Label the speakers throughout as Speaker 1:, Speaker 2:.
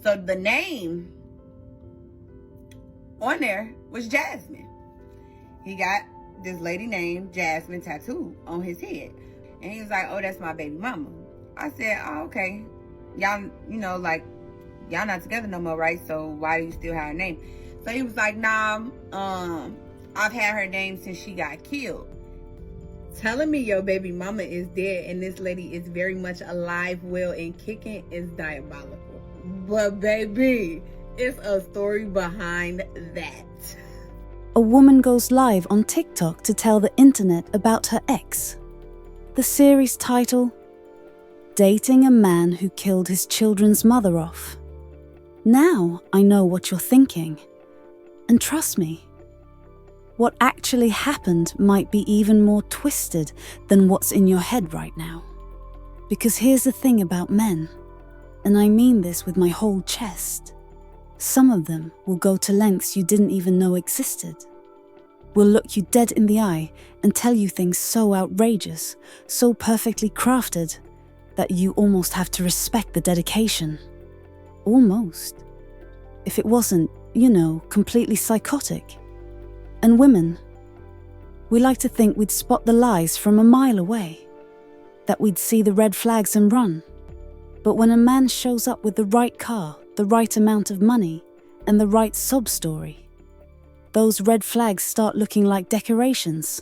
Speaker 1: So the name on there was Jasmine. He got this lady named Jasmine tattooed on his head. And he was like, oh, that's my baby mama. I said, oh, okay. Y'all, y'all not together no more, right? So why do you still have her name? So he was like, nah, I've had her name since she got killed. Telling me your baby mama is dead and this lady is very much alive, well, and kicking is diabolical. But baby, it's a story behind that.
Speaker 2: A woman goes live on TikTok to tell the internet about her ex. The series title, Dating a Man Who Killed His Children's Mother Off. Now I know what you're thinking. And trust me, what actually happened might be even more twisted than what's in your head right now. Because here's the thing about men, and I mean this with my whole chest. Some of them will go to lengths you didn't even know existed. Will look you dead in the eye and tell you things so outrageous, so perfectly crafted, that you almost have to respect the dedication. Almost. If it wasn't, completely psychotic. And women, we like to think we'd spot the lies from a mile away, that we'd see the red flags and run. But when a man shows up with the right car, the right amount of money, and the right sob story, those red flags start looking like decorations,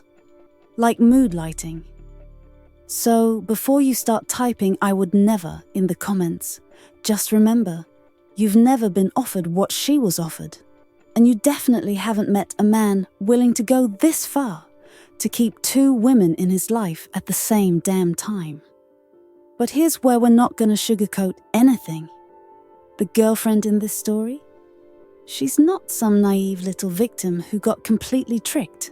Speaker 2: like mood lighting. So before you start typing "I would never" in the comments, just remember, you've never been offered what she was offered. And you definitely haven't met a man willing to go this far to keep two women in his life at the same damn time. But here's where we're not going to sugarcoat anything. The girlfriend in this story? She's not some naive little victim who got completely tricked.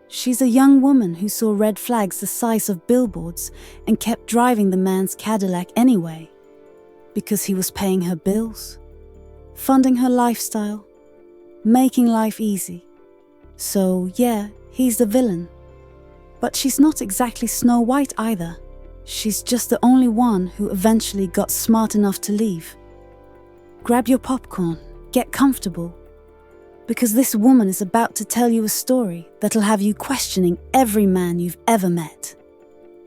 Speaker 2: She's a young woman who saw red flags the size of billboards and kept driving the man's Cadillac anyway. Because he was paying her bills, funding her lifestyle, making life easy. So yeah, he's the villain. But she's not exactly Snow White either. She's just the only one who eventually got smart enough to leave. Grab your popcorn, get comfortable, because this woman is about to tell you a story that'll have you questioning every man you've ever met.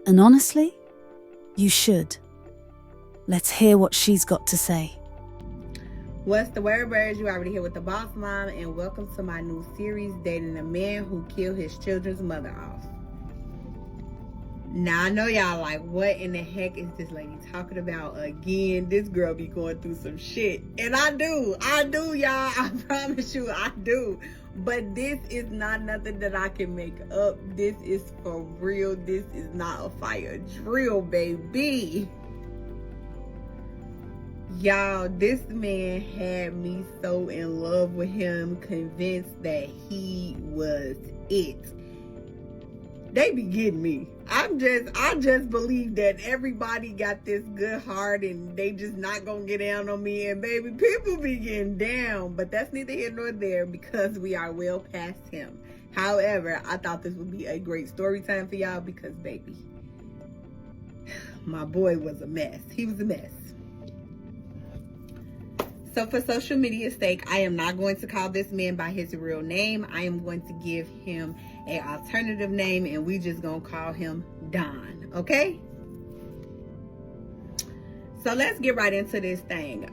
Speaker 2: And honestly, you should. Let's hear what she's got to say.
Speaker 1: What's the word, birds? You already here with the boss mom, and welcome to my new series, Dating a Man Who Killed His Children's Mother Off. Now, I know y'all like, what in the heck is this lady talking about again? This girl be going through some shit. And I do, y'all. I promise you, I do. But this is not nothing that I can make up. This is for real. This is not a fire drill, baby. Y'all, this man had me so in love with him, convinced that he was it. They be getting me. I just believe that everybody got this good heart and they just not gonna get down on me. And baby, people be getting down, but that's neither here nor there because we are well past him. However, I thought this would be a great story time for y'all because baby, my boy was a mess. He was a mess. So for social media's sake, I am not going to call this man by his real name. I am going to give him an alternative name and we just gonna call him Don, okay? So let's get right into this thing.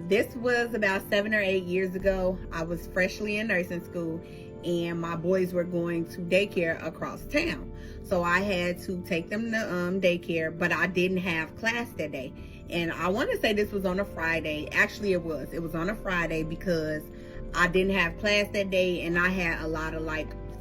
Speaker 1: This was about 7 or 8 years ago. I was freshly in nursing school and my boys were going to daycare across town. So I had to take them to daycare, but I didn't have class that day. And I want to say this was on a Friday. Actually, it was on a Friday because I didn't have class that day and I had a lot of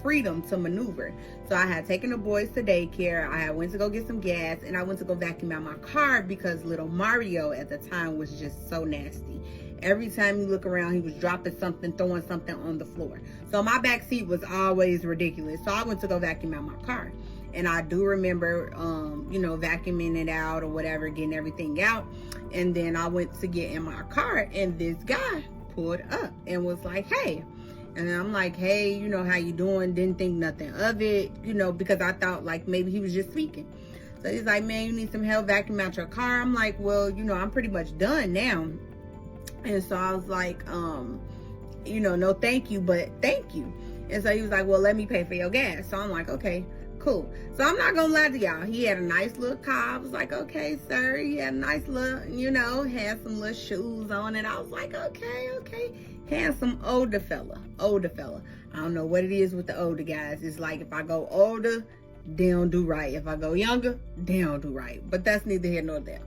Speaker 1: freedom to maneuver. So I had taken the boys to daycare. I had went to go get some gas and I went to go vacuum out my car because little Mario at the time was just so nasty. Every time you look around, he was dropping something, throwing something on the floor. So my back seat was always ridiculous. So I went to go vacuum out my car. And I do remember, vacuuming it out or whatever, getting everything out. And then I went to get in my car and this guy pulled up and was like, hey. And I'm like, hey, how you doing? Didn't think nothing of it, because I thought maybe he was just speaking. So he's like, man, you need some help vacuuming out your car? I'm like, well, I'm pretty much done now. And so I was like, no thank you, but thank you. And so he was like, well, let me pay for your gas. So I'm like, okay, cool. So I'm not gonna lie to y'all, he had a nice little car. I was like, okay, sir. He had a nice little, had some little shoes on it. I was like, okay. Handsome older fella. I don't know what it is with the older guys. It's like, if I go older, they don't do right. If I go younger, they don't do right. But that's neither here nor there.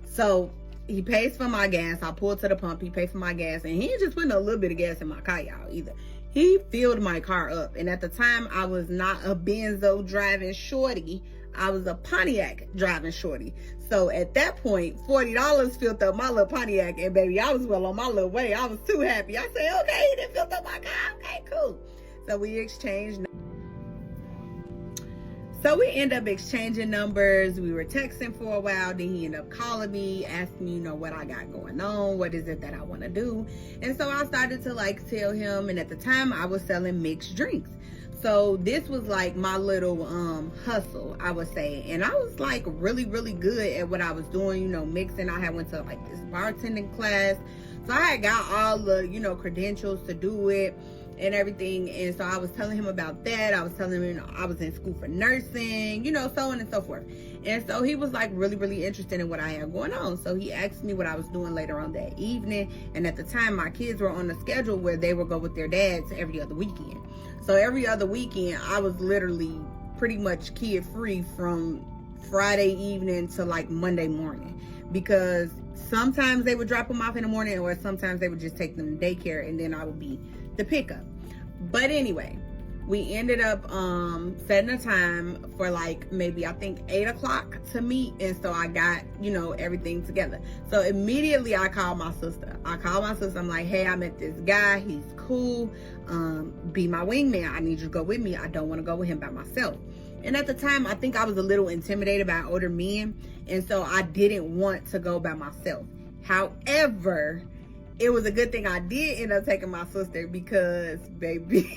Speaker 1: So he pays for my gas. I pulled to the pump. He paid for my gas. And he ain't just putting a little bit of gas in my car, y'all, either. He filled my car up. And at the time, I was not a Benzo driving shorty. I was a Pontiac driving shorty. So at that point, $40 filled up my little Pontiac. And baby, I was well on my little way. I was too happy. I said, okay, he done filled up my car. Okay, cool. So we exchanged. So we end up exchanging numbers. We were texting for a while. Then he ended up calling me, asking me, what I got going on. What is it that I want to do? And so I started to tell him. And at the time I was selling mixed drinks. So this was like my little hustle, I would say. And I was like really, really good at what I was doing, mixing. I had went to like this bartending class. So I had got all the, credentials to do it and everything. And so I was telling him about that. I was telling him I was in school for nursing, so on and so forth. And so he was like really, really interested in what I had going on. So he asked me what I was doing later on that evening. And at the time, my kids were on a schedule where they would go with their dads every other weekend. So every other weekend, I was literally pretty much kid free from Friday evening to like Monday morning, because sometimes they would drop them off in the morning, or sometimes they would just take them to daycare, and then I would be the pickup. But anyway, we ended up setting a time for like maybe I think 8 o'clock to meet. And so I got, everything together. So immediately I called my sister. I'm like, hey, I met this guy. He's cool. Be my wingman. I need you to go with me. I don't want to go with him by myself. And at the time, I think I was a little intimidated by older men. And so I didn't want to go by myself. However, it was a good thing I did end up taking my sister, because baby,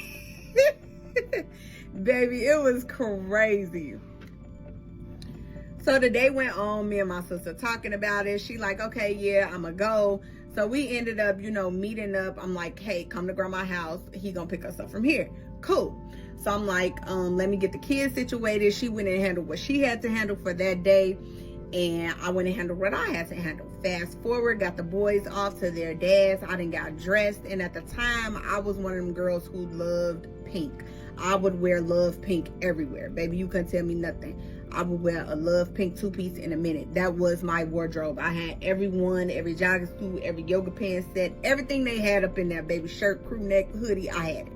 Speaker 1: it was crazy. So the day went on, me and my sister talking about it. She like, okay, yeah, I'ma go. So we ended up, meeting up. I'm like, hey, come to grandma's house. He gonna pick us up from here. Cool. So I'm like, let me get the kids situated. She went and handled what she had to handle for that day. And I went and handled what I had to handle. Fast forward, got the boys off to their dads. I done got dressed. And at the time, I was one of them girls who loved pink. I would wear love pink everywhere. Baby, you couldn't tell me nothing. I would wear a love pink two-piece in a minute. That was my wardrobe. I had every jogging suit, every yoga pants set, everything they had up in there, baby. Shirt, crew neck, hoodie, I had it.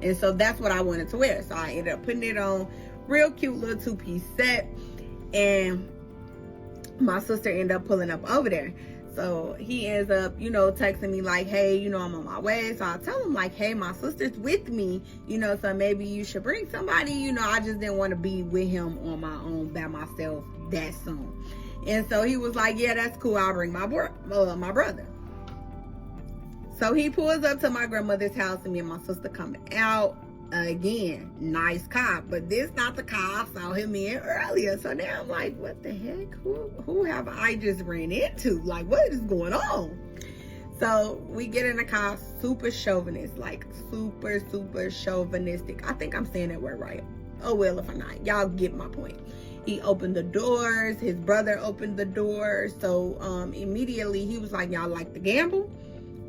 Speaker 1: And so that's what I wanted to wear. So I ended up putting it on. Real cute little two-piece set. And my sister ended up pulling up over there. So he ends up, texting me like, hey, I'm on my way. So I tell him like, hey, my sister's with me, so maybe you should bring somebody. I just didn't want to be with him on my own by myself that soon. And so he was like, yeah, that's cool. I'll bring my brother. So he pulls up to my grandmother's house, and me and my sister coming out. Again, nice car, but this not the car I saw him in earlier. So now I'm like, what the heck? Who have I just ran into? Like, what is going on? So we get in the car, super chauvinist, like super chauvinistic. I think I'm saying that word right. Oh well, if I'm not, y'all get my point. He opened the doors. His brother opened the doors. So immediately he was like, y'all like to gamble?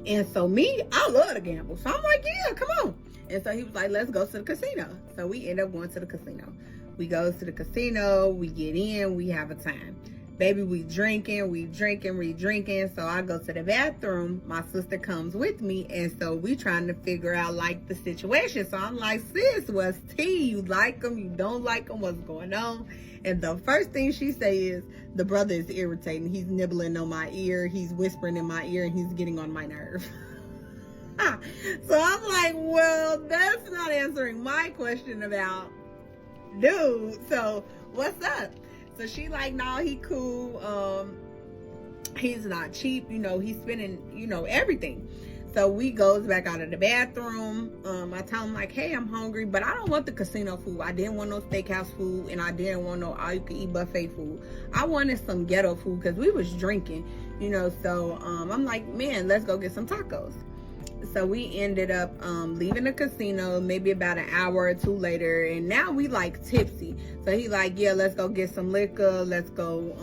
Speaker 1: And so me, I love to gamble. So I'm like, yeah, come on. And so he was like, let's go to the casino. So we end up going to the casino. We go to the casino, we get in, we have a time. Baby, we drinking. So I go to the bathroom. My sister comes with me. And so we trying to figure out like the situation. So I'm like, sis, what's tea? You like him? You don't like him? What's going on? And the first thing she say is, the brother is irritating. He's nibbling on my ear. He's whispering in my ear, and he's getting on my nerve. So I'm like, well, that's not answering my question about dude. So what's up? So she like, no, he cool. He's not cheap. He's spending, everything. So we goes back out of the bathroom. I tell him like, hey, I'm hungry, but I don't want the casino food. I didn't want no steakhouse food, and I didn't want no all-you-can-eat buffet food. I wanted some ghetto food, because we was drinking. So I'm like, man, let's go get some tacos. So we ended up leaving the casino maybe about an hour or two later, and now we like tipsy. So he like, yeah, let's go get some liquor, let's go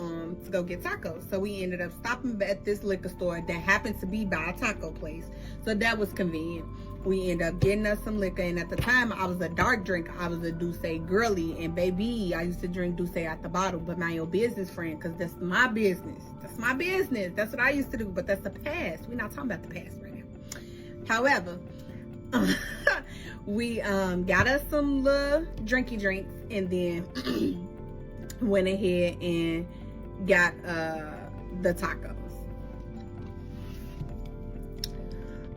Speaker 1: get tacos. So we ended up stopping at this liquor store that happened to be by a taco place, so that was convenient. We ended up getting us some liquor, and at the time I was a dark drinker. I was a Douce girly, and baby, I used to drink Douce out the bottle. But mind your business, friend, because that's my business. That's my business. That's what I used to do, but that's the past. We're not talking about the past right now. However, we got us some little drinky drinks, and then went ahead and got the tacos.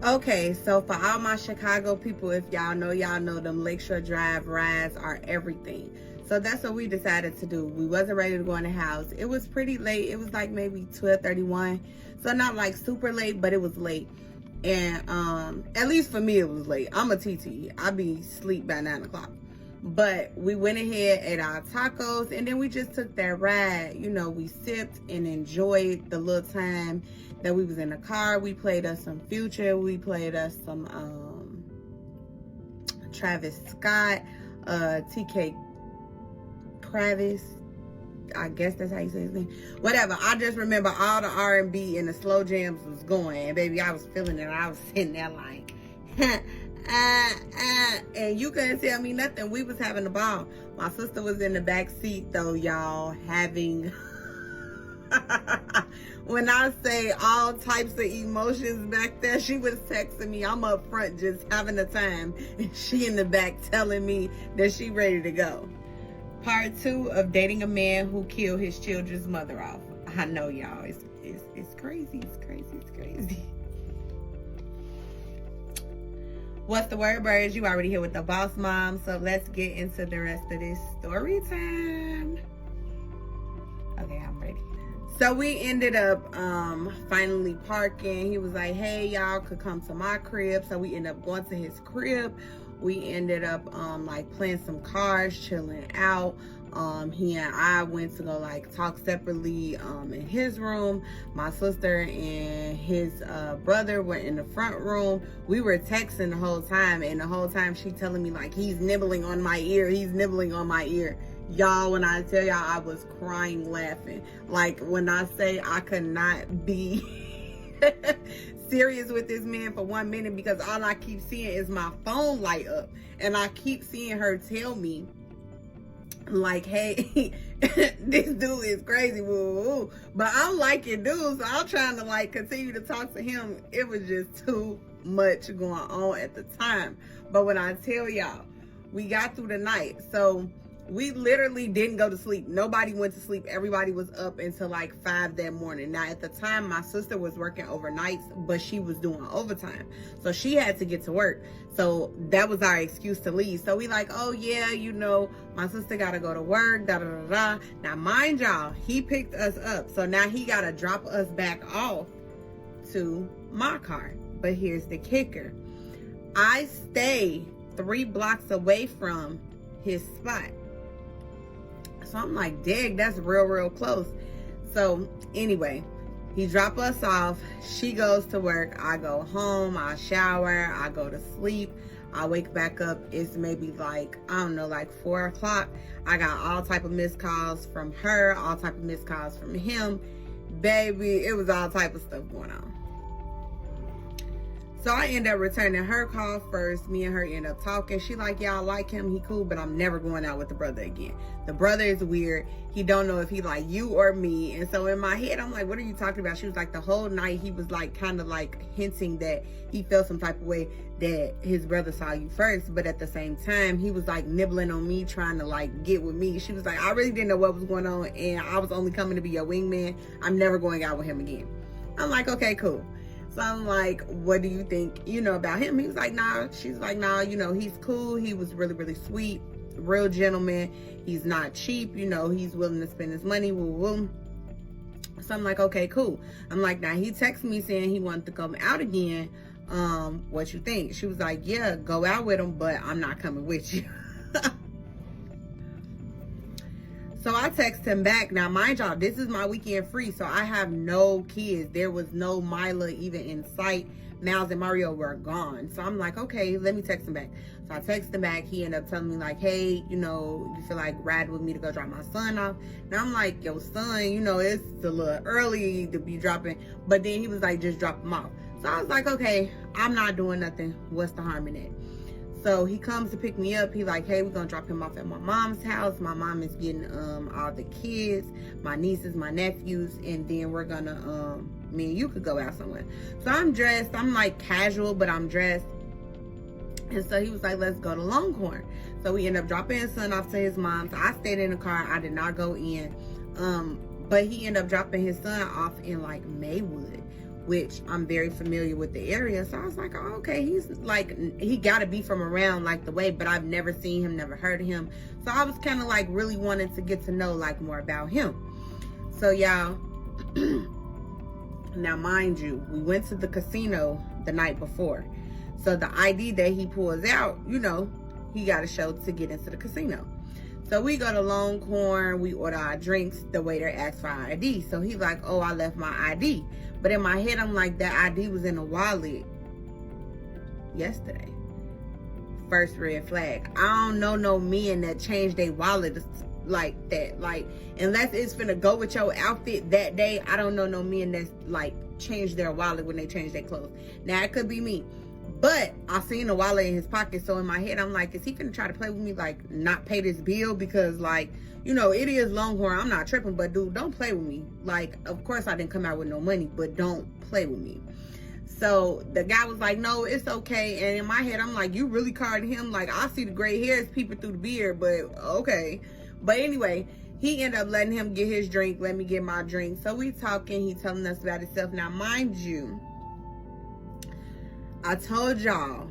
Speaker 1: Okay, so for all my Chicago people, if y'all know them Lakeshore Drive rides are everything. So that's what we decided to do. We wasn't ready to go in the house. It was pretty late. It was like maybe 12:31. So not like super late, but it was late. And at least for me, it was late. I'm a TT. I be asleep by 9 o'clock. But we went ahead, ate our tacos, and then we just took that ride. We sipped and enjoyed the little time that we was in the car. We played us some Future. We played us some Travis Scott, TK Kravis. I guess that's how you say his name. Whatever. I just remember all the R&B and the slow jams was going. And baby, I was feeling it. I was sitting there like, and you couldn't tell me nothing. We was having a ball. My sister was in the back seat though, y'all, having when I say all types of emotions back there, she was texting me. I'm up front just having a time, and she in the back telling me that she ready to go. Part 2 of dating a man who killed his children's mother off. I know, y'all, it's crazy. It's crazy. What's the word, birds? You already here with the boss mom, so let's get into the rest of this story time. Okay, I'm ready. So we ended up finally parking. He was like, hey, y'all could come to my crib. So we ended up going to his crib. We ended up like playing some cards, chilling out. He and I went to go like talk separately in his room. My sister and his brother were in the front room. We were texting the whole time, and the whole time she telling me like, he's nibbling on my ear. Y'all, when I tell y'all, I was crying laughing. Like, when I say I could not be serious with this man for 1 minute, because all I keep seeing is my phone light up, and I keep seeing her tell me like, hey, this dude is crazy, woo. But I'm liking dudes, so I'm trying to like continue to talk to him. It was just too much going on at the time. But when I tell y'all, we got through the night, so we literally didn't go to sleep. Nobody went to sleep. Everybody was up until like 5 that morning. Now, at the time, my sister was working overnights, but she was doing overtime. So she had to get to work. So that was our excuse to leave. So we like, oh yeah, my sister got to go to work, da da da da. Now, mind y'all, he picked us up. So now he got to drop us back off to my car. But here's the kicker. I stay 3 blocks away from his spot. So I'm like, dang, that's real close. So anyway, he dropped us off. She goes to work. I go home. I shower. I go to sleep. I wake back up. It's maybe like, I don't know, like 4 o'clock. I got all type of missed calls from her, all type of missed calls from him. Baby, it was all type of stuff going on. So I end up returning her call first. Me and her end up talking. She like, yeah, I like him. He cool, but I'm never going out with the brother again. The brother is weird. He don't know if he like you or me. And so in my head, I'm like, what are you talking about? She was like, the whole night he was like kind of like hinting that he felt some type of way that his brother saw you first. But at the same time, he was like nibbling on me, trying to like get with me. She was like, I really didn't know what was going on, and I was only coming to be your wingman. I'm never going out with him again. I'm like, okay, cool. So I'm like, what do you think, about him? He was like, nah. She's like, nah, he's cool. He was really sweet, real gentleman. He's not cheap. He's willing to spend his money. Woo woo. So I'm like, okay, cool. I'm like, now he texted me saying he wanted to come out again. What you think? She was like, yeah, go out with him, but I'm not coming with you. So I text him back. Now, mind y'all, this is my weekend free, so I have no kids. There was no Mila even in sight. Miles and Mario were gone. So I'm like, okay, let me text him back. So I text him back. He ended up telling me like, hey, you know, you feel like riding with me to go drop my son off? Now I'm like, yo, son, you know, it's a little early to be dropping. But then he was like, just drop him off. So I was like, okay, I'm not doing nothing. What's the harm in that? So he comes to pick me up. He like, hey, we're gonna drop him off at my mom's house. My mom is getting all the kids, my nieces, my nephews, and then we're gonna me and you could go out somewhere. So I'm dressed. I'm like casual, but I'm dressed. And so he was like, let's go to Longhorn. So we ended up dropping his son off to his mom's. I stayed in the car. I did not go in. But he ended up dropping his son off in like Maywood, which I'm very familiar with the area. So I was like, oh, okay, he's like, he gotta be from around like the way, but I've never seen him, never heard of him. So I was kind of like really wanting to get to know like more about him. So y'all, now mind you, we went to the casino the night before. So the ID that he pulls out, you know, he got to show to get into the casino. So we go to Longhorn, we order our drinks, the waiter asks for our ID. So he's like, oh, I left my ID. But in my head, I'm like, that ID was in the wallet yesterday. First red flag. I don't know no men that change their wallet like that. Like, unless it's finna go with your outfit that day, I don't know no men that's like change their wallet when they change their clothes. Now, it could be me. But I seen the wallet in his pocket, so in my head, I'm like, is he gonna try to play with me, like, not pay this bill? Because, like, you know, it is Longhorn. I'm not tripping, but, dude, don't play with me. Like, of course, I didn't come out with no money, but don't play with me. So the guy was like, no, it's okay. And in my head, I'm like, you really carded him? Like, I see the gray hairs peeping through the beard, but okay. But anyway, he ended up letting him get his drink, let me get my drink. So we talking, he telling us about himself. Now, mind you, I told y'all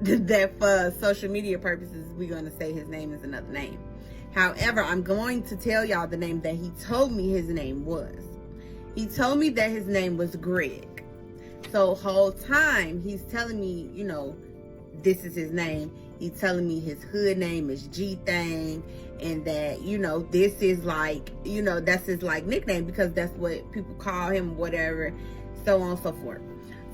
Speaker 1: that for social media purposes, we're going to say his name is another name. However, I'm going to tell y'all the name that he told me his name was. He told me that his name was Greg. So whole time he's telling me, you know, this is his name. He's telling me his hood name is G-Thing, and that, you know, this is like, you know, that's his like nickname because that's what people call him, whatever, so on and so forth.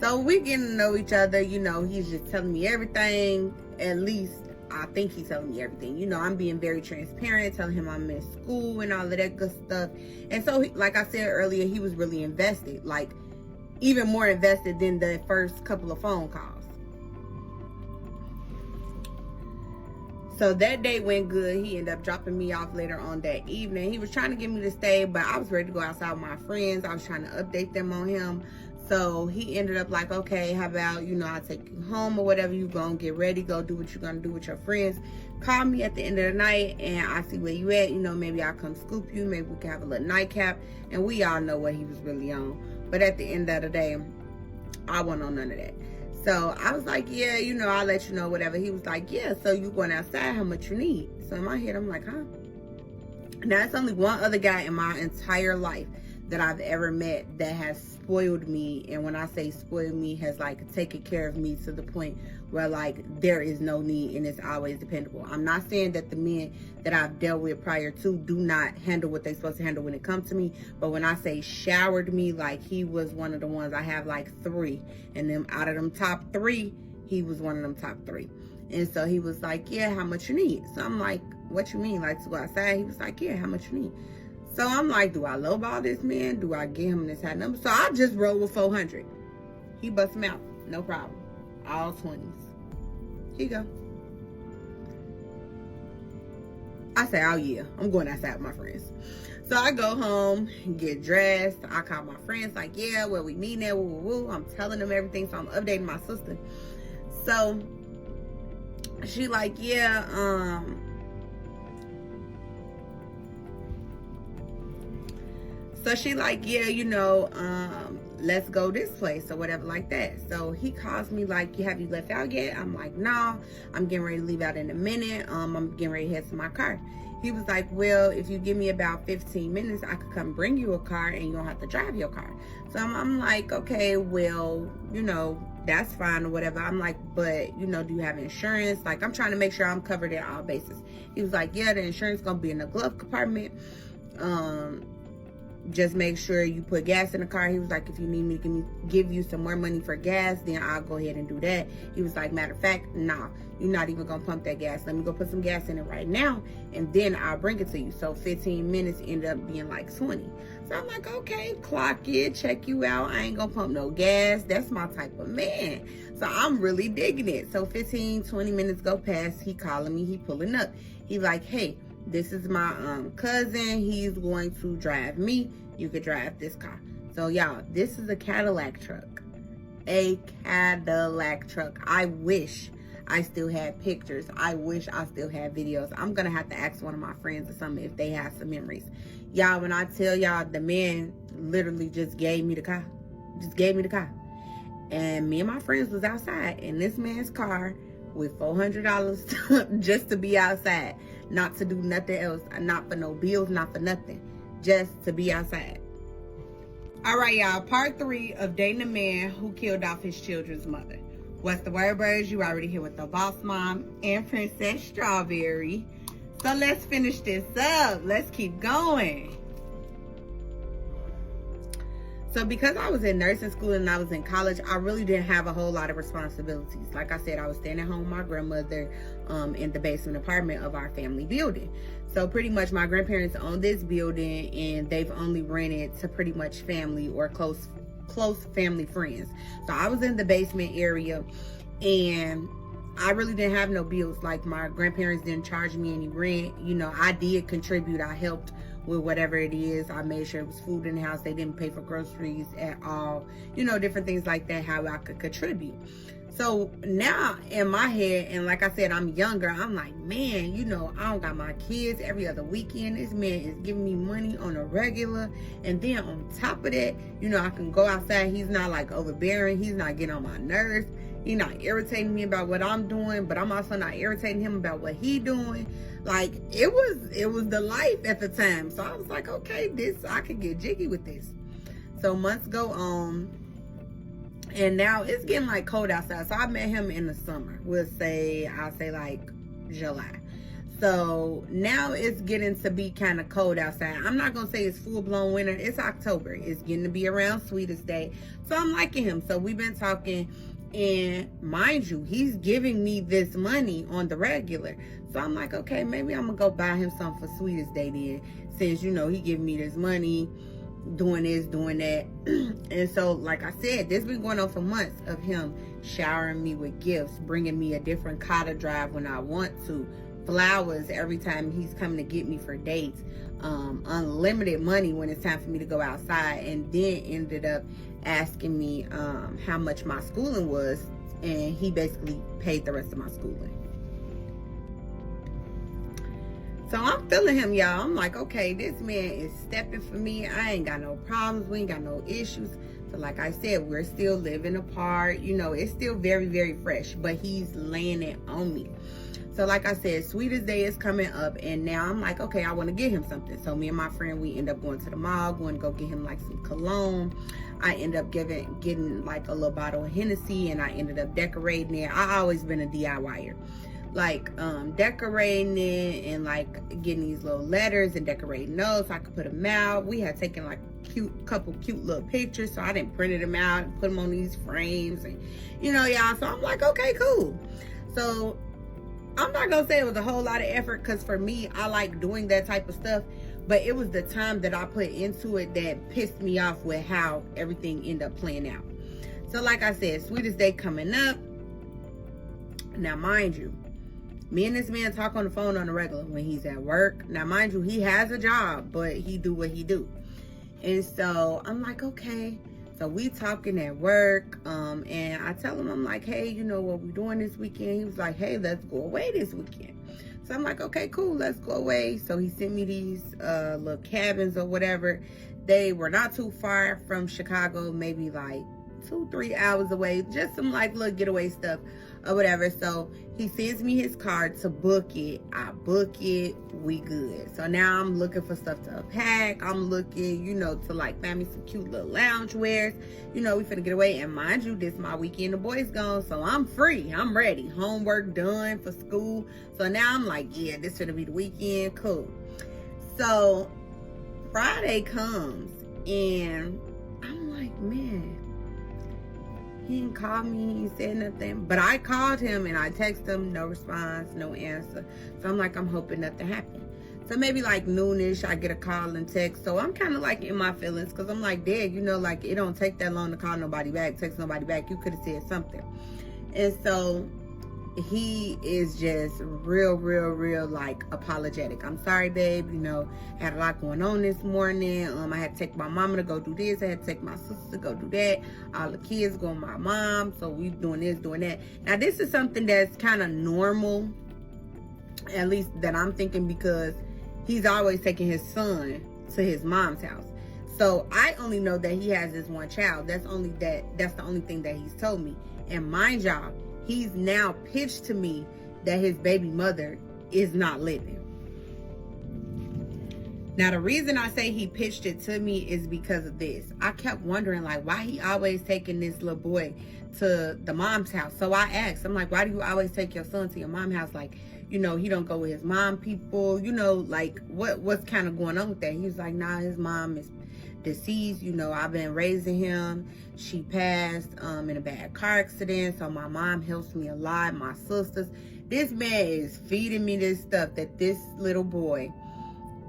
Speaker 1: So we getting to know each other, you know, he's just telling me everything. At least I think he's telling me everything. You know, I'm being very transparent, telling him I'm in school and all of that good stuff. And so, like I said earlier, he was really invested, like even more invested than the first couple of phone calls. So that day went good. He ended up dropping me off later on that evening. He was trying to get me to stay, but I was ready to go outside with my friends. I was trying to update them on him. So he ended up like, okay, how about, you know, I'll take you home or whatever. You gonna get ready, go do what you're gonna do with your friends. Call me at the end of the night and I see where you at. You know, maybe I'll come scoop you. Maybe we can have a little nightcap. And we all know what he was really on. But at the end of the day, I wasn't on none of that. So I was like, yeah, you know, I'll let you know, whatever. He was like, yeah, so you going outside, how much you need? So in my head, I'm like, huh? Now, it's only one other guy in my entire life that I've ever met that has spoiled me. And when I say spoiled me, has like taken care of me to the point where like there is no need and it's always dependable. I'm not saying that the men that I've dealt with prior to do not handle what they're supposed to handle when it comes to me. But when I say showered me, like he was one of the ones. I have like 3. And them out of them top 3, he was one of them top 3. And so he was like, yeah, how much you need? So I'm like, what you mean? Like to go outside? He was like, yeah, how much you need? So I'm like, do I lowball this man? Do I get him this high number? So I just roll with 400. He bust him out. No problem. All 20s. Here you go. I say, oh yeah, I'm going outside with my friends. So I go home, get dressed. I call my friends like, yeah, where we meeting at, woo, woo, woo. I'm telling them everything. So I'm updating my sister. So she like, yeah, so she like, yeah, you know, let's go this place or whatever like that. So he calls me like, have you left out yet? I'm like, no, I'm getting ready to leave out in a minute. I'm getting ready to head to my car. He was like, well, if you give me about 15 minutes, I could come bring you a car and you don't have to drive your car. So I'm like, okay, well, you know, that's fine or whatever. I'm like, but you know, do you have insurance? Like, I'm trying to make sure I'm covered in all bases. He was like, yeah, the insurance gonna be in the glove compartment. Just make sure you put gas in the car. He was like, if you need me to give you some more money for gas, then I'll go ahead and do that. He was like, matter of fact, nah, you're not even gonna pump that gas. Let me go put some gas in it right now, and then I'll bring it to you. So 15 minutes ended up being like 20. So I'm like, okay, clock it, check you out. I ain't gonna pump no gas. That's my type of man. So I'm really digging it. So 15, 20 minutes go past. He calling me, he pulling up. He's like, hey, this is my cousin. He's going to drive me. You could drive this car. So y'all, this is a Cadillac truck. A Cadillac truck. I wish I still had pictures. I wish I still had videos. I'm gonna have to ask one of my friends or something if they have some memories. Y'all, when I tell y'all, the man literally just gave me the car. Just gave me the car. And me and my friends was outside in this man's car with $400 just to be outside. Not to do nothing else. Not for no bills, not for nothing. Just to be outside. All right, y'all. Part 3 of dating a man who killed off his children's mother. What's the word, birds? You already here with the boss mom and Princess Strawberry. So let's finish this up. Let's keep going. So because I was in nursing school and I was in college, I really didn't have a whole lot of responsibilities. Like I said, I was staying at home with my grandmother in the basement apartment of our family building. So pretty much my grandparents own this building, and they've only rented to pretty much family or close family friends. So I was in the basement area, and I really didn't have no bills. Like, my grandparents didn't charge me any rent. You know, I did contribute. I helped with whatever it is. I made sure it was food in the house. They didn't pay for groceries at all. You know, different things like that, how I could contribute. So now in my head, and like I said, I'm younger, I'm like, man, you know, I don't got my kids every other weekend. This man is giving me money on a regular. And then on top of that, you know, I can go outside. He's not like overbearing. He's not getting on my nerves. He's not irritating me about what I'm doing, but I'm also not irritating him about what he doing. Like, it was the life at the time. So I was like, okay, I could get jiggy with this. So months go on, and now it's getting like cold outside. So I met him in the summer. I'll say like July. So now it's getting to be kind of cold outside. I'm not gonna say it's full-blown winter. It's October. It's getting to be around Sweetest Day. So I'm liking him. So we've been talking, and mind you, he's giving me this money on the regular. So I'm like, okay, maybe I'm gonna go buy him something for Sweetest Day then, since, you know, he giving me this money, doing this, doing that. And so, like I said, this been going on for months of him showering me with gifts, bringing me a different car to drive when I want to, flowers every time he's coming to get me for dates, unlimited money when it's time for me to go outside, and then ended up asking me how much my schooling was, and he basically paid the rest of my schooling. So I'm feeling him, y'all. I'm like, okay, this man is stepping for me. I ain't got no problems. We ain't got no issues. So like I said, we're still living apart. You know, it's still very, very fresh, but he's laying it on me. So like I said, Sweetest Day is coming up, and now I'm like, okay, I want to get him something. So me and my friend, we end up going to the mall, going to go get him like some cologne. I end up getting like a little bottle of Hennessy, and I ended up decorating it. I always been a DIYer. Like decorating it and like getting these little letters and decorating those so I could put them out. We had taken like couple cute little pictures, so I didn't print them out and put them on these frames, and you know, y'all. So I'm like, okay, cool. So I'm not gonna say it was a whole lot of effort, because for me, I like doing that type of stuff, but it was the time that I put into it that pissed me off with how everything ended up playing out. So like I said, Sweetest Day coming up. Now mind you, me and this man talk on the phone on the regular when he's at work. Now mind you, he has a job, but he do what he do. And so I'm like, okay. So we talking at work, and I tell him, I'm like, hey, you know what we doing this weekend? He was like, hey, let's go away this weekend. So I'm like, okay, cool, let's go away. So he sent me these little cabins or whatever. They were not too far from Chicago, maybe like 2-3 hours away, just some like little getaway stuff or whatever. So he sends me his card to book it. I book it, we good. So now I'm looking for stuff to unpack. I'm looking, to like find me some cute little lounge wears. We finna get away. And mind you, this my weekend, the boys gone, so I'm free, I'm ready, homework done for school. So now I'm like, yeah, this finna be the weekend, cool. So Friday comes and I'm like, man, he didn't call me, he didn't say nothing. But I called him and I texted him, no response, no answer. So I'm like, I'm hoping nothing happened. So maybe like noonish, I get a call and text. So I'm kind of like in my feelings because I'm like, Dad, like it don't take that long to call nobody back, text nobody back. You could have said something. And so he is just real like apologetic. I'm sorry, babe, I had a lot going on this morning. I had to take my mama to go do this, I had to take my sister to go do that, all the kids go with my mom, so we doing this, doing that. Now this is something that's kind of normal, at least that I'm thinking, because he's always taking his son to his mom's house. So I only know that he has this one child. That's the only thing that he's told me. And mind y'all, he's now pitched to me that his baby mother is not living. Now, the reason I say he pitched it to me is because of this. I kept wondering, like, why he always taking this little boy to the mom's house. So I asked, I'm like, why do you always take your son to your mom's house? Like, he don't go with his mom people, like what's kind of going on with that? He was like, nah, his mom is deceased. I've been raising him. She passed in a bad car accident, so my mom helps me a lot, my sisters. This man is feeding me this stuff that this little boy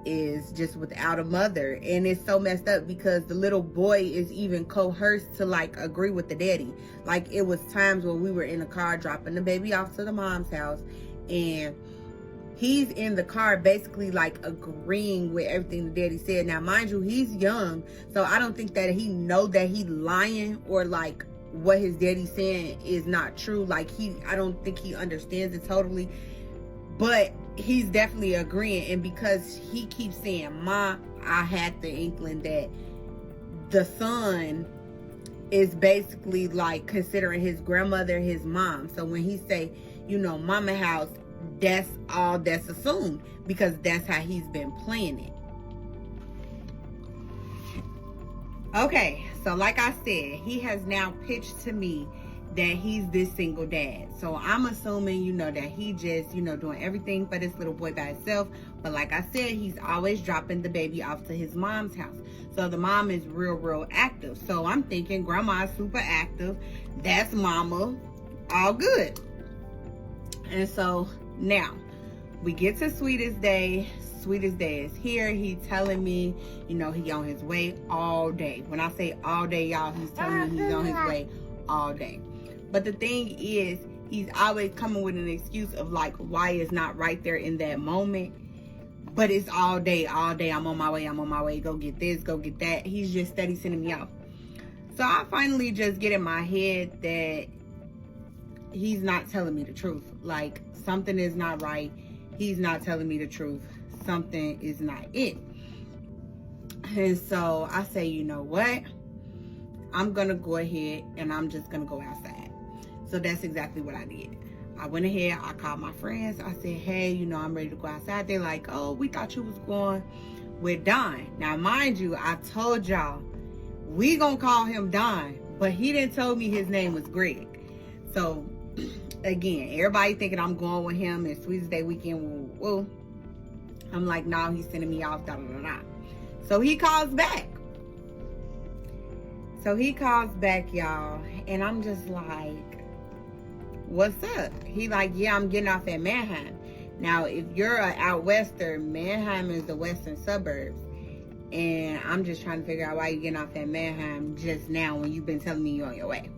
Speaker 1: is just without a mother. And it's so messed up because the little boy is even coerced to like agree with the daddy. Like, it was times when we were in the car dropping the baby off to the mom's house, and he's in the car basically like agreeing with everything the daddy said. Now, mind you, he's young, so I don't think that he know that he lying or like what his daddy's saying is not true. Like, I don't think he understands it totally, but he's definitely agreeing. And because he keeps saying Ma, I had the inkling that the son is basically like considering his grandmother his mom. So when he say, mama house, that's all that's assumed, because that's how he's been playing it. Okay, so like I said, he has now pitched to me that he's this single dad. So I'm assuming, that he just, doing everything for this little boy by himself. But like I said, he's always dropping the baby off to his mom's house. So the mom is real active. So I'm thinking grandma's super active. That's mama. All good. And so now we get to Sweetest Day. Sweetest Day is here. He's telling me, he on his way all day. When I say all day, y'all, he's telling me he's on his way all day. But the thing is, he's always coming with an excuse of like why it's not right there in that moment. But it's all day. I'm on my way. Go get this, go get that. He's just steady sending me out. So I finally just get in my head that he's not telling me the truth. Like, something is not right. He's not telling me the truth. Something is not it. And so I say, you know what? I'm going to go ahead and I'm just going to go outside. So that's exactly what I did. I went ahead, I called my friends. I said, hey, I'm ready to go outside. They're like, oh, we thought you was going with Don. Now, mind you, I told y'all, we gonna call him Don, but he didn't tell me his name was Greg. So, again, everybody thinking I'm going with him and Sweetest Day weekend. Woo. I'm like, no, he's sending me off, So he calls back. Y'all, and I'm just like, what's up? He like, yeah, I'm getting off at Manheim. Now, if you're an out wester, Manheim is the western suburbs. And I'm just trying to figure out why you're getting off at Manheim just now when you've been telling me you're on your way.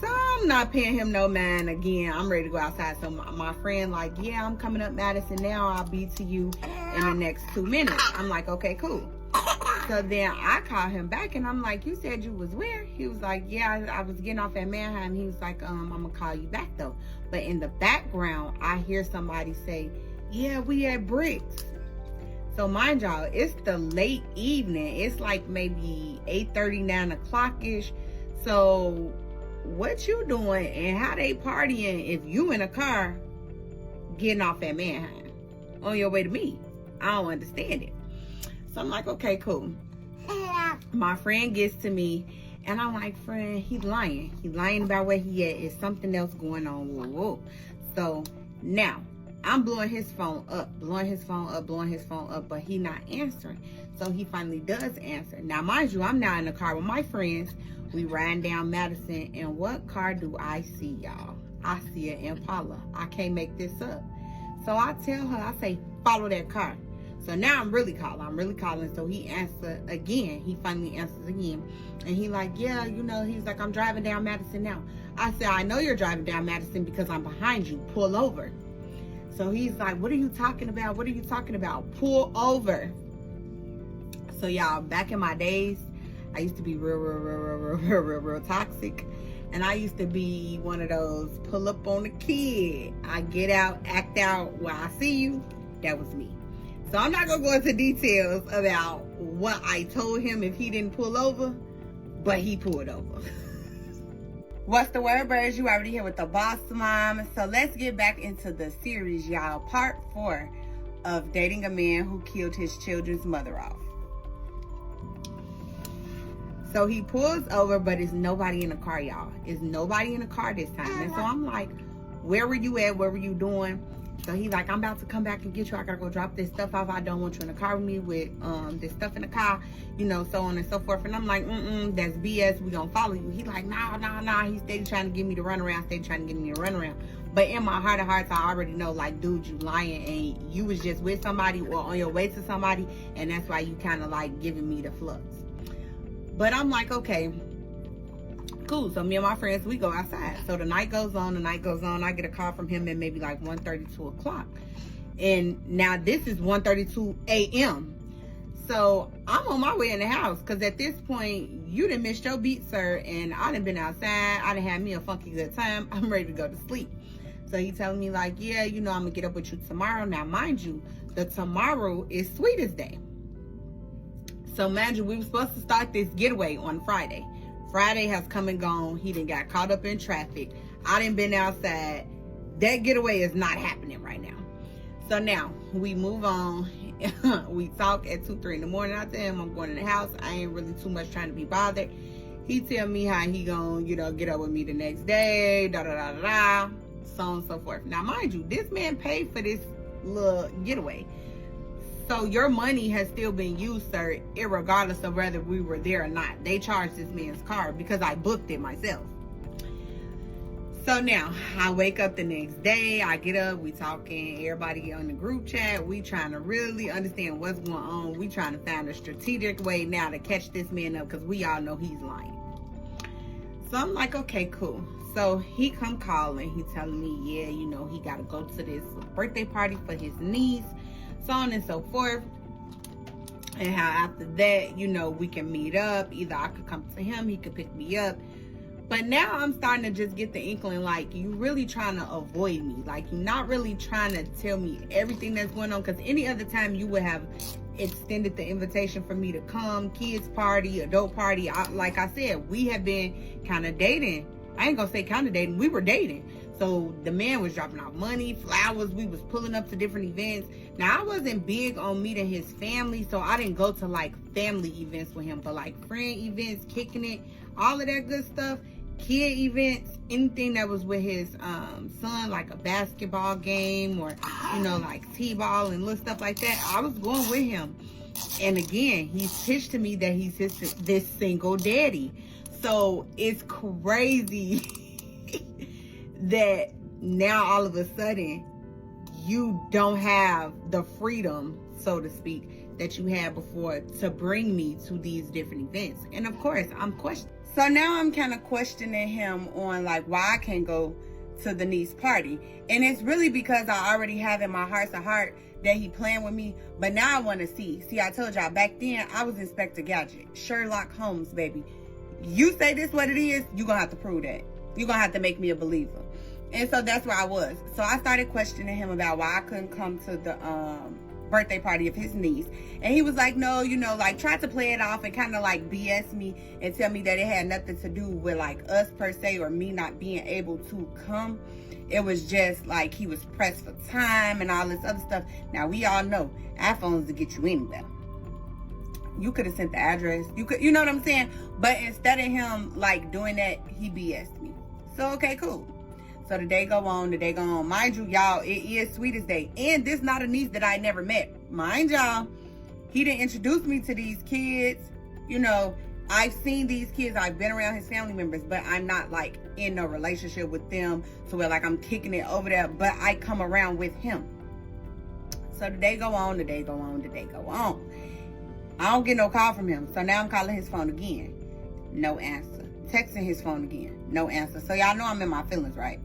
Speaker 1: So I'm not paying him no mind. Again, I'm ready to go outside. So my friend like, yeah, I'm coming up Madison now. I'll be to you in the next 2 minutes. I'm like, okay, cool. So then I call him back and I'm like, you said you was where? He was like, yeah, I was getting off at Manheim. He was like, I'm gonna call you back though. But in the background, I hear somebody say, yeah, we at Bricks. So mind y'all, it's the late evening. It's like maybe 8:30, 9 o'clock-ish. So what you doing and how they partying if you in a car getting off at Manheim on your way to me? I don't understand it. So I'm like, okay, cool. My friend gets to me and I'm like, friend, he's lying. He's lying about where he at. It's something else going on. Whoa, whoa. So now I'm blowing his phone up, but he not answering. So he finally does answer. Now, mind you, I'm now in the car with my friends. We riding down Madison, and what car do I see, y'all? I see an Impala. I can't make this up. So I tell her, I say, follow that car. So now I'm really calling. So he answered again. He finally answers again. And he like, yeah, he's like, I'm driving down Madison now. I said, I know you're driving down Madison because I'm behind you. Pull over. So he's like, what are you talking about? Pull over. So y'all, back in my days, I used to be real toxic. And I used to be one of those pull up on the kid. I get out, act out while I see you. That was me. So I'm not going to go into details about what I told him if he didn't pull over, but he pulled over. What's the word, birds? You already here with the boss mom. So let's get back into the series, y'all. Part 4 of dating a man who killed his children's mother off. So he pulls over, but it's nobody in the car, y'all. It's nobody in the car this time. And so I'm like, where were you at? What were you doing? So he's like, I'm about to come back and get you. I gotta go drop this stuff off. I don't want you in the car with me with this stuff in the car, so on and so forth. And I'm like, that's BS. We gonna follow you. He's like, nah. He's steady trying to get me to run around, But in my heart of hearts, I already know, like, dude, you lying, and you was just with somebody or on your way to somebody, and that's why you kind of like giving me the flux. But I'm like, okay, cool. So me and my friends, we go outside. So the night goes on. I get a call from him at maybe like 1:30, 2 o'clock. And now this is 1:32 a.m. So I'm on my way in the house because at this point, you done missed your beat, sir. And I done been outside. I done had me a funky good time. I'm ready to go to sleep. So he telling me like, yeah, I'm going to get up with you tomorrow. Now, mind you, the tomorrow is Sweetest Day. So mind you, we were supposed to start this getaway on Friday. Friday has come and gone. He done got caught up in traffic. I done been outside. That getaway is not happening right now. So now we move on. We talk at 2, 3 in the morning. I tell him I'm going in the house. I ain't really too much trying to be bothered. He tell me how he gonna, get up with me the next day, so on and so forth. Now, mind you, this man paid for this little getaway. So your money has still been used, sir, irregardless of whether we were there or not. They charged this man's car because I booked it myself. So now I wake up the next day. I get up, we talking, everybody on the group chat. We trying to really understand what's going on. We trying to find a strategic way now to catch this man up because we all know he's lying. So I'm like, okay, cool. So he come calling. He telling me, yeah, he got to go to this birthday party for his niece. So on and so forth, and how after that, we can meet up. Either I could come to him, he could pick me up. But now I'm starting to just get the inkling, like, you really trying to avoid me. Like, you're not really trying to tell me everything that's going on. Because any other time you would have extended the invitation for me to come, kids party, adult party. Like I said, we have been kind of dating. I ain't gonna say kind of dating. We were dating. So the man was dropping off money, flowers. We was pulling up to different events. Now, I wasn't big on meeting his family, so I didn't go to like family events with him, but like friend events, kicking it, all of that good stuff, kid events, anything that was with his son, like a basketball game or, like t-ball and little stuff like that. I was going with him. And again, he's pitched to me that he's this single daddy. So it's crazy that now all of a sudden you don't have the freedom, so to speak, that you had before to bring me to these different events. And of course, I'm questioning. So now I'm kind of questioning him on like why I can't go to the niece party. And it's really because I already have in my heart to heart that he playing with me. But now I want to see. See, I told y'all back then I was Inspector Gadget, Sherlock Holmes, baby. You say this what it is, you're going to have to prove that. You're going to have to make me a believer. And so that's where I was. So I started questioning him about why I couldn't come to the birthday party of his niece. And he was like, no, like tried to play it off and kind of like BS me and tell me that it had nothing to do with like us per se or me not being able to come. It was just like he was pressed for time and all this other stuff. Now we all know iPhones to get you anywhere. You could have sent the address. You know what I'm saying? But instead of him like doing that, he BS'd me. So okay, cool. So the day go on. Mind you, y'all, it is Sweetest Day. And this not a niece that I never met. Mind y'all, he didn't introduce me to these kids. I've seen these kids. I've been around his family members, but I'm not like in no relationship with them. So where like I'm kicking it over there, but I come around with him. So the day go on. I don't get no call from him. So now I'm calling his phone again. No answer. Texting his phone again. No answer. So y'all know I'm in my feelings, right?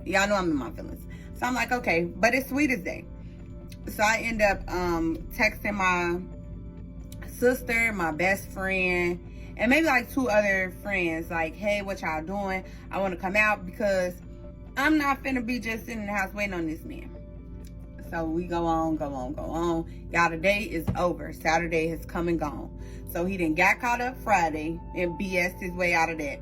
Speaker 1: Y'all know I'm in my feelings. So I'm like, okay, but it's Sweetest Day. So I end up texting my sister, my best friend, and maybe like 2 other friends, like, hey, what y'all doing? I want to come out because I'm not finna be just sitting in the house waiting on this man. So we go on. Y'all, the day is over. Saturday has come and gone. So he done got caught up Friday and BS'd his way out of that.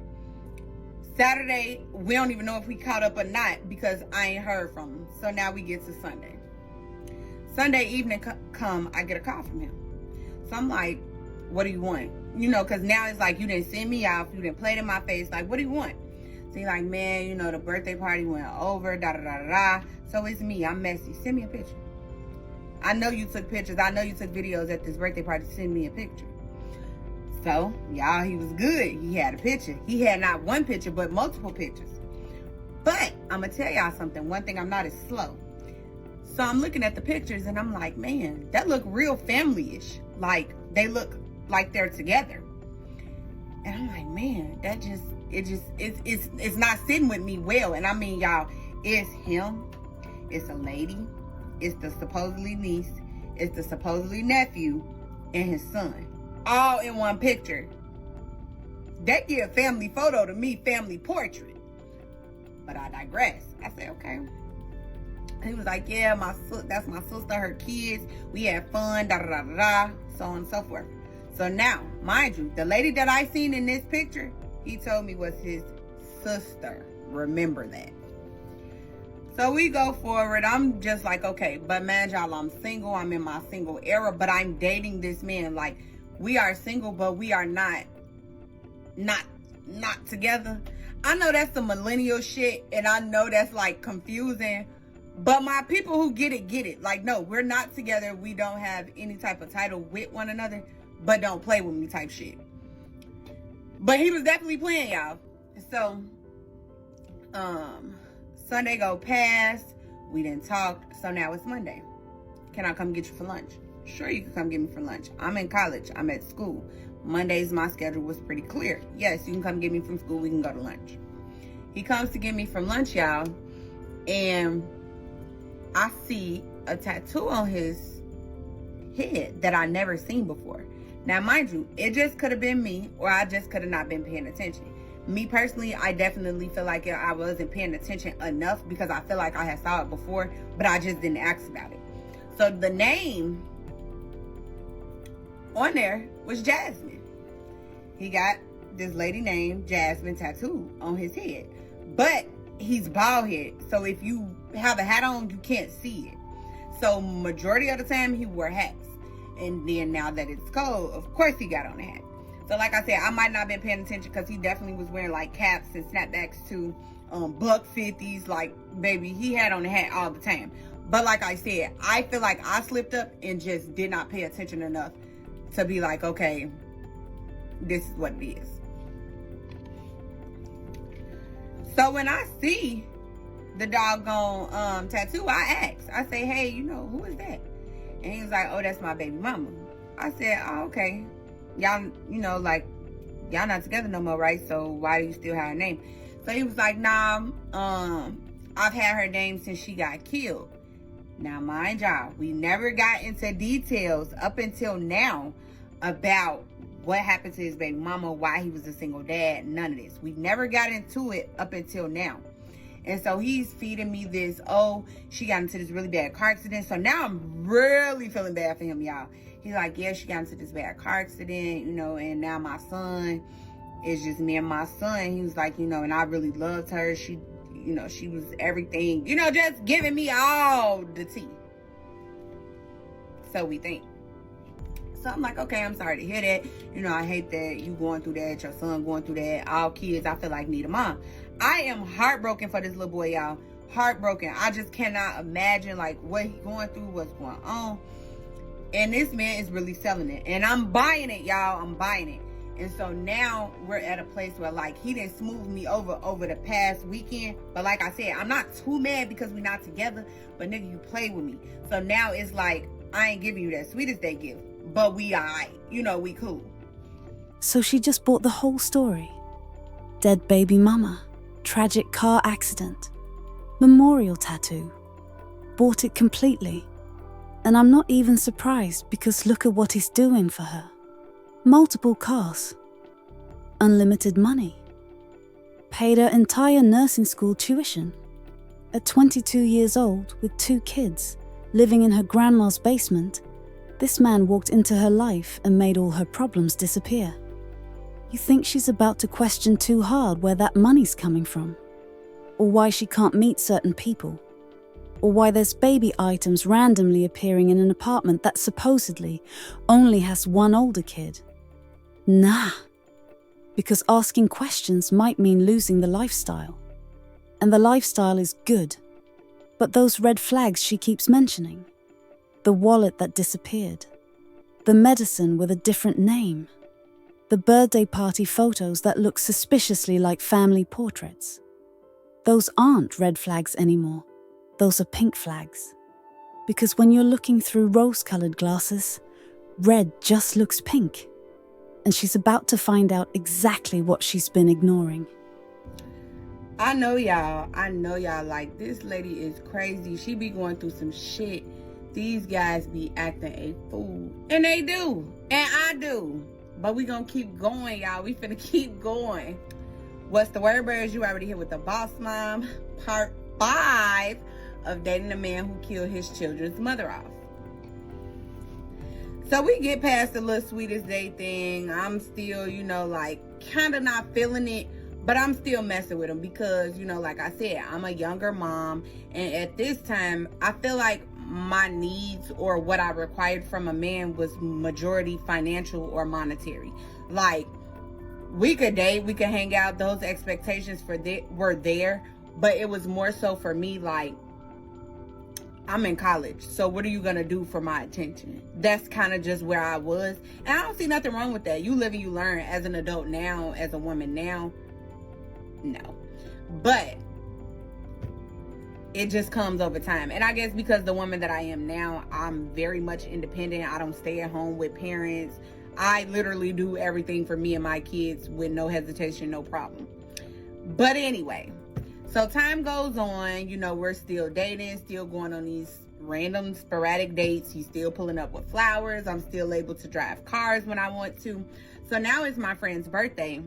Speaker 1: Saturday, we don't even know if we caught up or not because I ain't heard from him. So now we get to Sunday. Sunday evening come, I get a call from him. So I'm like, what do you want? Because now it's like, you didn't send me off. You didn't play it in my face. Like, what do you want? So he's like, man, the birthday party went over, da-da-da-da-da. So it's me. I'm messy. Send me a picture. I know you took pictures. I know you took videos at this birthday party. Send me a picture. So, y'all, he was good. He had a picture. He had not one picture, but multiple pictures. But I'm going to tell y'all something. One thing, I'm not as slow. So I'm looking at the pictures and I'm like, man, that look real family-ish. Like, they look like they're together. And I'm like, man, it's not sitting with me well. And I mean, y'all, it's him. It's a lady. It's the supposedly niece. It's the supposedly nephew and his son. All in one picture. That give family photo to me, family portrait. But I digress. I said, okay. He was like, yeah, that's my sister, her kids. We had fun, da-da-da-da-da, so on and so forth. So now, mind you, the lady that I seen in this picture, he told me was his sister. Remember that. So we go forward. I'm just like, okay, but man, y'all, I'm single. I'm in my single era, but I'm dating this man. Like, we are single, but we are not together. I know that's some millennial shit, and I know that's like confusing, but my people who get it. Like, no, we're not together. We don't have any type of title with one another, but don't play with me type shit. But he was definitely playing, y'all. So, Sunday go past. We didn't talk. So now it's Monday. Can I come get you for lunch? Sure, you can come get me for lunch. I'm in college. I'm at school. Mondays, my schedule was pretty clear. Yes, you can come get me from school. We can go to lunch. He comes to get me from lunch, y'all. And I see a tattoo on his head that I never seen before. Now, mind you, it just could have been me, or I just could have not been paying attention. Me personally, I definitely feel like I wasn't paying attention enough because I feel like I had saw it before, but I just didn't ask about it. So the name on there was Jasmine. He got this lady named Jasmine tattooed on his head, but he's bald head. So if you have a hat on, you can't see it. So majority of the time he wore hats. And then now that it's cold, of course he got on a hat. So like I said, I might not have been paying attention because he definitely was wearing like caps and snapbacks too. Buck 50s, like, baby, he had on a hat all the time. But like I said, I feel like I slipped up and just did not pay attention enough to be like, okay, this is what it is. So when I see the doggone tattoo, I ask. I say, hey, who is that? And he was like, oh, that's my baby mama. I said, oh, okay. Y'all, y'all not together no more, right? So why do you still have her name? So he was like, nah, I've had her name since she got killed. Now, mind y'all, we never got into details up until now about what happened to his baby mama, why he was a single dad, none of this. We never got into it up until now. And so he's feeding me this, oh, she got into this really bad car accident. So now I'm really feeling bad for him, y'all. He's like, yeah, she got into this bad car accident, and now my son, it's just me and my son. He was like, and I really loved her. She, she was everything, just giving me all the tea. So we think. So I'm like, okay, I'm sorry to hear that. I hate that you going through that, your son going through that. All kids, I feel like, need a mom. I am heartbroken for this little boy, y'all. Heartbroken. I just cannot imagine, like, what he's going through, what's going on. And this man is really selling it. And I'm buying it, y'all. I'm buying it. And so now we're at a place where, like, he didn't smooth me over the past weekend. But like I said, I'm not too mad because we're not together. But nigga, you play with me. So now it's like, I ain't giving you that sweetest day gift. But we alright. We cool.
Speaker 2: So she just bought the whole story. Dead baby mama. Tragic car accident. Memorial tattoo. Bought it completely. And I'm not even surprised because look at what he's doing for her. Multiple cars. Unlimited money. Paid her entire nursing school tuition. At 22 years old, with 2 kids, living in her grandma's basement, this man walked into her life and made all her problems disappear. You think she's about to question too hard where that money's coming from? Or why she can't meet certain people? Or why there's baby items randomly appearing in an apartment that supposedly only has one older kid? Nah. Because asking questions might mean losing the lifestyle. And the lifestyle is good. But those red flags she keeps mentioning. The wallet that disappeared. The medicine with a different name. The birthday party photos that look suspiciously like family portraits. Those aren't red flags anymore. Those are pink flags. Because when you're looking through rose-colored glasses, red just looks pink. And she's about to find out exactly what she's been ignoring.
Speaker 1: I know y'all, like, this lady is crazy. She be going through some shit. These guys be acting a fool. And they do. And I do. But we gonna keep going, y'all. We finna keep going. What's the word, birds? You already here with the Boss Mom, part 5 of dating a man who killed his children's mother off. So we get past the little sweetest day thing. I'm still, like, kind of not feeling it. But I'm still messing with him because, like I said, I'm a younger mom. And at this time, I feel like my needs or what I required from a man was majority financial or monetary. Like, we could date, we could hang out. Those expectations were there. But it was more so for me, like, I'm in college. So what are you going to do for my attention? That's kind of just where I was. And I don't see nothing wrong with that. You live and you learn as an adult now, as a woman now. No. But it just comes over time. And I guess because the woman that I am now, I'm very much independent. I don't stay at home with parents. I literally do everything for me and my kids with no hesitation, no problem. But anyway, so time goes on. We're still dating, still going on these random sporadic dates. He's still pulling up with flowers. I'm still able to drive cars when I want to. So now it's my friend's birthday.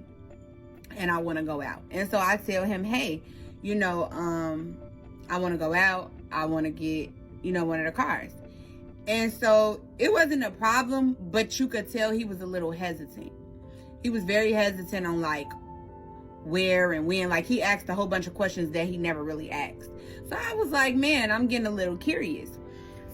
Speaker 1: And I want to go out. And so I tell him, hey, I want to go out. I want to get, one of the cars. And so it wasn't a problem, but you could tell he was a little hesitant. He was very hesitant on, like, where and when. Like, he asked a whole bunch of questions that he never really asked. So I was like, man, I'm getting a little curious.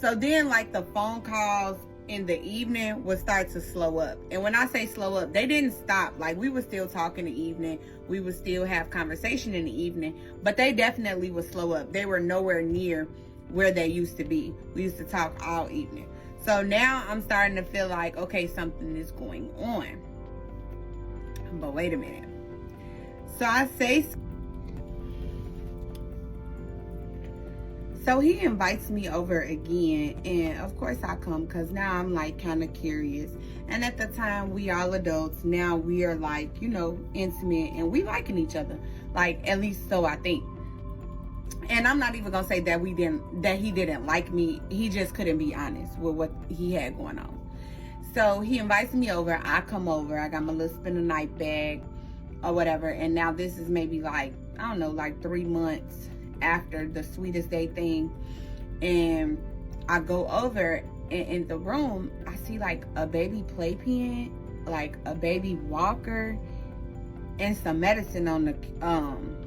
Speaker 1: So then, like, the phone calls in the evening would start to slow up. And when I say slow up, they didn't stop. Like, we would still talk in the evening. We would still have conversation in the evening. But they definitely would slow up. They were nowhere near where they used to be. We used to talk all evening. So now I'm starting to feel like, okay, something is going on. But wait a minute. So I say... So he invites me over again, and of course I come because now I'm like kind of curious. And at the time, we all adults. Now we are like, intimate, and we liking each other. Like, at least so I think. And I'm not even gonna say that he didn't like me. He just couldn't be honest with what he had going on. So he invites me over. I come over. I got my little spend the night bag. or whatever. And now this is maybe like, I don't know, like 3 months after the sweetest day thing. And I go over, and in the room, I see like a baby playpen, like a baby walker, and some medicine on the,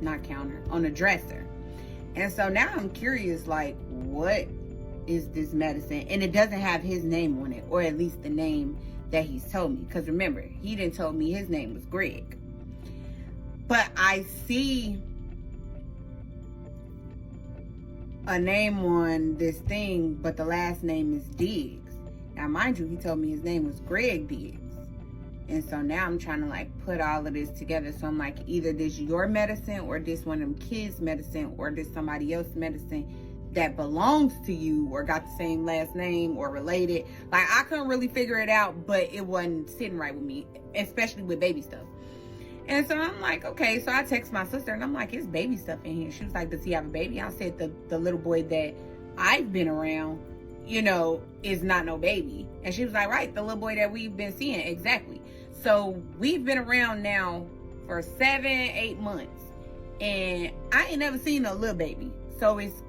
Speaker 1: not counter, on the dresser. And so now I'm curious, like, what is this medicine? And it doesn't have his name on it, or at least the name that he's told me. Because remember, he didn't told me his name was Greg. But I see a name on this thing, but the last name is Diggs. Now, mind you, he told me his name was Greg Diggs. And so now I'm trying to like put all of this together. So I'm like, either this your medicine, or this one of them kids' medicine, or this somebody else's medicine that belongs to you, or got the same last name, or related. Like, I couldn't really figure it out, but it wasn't sitting right with me, especially with baby stuff. And so I'm like, okay. So I text my sister, and I'm like, it's baby stuff in here. She was like, does he have a baby? I said, the little boy that I've been around, you know, is not no baby. And she was like, right, the little boy that we've been seeing. Exactly. So we've been around now for 7-8 months, and I ain't never seen a little baby. So it's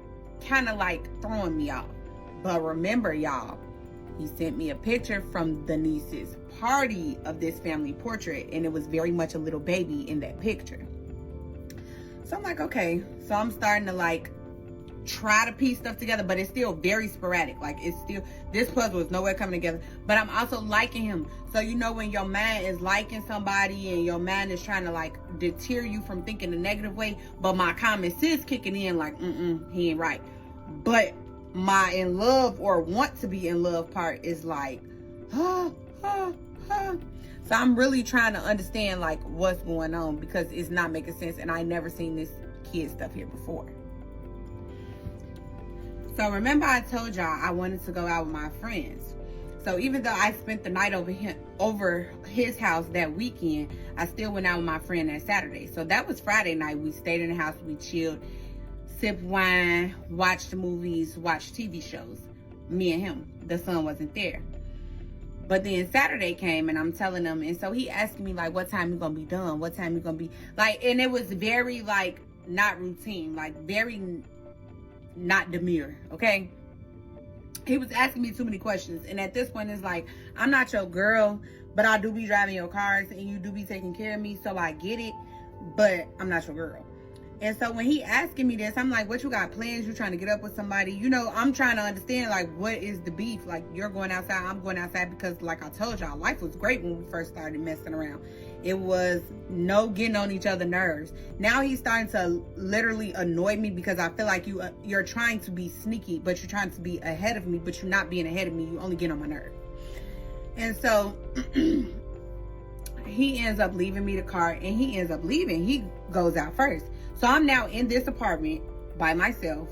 Speaker 1: kind of like throwing me off. But remember, y'all, he sent me a picture from the niece's party of this family portrait, and it was very much a little baby in that picture. So I'm like, okay. So I'm starting to like try to piece stuff together, but it's still very sporadic. Like, it's still, this puzzle is nowhere coming together. But I'm also liking him. So you know when your mind is liking somebody and your mind is trying to like deter you from thinking the negative way, but my common sense kicking in like, he ain't right. But my in love or want to be in love part is like, So I'm really trying to understand like what's going on, because it's not making sense, and I never seen this kid stuff here before. So remember I told y'all I wanted to go out with my friends. So even though I spent the night over his house that weekend, I still went out with my friend that Saturday. So that was Friday night. We stayed in the house, we chilled, sipped wine, watched movies, watched TV shows. Me and him. The son wasn't there. But then Saturday came, and I'm telling him, and so he asked me like, what time you gonna be done? What time you gonna be, like, and it was very like not routine, like very not demure, okay? He was asking me too many questions, and at this point it's like, I'm not your girl, but I do be driving your cars, and you do be taking care of me, so I get it, but I'm not your girl. And so when he asking me this, I'm like, what you got plans? You trying to get up with somebody? You know, I'm trying to understand, like, what is the beef? Like, you're going outside, I'm going outside, because like I told y'all, life was great when we first started messing around. It was no getting on each other's nerves. Now he's starting to literally annoy me, because I feel like you're trying to be sneaky, but you're trying to be ahead of me, but you're not being ahead of me. You only get on my nerves. And so he ends up leaving me the car, and he ends up leaving. He goes out first. So I'm now in this apartment by myself.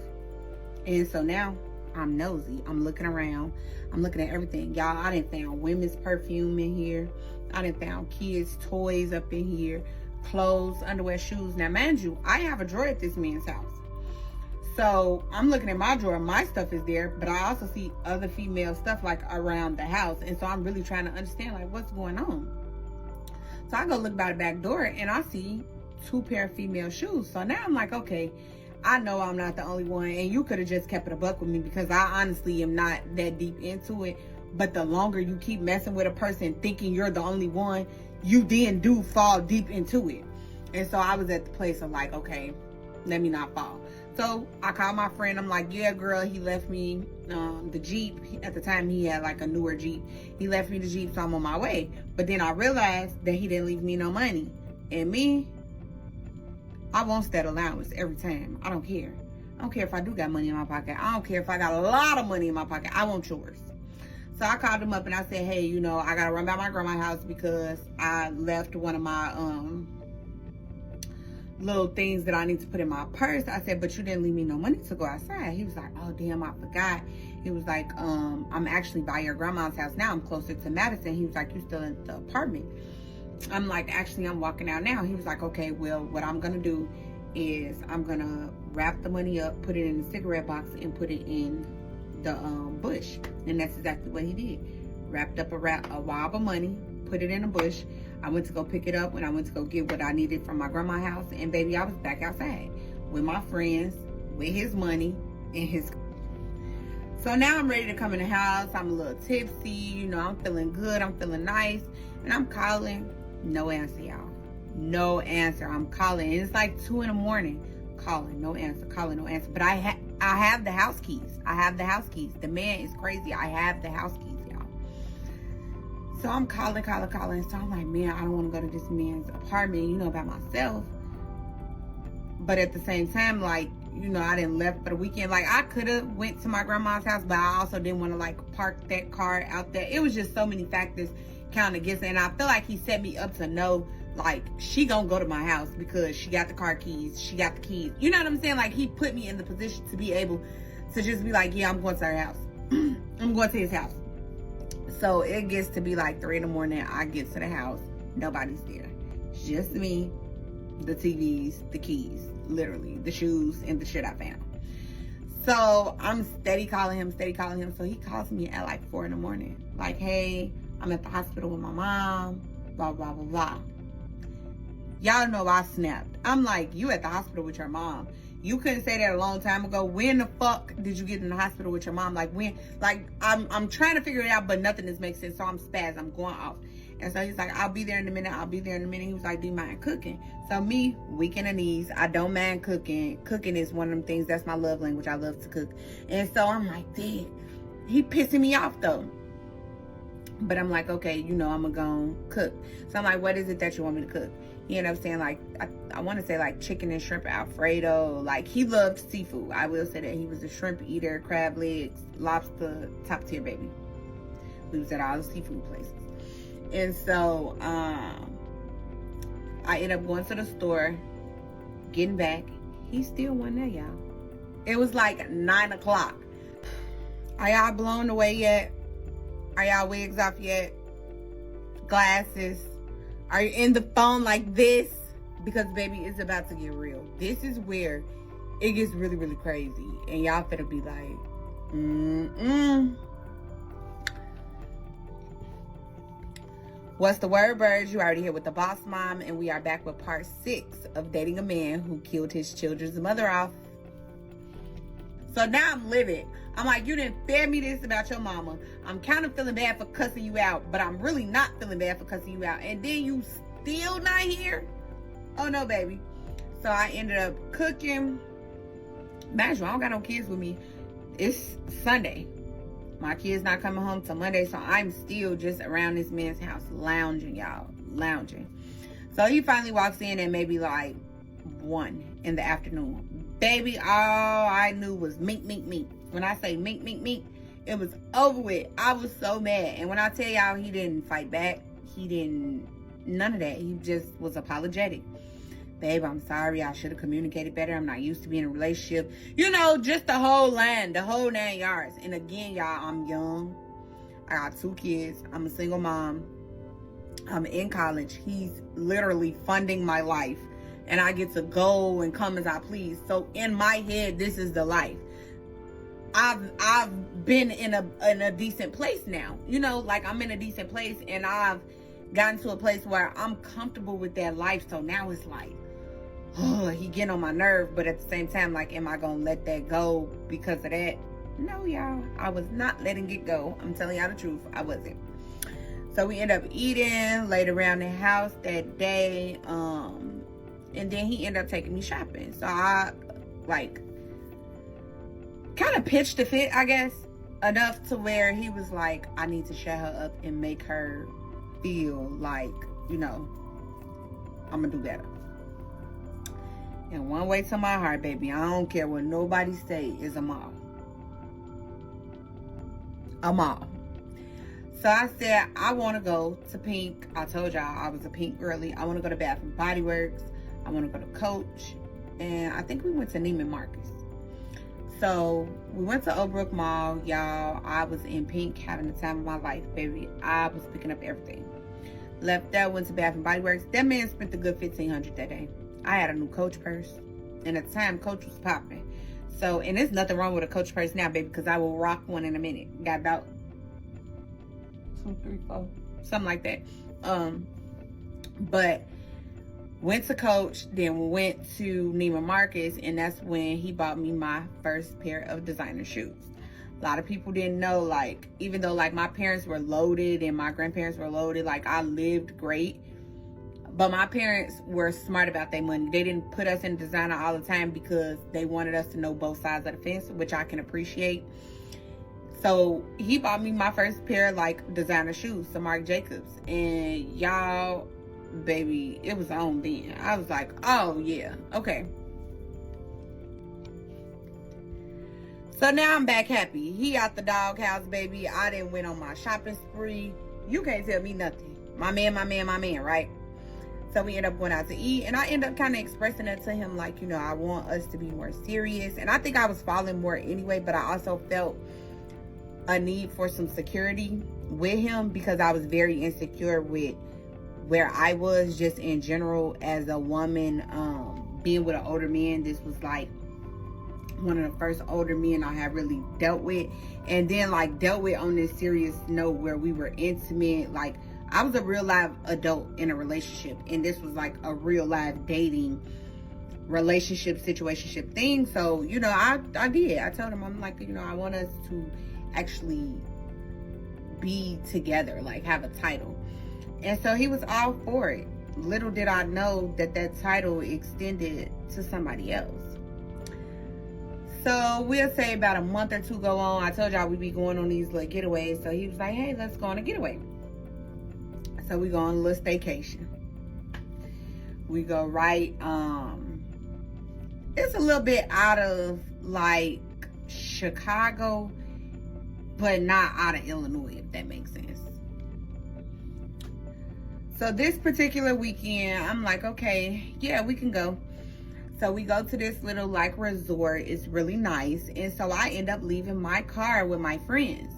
Speaker 1: And so now I'm nosy. I'm looking around. I'm looking at everything. Y'all, I done found women's perfume in here. I done found kids' toys up in here. Clothes, underwear, shoes. Now, mind you, I have a drawer at this man's house. So I'm looking at my drawer. My stuff is there. But I also see other female stuff like around the house. And so I'm really trying to understand like what's going on. So I go look by the back door, and I see 2 pair of female shoes. So now I'm like, okay, I know I'm not the only one, and you could have just kept it a buck with me, because I honestly am not that deep into it. But the longer you keep messing with a person thinking you're the only one, you then do fall deep into it. And so I was at the place of like, okay, let me not fall. So I called my friend. I'm like, yeah, girl, he left me the Jeep. At the time, he had like a newer Jeep. He left me the Jeep, so I'm on my way. But then I realized that he didn't leave me no money. And me, I want that allowance every time. I don't care. I don't care if I do got money in my pocket. I don't care if I got a lot of money in my pocket. I want yours. So I called him up and I said, hey, you know, I got to run by my grandma's house because I left one of my little things that I need to put in my purse. I said, but you didn't leave me no money to go outside. He was like, oh, damn, I forgot. He was like, I'm actually by your grandma's house now. I'm closer to Madison. He was like, you still in the apartment? I'm like, actually, I'm walking out now. He was like, okay, well, what I'm going to do is I'm going to wrap the money up, put it in the cigarette box, and put it in the bush. And that's exactly what he did. Wrapped up a wad of money, put it in a bush. I went to go pick it up when I went to go get what I needed from my grandma's house. And baby, I was back outside with my friends, with his money, and his... So now I'm ready to come in the house. I'm a little tipsy. You know, I'm feeling good. I'm feeling nice. And I'm calling. No answer, y'all. No answer. I'm calling. And it's like 2 in the morning. Calling. No answer. Calling. No answer. But I have the house keys. I have the house keys. The man is crazy. I have the house keys, y'all. So I'm calling. So I'm like, man, I don't want to go to this man's apartment, you know, by myself. But at the same time, like, you know, I didn't left for the weekend. Like, I could have went to my grandma's house, but I also didn't want to, like, park that car out there. It was just so many factors counting against it. And I feel like he set me up to know, like, she gonna go to my house because she got the car keys. She got the keys. You know what I'm saying? Like, he put me in the position to be able to just be like, yeah, I'm going to her house. I'm going to his house. So it gets to be like 3 in the morning. I get to the house. Nobody's there. Just me, the TVs, the keys, literally, the shoes, and the shit I found. So I'm steady calling him. So he calls me at like 4 in the morning. Like, hey, I'm at the hospital with my mom, blah, blah, blah, blah. Y'all know I snapped. I'm like, you at the hospital with your mom? You couldn't say that a long time ago. When the fuck did you get in the hospital with your mom? Like, when? Like, I'm trying to figure it out, but nothing is making sense. So I'm spazzed. I'm going off. And so he's like, I'll be there in a minute. He was like, do you mind cooking? So me, weak in the knees. I don't mind cooking. Cooking is one of them things. That's my love language. I love to cook. And so I'm like, dang. He pissing me off, though. But I'm like, okay, you know, I'm going to go cook. So I'm like, what is it that you want me to cook? He ended up saying, like, I want to say, like, chicken and shrimp Alfredo. Like, he loved seafood. I will say that he was a shrimp eater, crab legs, lobster, top tier, baby. We was at all the seafood places. And so, I ended up going to the store, getting back. He still wasn't there, y'all. It was like 9 o'clock. Are y'all blown away yet? Are y'all wigs off yet? Glasses? Are you in the phone like this? Because, baby, it's about to get real. This is where it gets really, really crazy. And y'all finna be like, What's the word, birds? You already here with the boss mom. And we are back with part 6 of dating a man who killed his children's mother off. So now I'm livid. I'm like, you didn't feed me this about your mama. I'm kind of feeling bad for cussing you out, but I'm really not feeling bad for cussing you out. And then you still not here? Oh, no, baby. So I ended up cooking. Imagine, I don't got no kids with me. It's Sunday. My kids not coming home till Monday, so I'm still just around this man's house lounging, y'all. Lounging. So he finally walks in at maybe like 1 in the afternoon. Baby, all I knew was mink. When I say mink, it was over with. I was so mad. And when I tell y'all he didn't fight back, he didn't, none of that. He just was apologetic. Babe, I'm sorry. I should have communicated better. I'm not used to being in a relationship. You know, just the whole 9 yards. And again, y'all, I'm young. I got 2 kids. I'm a single mom. I'm in college. He's literally funding my life. And I get to go and come as I please. So in my head, this is the life. I've been in a decent place now. You know, like I'm in a decent place and I've gotten to a place where I'm comfortable with that life. So now it's like, oh, he getting on my nerve. But at the same time, like, am I going to let that go because of that? No, y'all. I was not letting it go. I'm telling y'all the truth. I wasn't. So we end up eating, laid around the house that day. And then he ended up taking me shopping. So I, like, kind of pitched a fit, I guess, enough to where he was like, I need to shut her up and make her feel like, you know, I'm going to do better. And one way to my heart, baby, I don't care what nobody say, is a mall. A mall. So I said, I want to go to Pink. I told y'all I was a Pink girly. I want to go to Bath and Body Works. I want to go to Coach. And I think we went to Neiman Marcus. So we went to Oak Brook Mall, y'all. I was in Pink having the time of my life, baby. I was picking up everything. Left there, went to Bath and Body Works. That man spent a good $1,500 that day. I had a new Coach purse. And at the time, Coach was popping. So, and there's nothing wrong with a Coach purse now, baby, because I will rock one in a minute. Got about 2, 3, 4, something like that. But went to Coach, then went to Neiman Marcus, and that's when he bought me my first pair of designer shoes. A lot of people didn't know, like, even though like my parents were loaded and my grandparents were loaded, like I lived great, but my parents were smart about their money. They didn't put us in designer all the time because they wanted us to know both sides of the fence, which I can appreciate. So he bought me my first pair of like designer shoes, some Marc Jacobs, and y'all, baby, it was on then. I was like, oh yeah, okay. So now I'm back happy. He out the doghouse, baby. I done went on my shopping spree. You can't tell me nothing. My man, right? So we end up going out to eat, and I end up kind of expressing that to him, like, you know, I want us to be more serious. And I think I was falling more anyway, but I also felt a need for some security with him because I was very insecure with where I was just in general as a woman. Being with an older man, this was like one of the first older men I had really dealt with, and then like dealt with on this serious note where we were intimate. Like I was a real live adult in a relationship, and this was like a real live dating relationship situationship thing. So, you know, I did. I told him, I'm like, you know, I want us to actually be together, like have a title. And so he was all for it. Little did I know that that title extended to somebody else. So we'll say about a month or two go on. I told y'all we'd be going on these little getaways. So he was like, hey, let's go on a getaway. So we go on a little staycation. We go right, it's a little bit out of like Chicago, but not out of Illinois, if that makes sense. So this particular weekend, I'm like, okay, yeah, we can go. So we go to this little like resort. It's really nice. And so I end up leaving my car with my friends.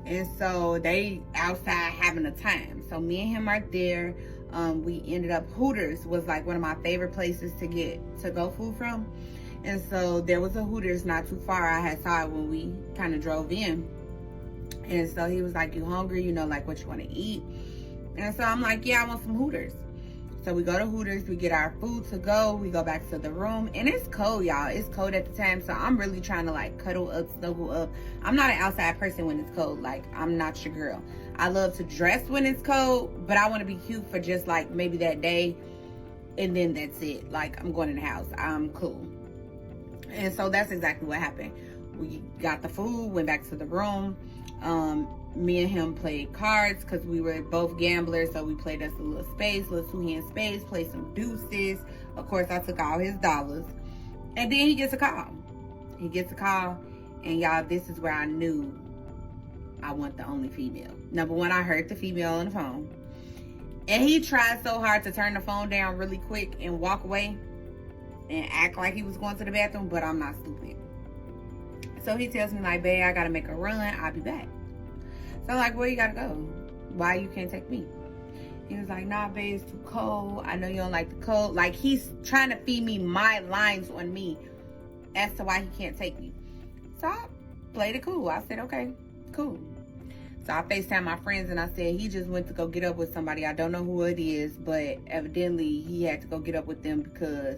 Speaker 1: And so they outside having a time. So me and him are there. We ended up, Hooters was like one of my favorite places to go food from. And so there was a Hooters not too far. I had saw it when we kind of drove in. And so he was like, you hungry? You know, like what you want to eat? And so I'm like, yeah, I want some Hooters. So we go to Hooters, we get our food to go, we go back to the room, and it's cold, y'all. It's cold at the time, so I'm really trying to like cuddle up, snuggle up. I'm not an outside person when it's cold. Like, I'm not your girl. I love to dress when it's cold, but I want to be cute for just like maybe that day, and then that's it. Like, I'm going in the house. I'm cool. And so that's exactly what happened. We got the food, went back to the room. Me and him played cards because we were both gamblers, so we played us a little two-hand space, played some deuces. Of course, I took all his dollars. And then he gets a call. And y'all, this is where I knew I want the only female. Number one, I heard the female on the phone. And he tried so hard to turn the phone down really quick and walk away and act like he was going to the bathroom, but I'm not stupid. So he tells me like, babe, I gotta make a run. I'll be back. So I'm like, where you gotta go? Why you can't take me? He was like, nah, babe, it's too cold. I know you don't like the cold. Like, he's trying to feed me my lines on me as to why he can't take me. So I played it cool. I said, okay, cool. So I FaceTime my friends and I said, he just went to go get up with somebody. I don't know who it is, but evidently he had to go get up with them because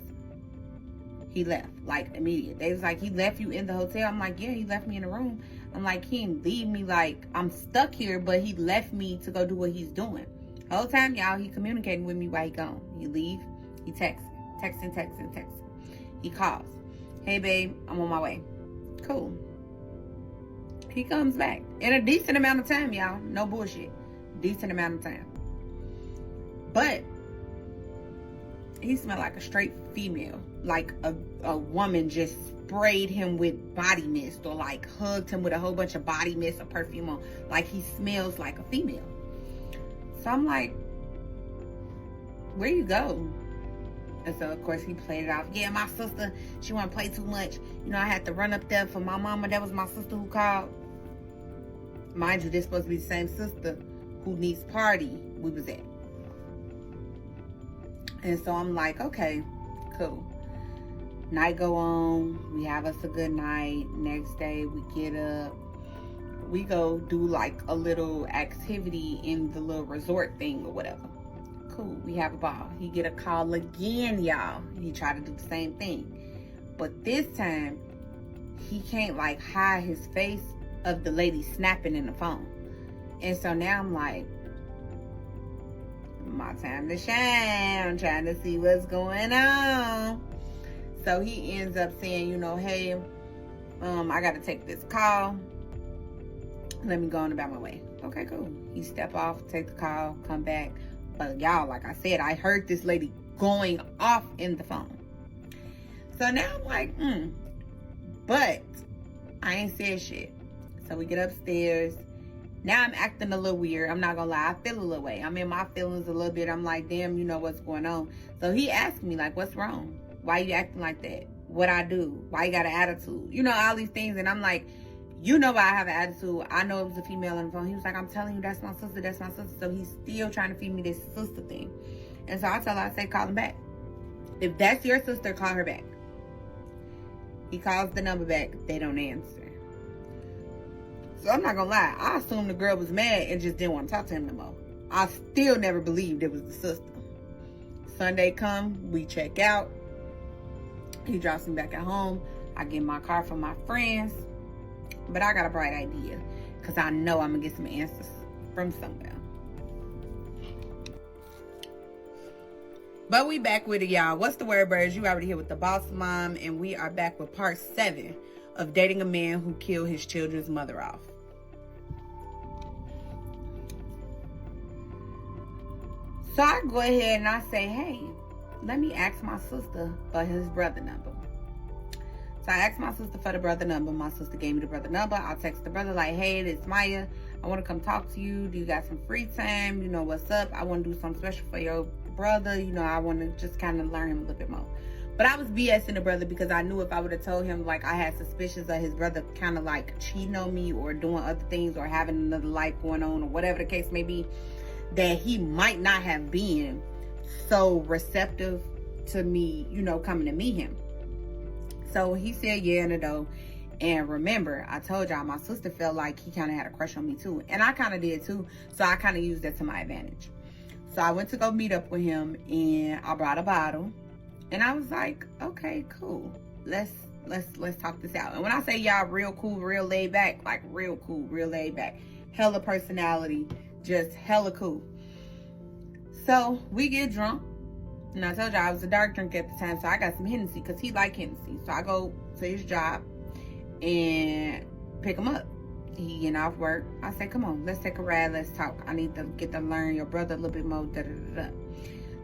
Speaker 1: he left, like, immediate. They was like, he left you in the hotel? I'm like, yeah, he left me in the room. I'm like, he didn't leave me, like, I'm stuck here, but he left me to go do what he's doing. The whole time, y'all, he communicating with me while he gone. He leave, he texting. He calls. Hey, babe, I'm on my way. Cool. He comes back in a decent amount of time, y'all. No bullshit. Decent amount of time. But he smelled like a straight female. Like a woman just sprayed him with body mist or like hugged him with a whole bunch of body mist or perfume on. Like, he smells like a female. So I'm like, where you go? And so of course he played it off. Yeah, my sister, she wanna play too much. You know, I had to run up there for my mama. That was my sister who called. Mind you, this supposed to be the same sister who needs party we was at. And so I'm like, okay, cool. Night go on, we have us a good night. Next day we get up, we go do like a little activity in the little resort thing or whatever. cool. We have a ball. He get a call again, y'all. He tried to do the same thing. But this time, he can't like hide his face of the lady snapping in the phone. And so now I'm like, my time to shine. I'm trying to see what's going on. So he ends up saying, you know, hey, I got to take this call. Let me go on about my way. Okay, cool. He step off, take the call, come back. But y'all, like I said, I heard this lady going off in the phone. So now I'm like, but I ain't said shit. So we get upstairs. Now I'm acting a little weird. I'm not gonna lie. I feel a little way. I'm in my feelings a little bit. I'm like, damn, you know what's going on. So he asked me, like, what's wrong? Why you acting like that? What I do? Why you got an attitude? You know, all these things. And I'm like, you know why I have an attitude. I know it was a female on the phone. He was like, I'm telling you, that's my sister. That's my sister. So he's still trying to feed me this sister thing. And so I tell her, I say, call him back. If that's your sister, call her back. He calls the number back. They don't answer. So I'm not gonna lie. I assumed the girl was mad and just didn't want to talk to him no more. I still never believed it was the sister. Sunday come, we check out. He drops me back at home. I get my car from my friends. But I got a bright idea, because I know I'm going to get some answers from somewhere. But we back with it, y'all. What's the word, birds? You already here with the boss mom, and we are back with part 7 of dating a man who killed his children's mother off. So I go ahead and I say, hey, let me ask my sister for his brother number. So I asked my sister for the brother number. My sister gave me the brother number. I text the brother like, hey, it's Maya. I want to come talk to you. Do you got some free time? You know, what's up? I want to do something special for your brother. You know, I want to just kind of learn him a little bit more. But I was BSing the brother because I knew if I would have told him, like, I had suspicions of his brother kind of like cheating on me or doing other things or having another life going on or whatever the case may be, that he might not have been so receptive to me, you know, coming to meet him. So he said yeah in the door. And remember, I told y'all my sister felt like he kind of had a crush on me too. And I kind of did too. So I kind of used that to my advantage. So I went to go meet up with him and I brought a bottle. And I was like, okay, cool. Let's talk this out. And when I say y'all real cool, real laid back, like real cool, real laid back, hella personality, just hella cool. So we get drunk. And I told you I was a dark drink at the time, so I got some Hennessy because he liked Hennessy. So I go to his job and pick him up. He getting off work. I say, come on, let's take a ride, let's talk. I need to get to learn your brother a little bit more.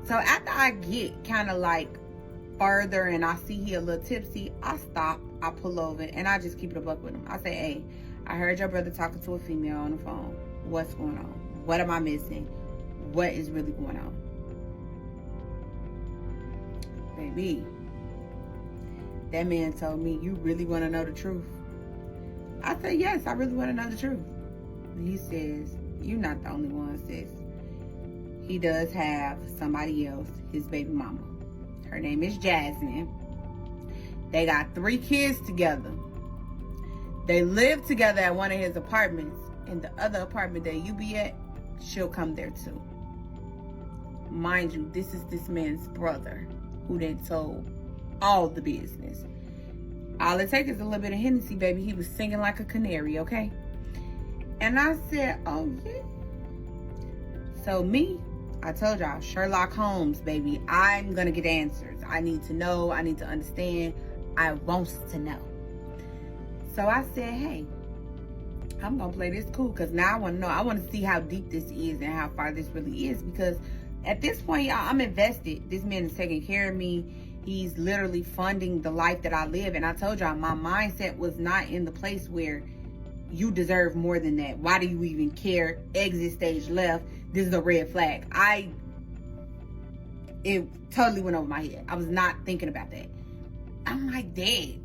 Speaker 1: So after I get kind of like further and I see he a little tipsy, I stop, I pull over, and I just keep it a buck with him. I say, hey, I heard your brother talking to a female on the phone. What's going on? What am I missing? What is really going on? Baby, that man told me, you really want to know the truth? I said, yes, I really want to know the truth. And he says, you're not the only one, sis. He does have somebody else, his baby mama. Her name is Jasmine. They got 3 kids together. They live together at one of his apartments. And the other apartment that you be at, she'll come there too. Mind you, this is this man's brother who then told all the business. All it takes is a little bit of Hennessy, baby. He was singing like a canary, okay? And I said, oh, yeah. So me, I told y'all, Sherlock Holmes, baby. I'm going to get answers. I need to know. I need to understand. I want to know. So I said, hey, I'm going to play this cool because now I want to know. I want to see how deep this is and how far this really is because at this point, y'all, I'm invested. This man is taking care of me. He's literally funding the life that I live. And I told y'all, my mindset was not in the place where you deserve more than that. Why do you even care? Exit stage left. This is a red flag. It totally went over my head. I was not thinking about that. I'm like, Dad,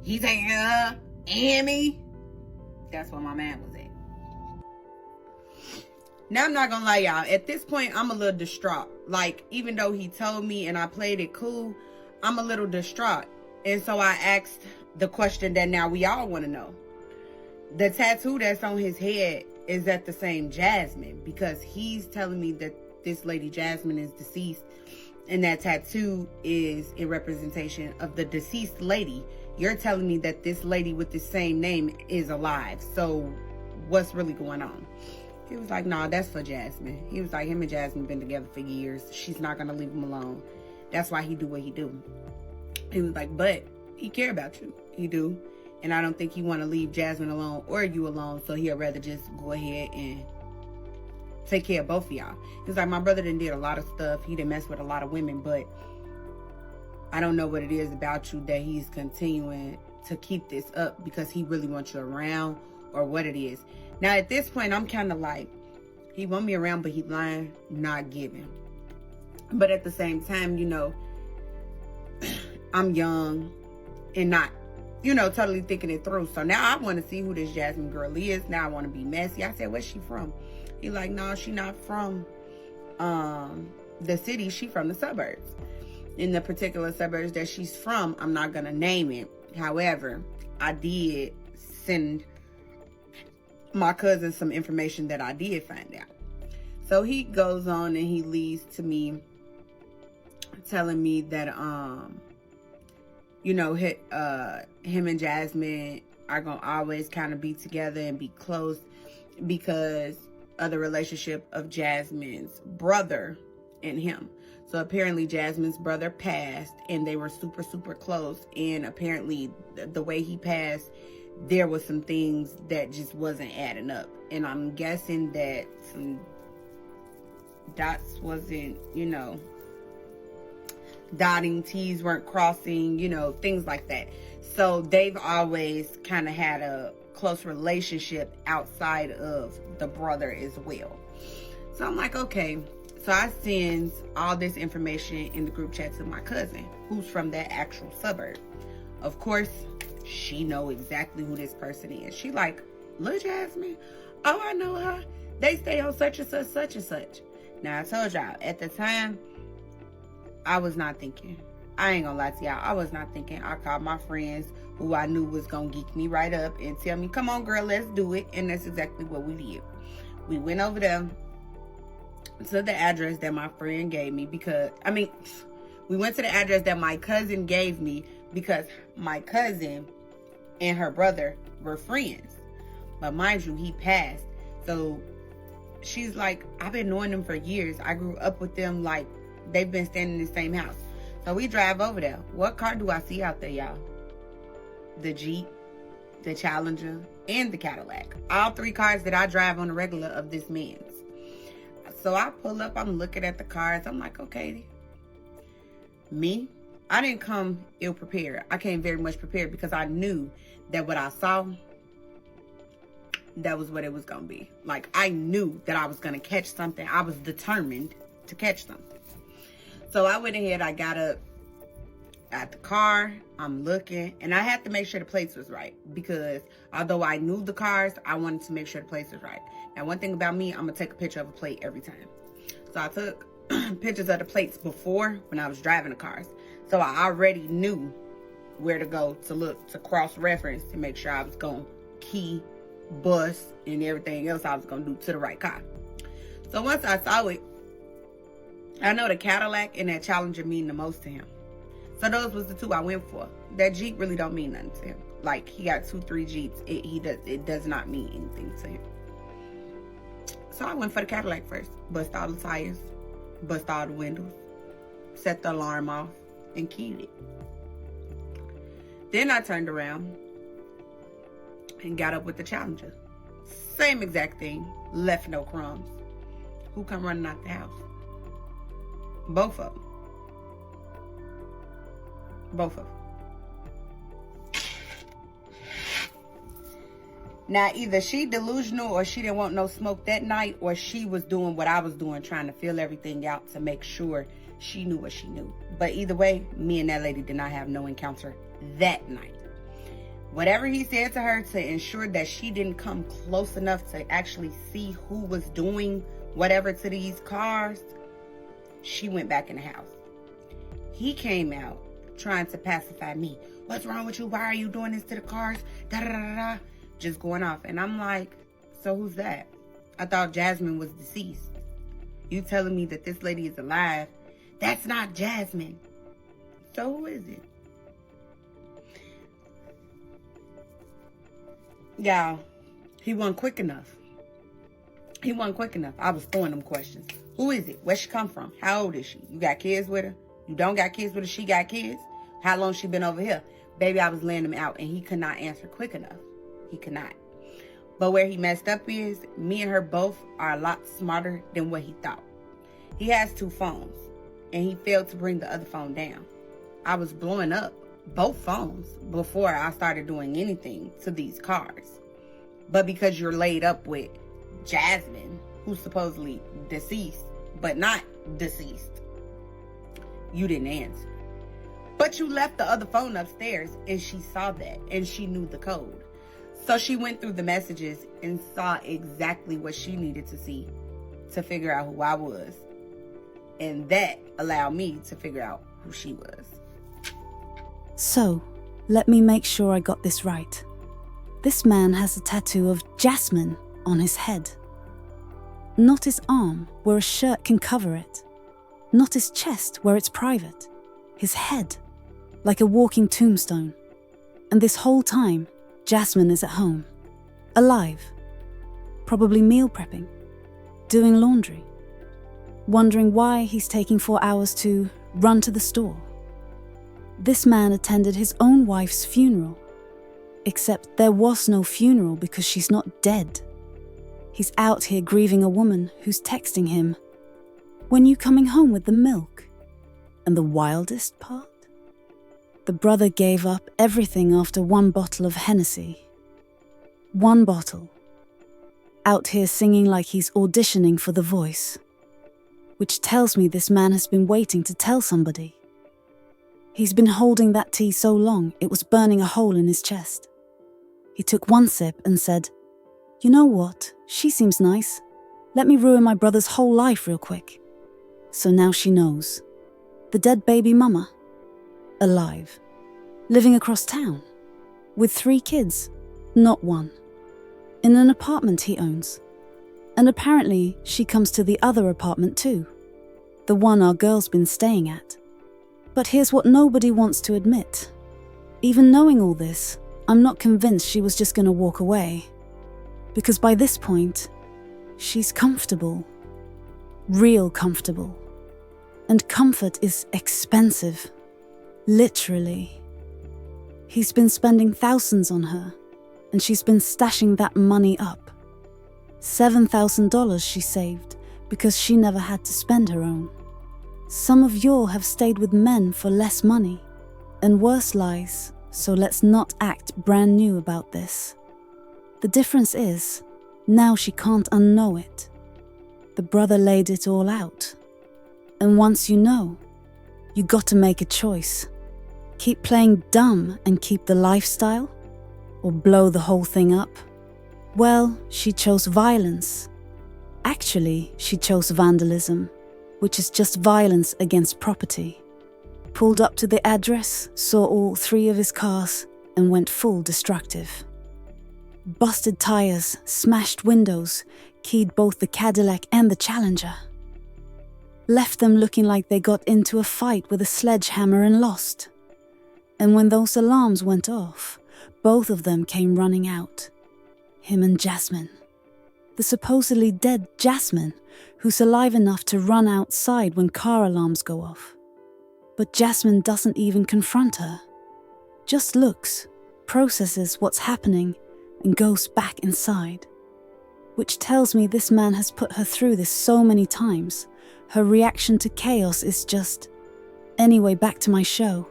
Speaker 1: he's taking her and me. That's where my man was at. Now, I'm not gonna lie, y'all. At this point, I'm a little distraught. Like, even though he told me and I played it cool, I'm a little distraught. And so I asked the question that now we all want to know. The tattoo that's on his head, is that the same Jasmine? Because he's telling me that this lady Jasmine is deceased, and that tattoo is in representation of the deceased lady. You're telling me that this lady with the same name is alive. So what's really going on? He was like, nah, that's for Jasmine. He was like, him and Jasmine been together for years. She's not gonna leave him alone. That's why he do what he do. He was like, but he care about you. He do. And I don't think he want to leave Jasmine alone or you alone. So he'll rather just go ahead and take care of both of y'all. He's like, my brother done did a lot of stuff. He done messed with a lot of women, but I don't know what it is about you that he's continuing to keep this up, because he really wants you around, or what it is. Now at this point, I'm kind of like, he want me around, but he lying, not giving. But at the same time, you know, I'm young and not, you know, totally thinking it through. So now I want to see who this Jasmine girl is. Now I want to be messy. I said, where's she from? He like, no, she not from the city. She from the suburbs. In the particular suburbs that she's from, I'm not going to name it. However, I did send my cousin some information that I did find out. So he goes on and he leads to me telling me that, you know, him and Jasmine are going to always kind of be together and be close because of the relationship of Jasmine's brother and him. So apparently Jasmine's brother passed and they were super, super close. And apparently the way he passed, there was some things that just wasn't adding up. And I'm guessing that some dots wasn't, you know, dotting, T's weren't crossing, you know, things like that. So they've always kind of had a close relationship outside of the brother as well. So I'm like, okay. So I send all this information in the group chat to my cousin, who's from that actual suburb. Of course, she know exactly who this person is. She like, look, Jasmine. Oh, I know her. They stay on such and such, such and such. Now, I told y'all, at the time, I was not thinking. I ain't gonna lie to y'all. I was not thinking. I called my friends who I knew was gonna geek me right up and tell me, come on, girl, let's do it. And that's exactly what we did. We went over there to the address that my friend gave me we went to the address that my cousin gave me because my cousin and her brother were friends. But mind you, he passed. So she's like, I've been knowing them for years. I grew up with them, like they've been staying in the same house. So we drive over there. What car do I see out there, y'all? The Jeep, the Challenger, and the Cadillac. All three cars that I drive on the regular of this man's. So I pull up, I'm looking at the cars. I'm like, okay. Me, I didn't come ill prepared. I came very much prepared because I knew that what I saw, that was what it was going to be. Like, I knew that I was going to catch something. I was determined to catch something. So I went ahead, I got up at the car, I'm looking, and I had to make sure the plates was right because although I knew the cars, I wanted to make sure the plates was right. Now, one thing about me, I'm going to take a picture of a plate every time. So I took pictures of the plates before when I was driving the cars. So I already knew where to go to look, to cross-reference, to make sure I was going key, bus, and everything else I was going to do to the right car. So once I saw it, I know the Cadillac and that Challenger mean the most to him. So those was the two I went for. That Jeep really don't mean nothing to him. Like, he got 2-3 Jeeps. It does not mean anything to him. So I went for the Cadillac first. Bust all the tires. Bust all the windows. Set the alarm off. And keyed it. Then I turned around. And got up with the Challenger. Same exact thing. Left no crumbs. Who come running out the house? Both of them. Both of them. Now, either she delusional or she didn't want no smoke that night, or she was doing what I was doing, trying to feel everything out to make sure she knew what she knew. But either way, me and that lady did not have no encounter that night. Whatever he said to her to ensure that she didn't come close enough to actually see who was doing whatever to these cars, she went back in the house. He came out trying to pacify me. What's wrong with you? Why are you doing this to the cars? Da da da da. Just going off. And I'm like, so who's that? I thought Jasmine was deceased. You telling me that this lady is alive? That's not Jasmine. So who is it? Y'all, he wasn't quick enough. I was throwing them questions. Who is it? Where she come from? How old is she? You got kids with her? You don't got kids with her? She got kids? How long she been over here? Baby, I was laying him out, and he could not answer quick enough. He could not. But where he messed up is, me and her both are a lot smarter than what he thought. He has 2 phones, and he failed to bring the other phone down. I was blowing up both phones before I started doing anything to these cars. But because you're laid up with Jasmine, who's supposedly deceased, but not deceased, you didn't answer. But you left the other phone upstairs, and she saw that, and she knew the code. So she went through the messages and saw exactly what she needed to see to figure out who I was. And that allowed me to figure out who she was.
Speaker 2: So, let me make sure I got this right. This man has a tattoo of Jasmine on his head. Not his arm, where a shirt can cover it. Not his chest, where it's private. His head, like a walking tombstone. And this whole time, Jasmine is at home, alive, probably meal prepping, doing laundry, wondering why he's taking 4 hours to run to the store. This man attended his own wife's funeral, except there was no funeral because she's not dead. He's out here grieving a woman who's texting him, "When you coming home with the milk?" And the wildest part? The brother gave up everything after 1 bottle of Hennessy. 1 bottle. Out here singing like he's auditioning for The Voice. Which tells me this man has been waiting to tell somebody. He's been holding that tea so long it was burning a hole in his chest. He took 1 sip and said, "You know what? She seems nice. Let me ruin my brother's whole life real quick." So now she knows. The dead baby mama. Alive. Living across town. With 3 kids. Not 1. In an apartment he owns. And apparently she comes to the other apartment too. The one our girl's been staying at. But here's what nobody wants to admit. Even knowing all this, I'm not convinced she was just gonna walk away. Because by this point, she's comfortable. Real comfortable. And comfort is expensive. Literally. He's been spending thousands on her, and she's been stashing that money up. $7,000 she saved because she never had to spend her own. Some of y'all have stayed with men for less money, and worse lies, so let's not act brand new about this. The difference is, now she can't unknow it. The brother laid it all out. And once you know, you got to make a choice. Keep playing dumb and keep the lifestyle? Or blow the whole thing up? Well, she chose violence. Actually, she chose vandalism, which is just violence against property. Pulled up to the address, saw all 3 of his cars, and went full destructive. Busted tires, smashed windows, keyed both the Cadillac and the Challenger. Left them looking like they got into a fight with a sledgehammer and lost. And when those alarms went off, both of them came running out. Him and Jasmine. The supposedly dead Jasmine, who's alive enough to run outside when car alarms go off. But Jasmine doesn't even confront her. Just looks, processes what's happening, and goes back inside. Which tells me this man has put her through this so many times. Her reaction to chaos is just, "Anyway, back to my show."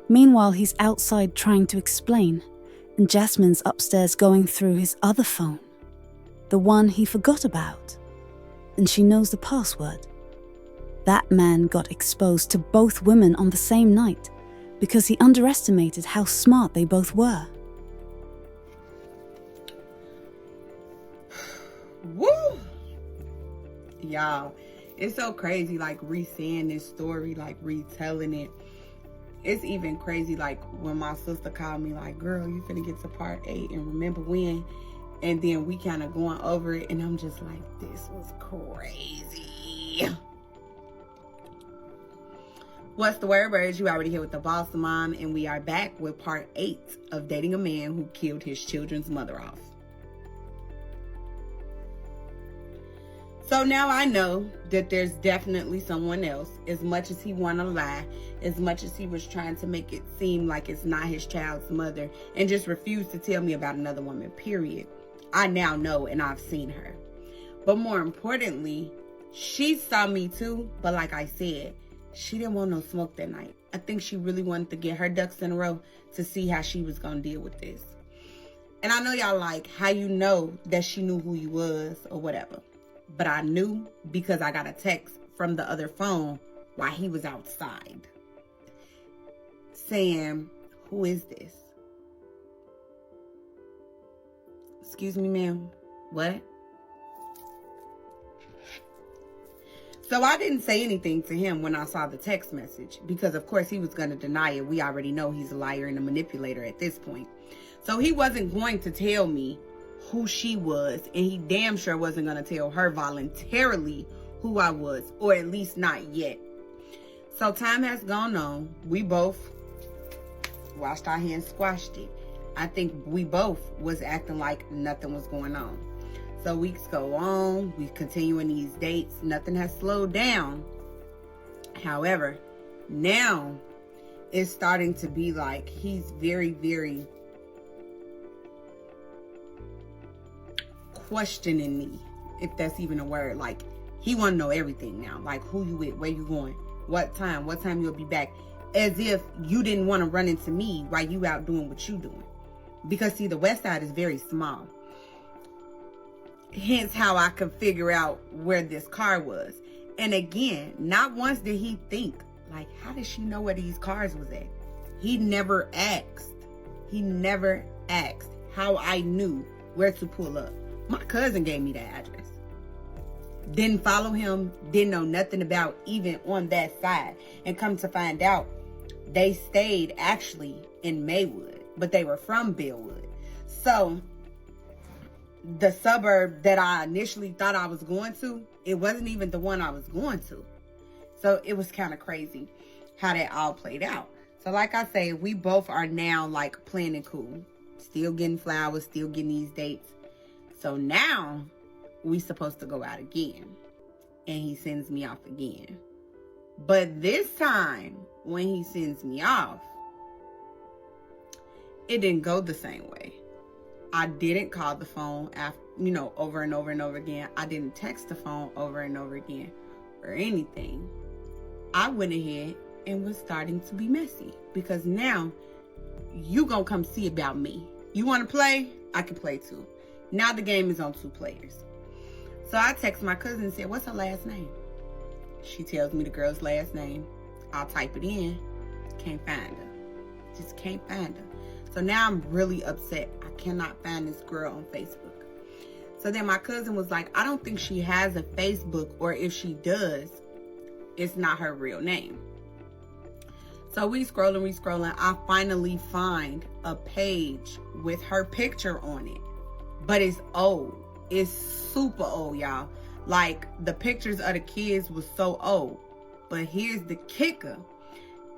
Speaker 2: Meanwhile, he's outside trying to explain, and Jasmine's upstairs going through his other phone. The one he forgot about. And she knows the password. That man got exposed to both women on the same night because he underestimated how smart they both were.
Speaker 1: Woo! Y'all, it's so crazy, like, re-saying this story, like, retelling it. It's even crazy, like, when my sister called me, like, "Girl, you finna get to part 8, and remember when?" And then we kind of going over it, and I'm just like, this was crazy. What's the word, birds? You already here with the boss mom, and we are back with part 8 of dating a man who killed his children's mother off. So now I know that there's definitely someone else. As much as he want to lie, as much as he was trying to make it seem like it's not his child's mother and just refused to tell me about another woman, period. I now know, and I've seen her. But more importantly, she saw me too, but like I said, she didn't want no smoke that night. I think she really wanted to get her ducks in a row to see how she was going to deal with this. And I know y'all like, how you know that she knew who you was or whatever. But I knew because I got a text from the other phone while he was outside saying, "Who is this?" Excuse me, ma'am. What? So I didn't say anything to him when I saw the text message because, of course, he was going to deny it. We already know he's a liar and a manipulator at this point. So he wasn't going to tell me who she was, and he damn sure wasn't going to tell her voluntarily who I was, or at least not yet. So time has gone on. We both washed our hands, squashed it. I think we both was acting like nothing was going on. So weeks go on, we continuing these dates, nothing has slowed down. However, now it's starting to be like he's very, very questioning me, if that's even a word. Like, he want to know everything now. Like, who you with, where you going, what time you'll be back, as if you didn't want to run into me while you out doing what you doing. Because see, the west side is very small, hence how I could figure out where this car was. And again, not once did he think like, how did she know where these cars was at? He never asked how I knew where to pull up. My cousin gave me the address. Didn't follow him, didn't know nothing about even on that side. And come to find out, they stayed actually in Maywood, but they were from Bellwood. So the suburb that I initially thought I was going to, it wasn't even the one I was going to. So it was kind of crazy how that all played out. So like I say, we both are now like playing it cool. Still getting flowers, still getting these dates. So now we supposed to go out again. And he sends me off again. But this time, when he sends me off, it didn't go the same way. I didn't call the phone after, over and over and over again. I didn't text the phone over and over again or anything. I went ahead and was starting to be messy because now you gonna come see about me. You want to play? I can play too. Now the game is on 2 players. So I text my cousin and said, "What's her last name?" She tells me the girl's last name. I'll type it in. Can't find her. Just can't find her. So now I'm really upset. I cannot find this girl on Facebook. So then my cousin was like, "I don't think she has a Facebook, or if she does, it's not her real name." So we scrolling. I finally find a page with her picture on it. But it's old. It's super old, y'all. Like, the pictures of the kids was so old. But here's the kicker.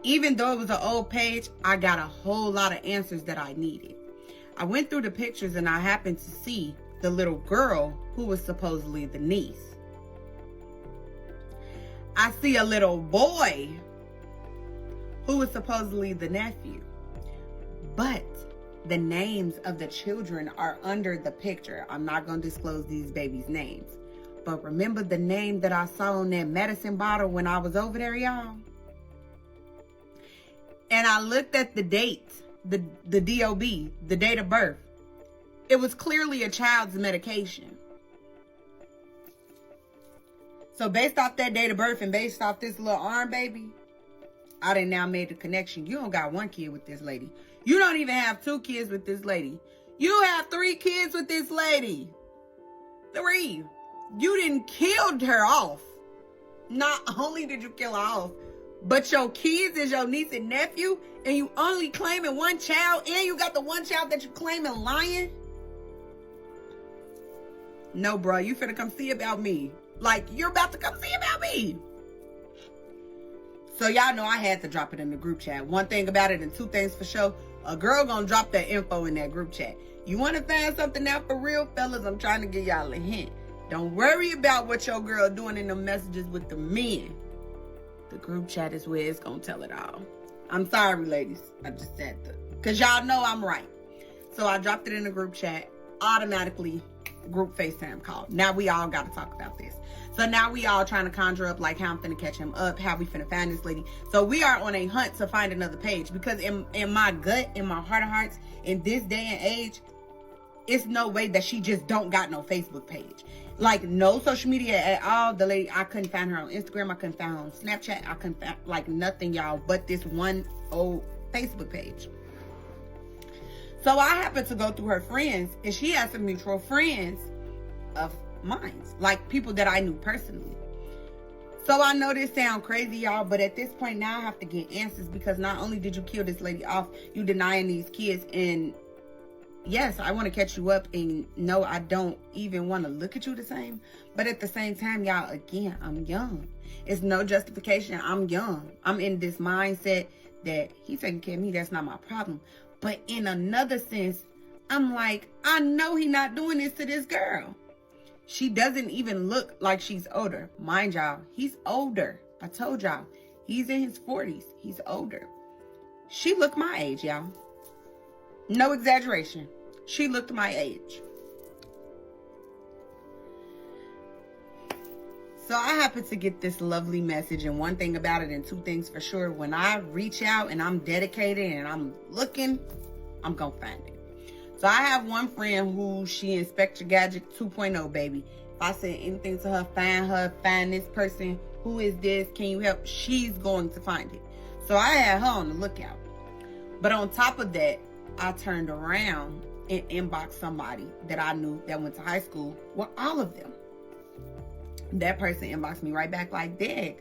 Speaker 1: Even though it was an old page, I got a whole lot of answers that I needed. I went through the pictures and I happened to see the little girl who was supposedly the niece. I see a little boy who was supposedly the nephew. But the names of the children are under the picture. I'm not going to disclose these babies' names. But remember the name that I saw on that medicine bottle when I was over there, y'all? And I looked at the date, the DOB, the date of birth. It was clearly a child's medication. So based off that date of birth and based off this little arm baby, I done now made the connection. You don't got 1 kid with this lady. You don't even have 2 kids with this lady. You have 3 kids with this lady. 3. You didn't killed her off. Not only did you kill her off, but your kids is your niece and nephew, and you only claiming 1 child, and you got the 1 child that you claiming lying. No, bro, you finna come see about me. Like, you're about to come see about me. So y'all know I had to drop it in the group chat. One thing about it and two things for sure. A girl gonna drop that info in that group chat. You want to find something out for real, fellas? I'm trying to give y'all a hint. Don't worry about what your girl doing in the messages with the men. The group chat is where it's gonna tell it all. I'm sorry, ladies. I just said that. Because y'all know I'm right. So I dropped it in the group chat. Automatically, group FaceTime call. Now we all got to talk about this. So now we all trying to conjure up like how I'm finna catch him up, how we finna find this lady. So we are on a hunt to find another page. Because in my gut, in my heart of hearts, in this day and age, it's no way that she just don't got no Facebook page. Like, no social media at all. The lady, I couldn't find her on Instagram. I couldn't find her on Snapchat. I couldn't find, like, nothing, y'all, but this one old Facebook page. So I happened to go through her friends, and she had some mutual friends of mine, like people that I knew personally. So I know this sound crazy, y'all, but at this point now I have to get answers, because not only did you kill this lady off, you denying these kids, and yes, I want to catch you up, and no, I don't even want to look at you the same. But at the same time, y'all, again, I'm young. It's no justification. I'm young. I'm in this mindset that he's taking care of me. That's not my problem. But in another sense, I'm like, I know he's not doing this to this girl. She doesn't even look like she's older. Mind y'all, he's older. I told y'all, he's in his 40s. He's older. She looked my age, y'all. No exaggeration. She looked my age. So I happened to get this lovely message, and one thing about it and two things for sure, when I reach out and I'm dedicated and I'm looking, I'm gonna find it. So I have one friend who she Inspector Gadget 2.0, baby. If I say anything to her, find this person, who is this, can you help? She's going to find it. So I had her on the lookout. But on top of that, I turned around and inboxed somebody that I knew that went to high school with all of them. That person inboxed me right back like, Dad,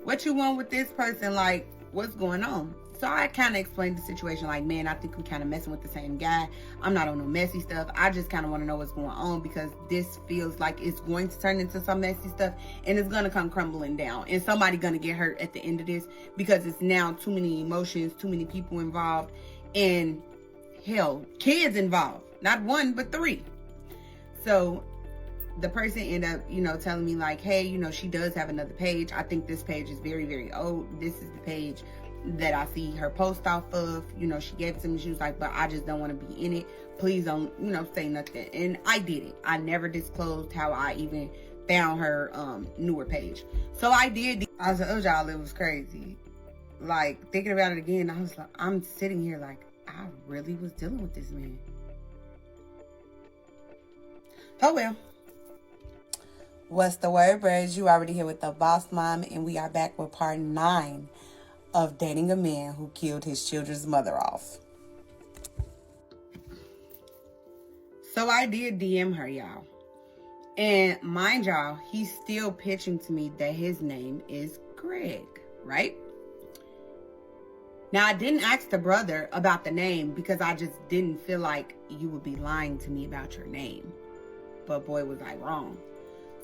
Speaker 1: what you want with this person? Like, what's going on? So I kind of explained the situation like, man, I think we kind of messing with the same guy. I'm not on no messy stuff. I just kind of want to know what's going on, because this feels like it's going to turn into some messy stuff, and it's going to come crumbling down, and somebody going to get hurt at the end of this, because it's now too many emotions, too many people involved, and hell, kids involved. Not one, but three. So the person ended up, telling me like, hey, she does have another page. I think this page is very, very old. This is the page that I see her post off of. She gave it to me. She was like, but I just don't want to be in it. Please don't, say nothing. And I did it. I never disclosed how I even found her newer page. So I did. I was like, oh, y'all, it was crazy. Like, thinking about it again, I was like, I'm sitting here like, I really was dealing with this man. Oh, well. What's the word, Brez? You already here with the boss mom, and we are back with part 9 of dating a man who killed his children's mother off. So I did DM her, y'all. And mind y'all, he's still pitching to me that his name is Greg, right? Now, I didn't ask the brother about the name because I just didn't feel like you would be lying to me about your name. But boy, was I wrong.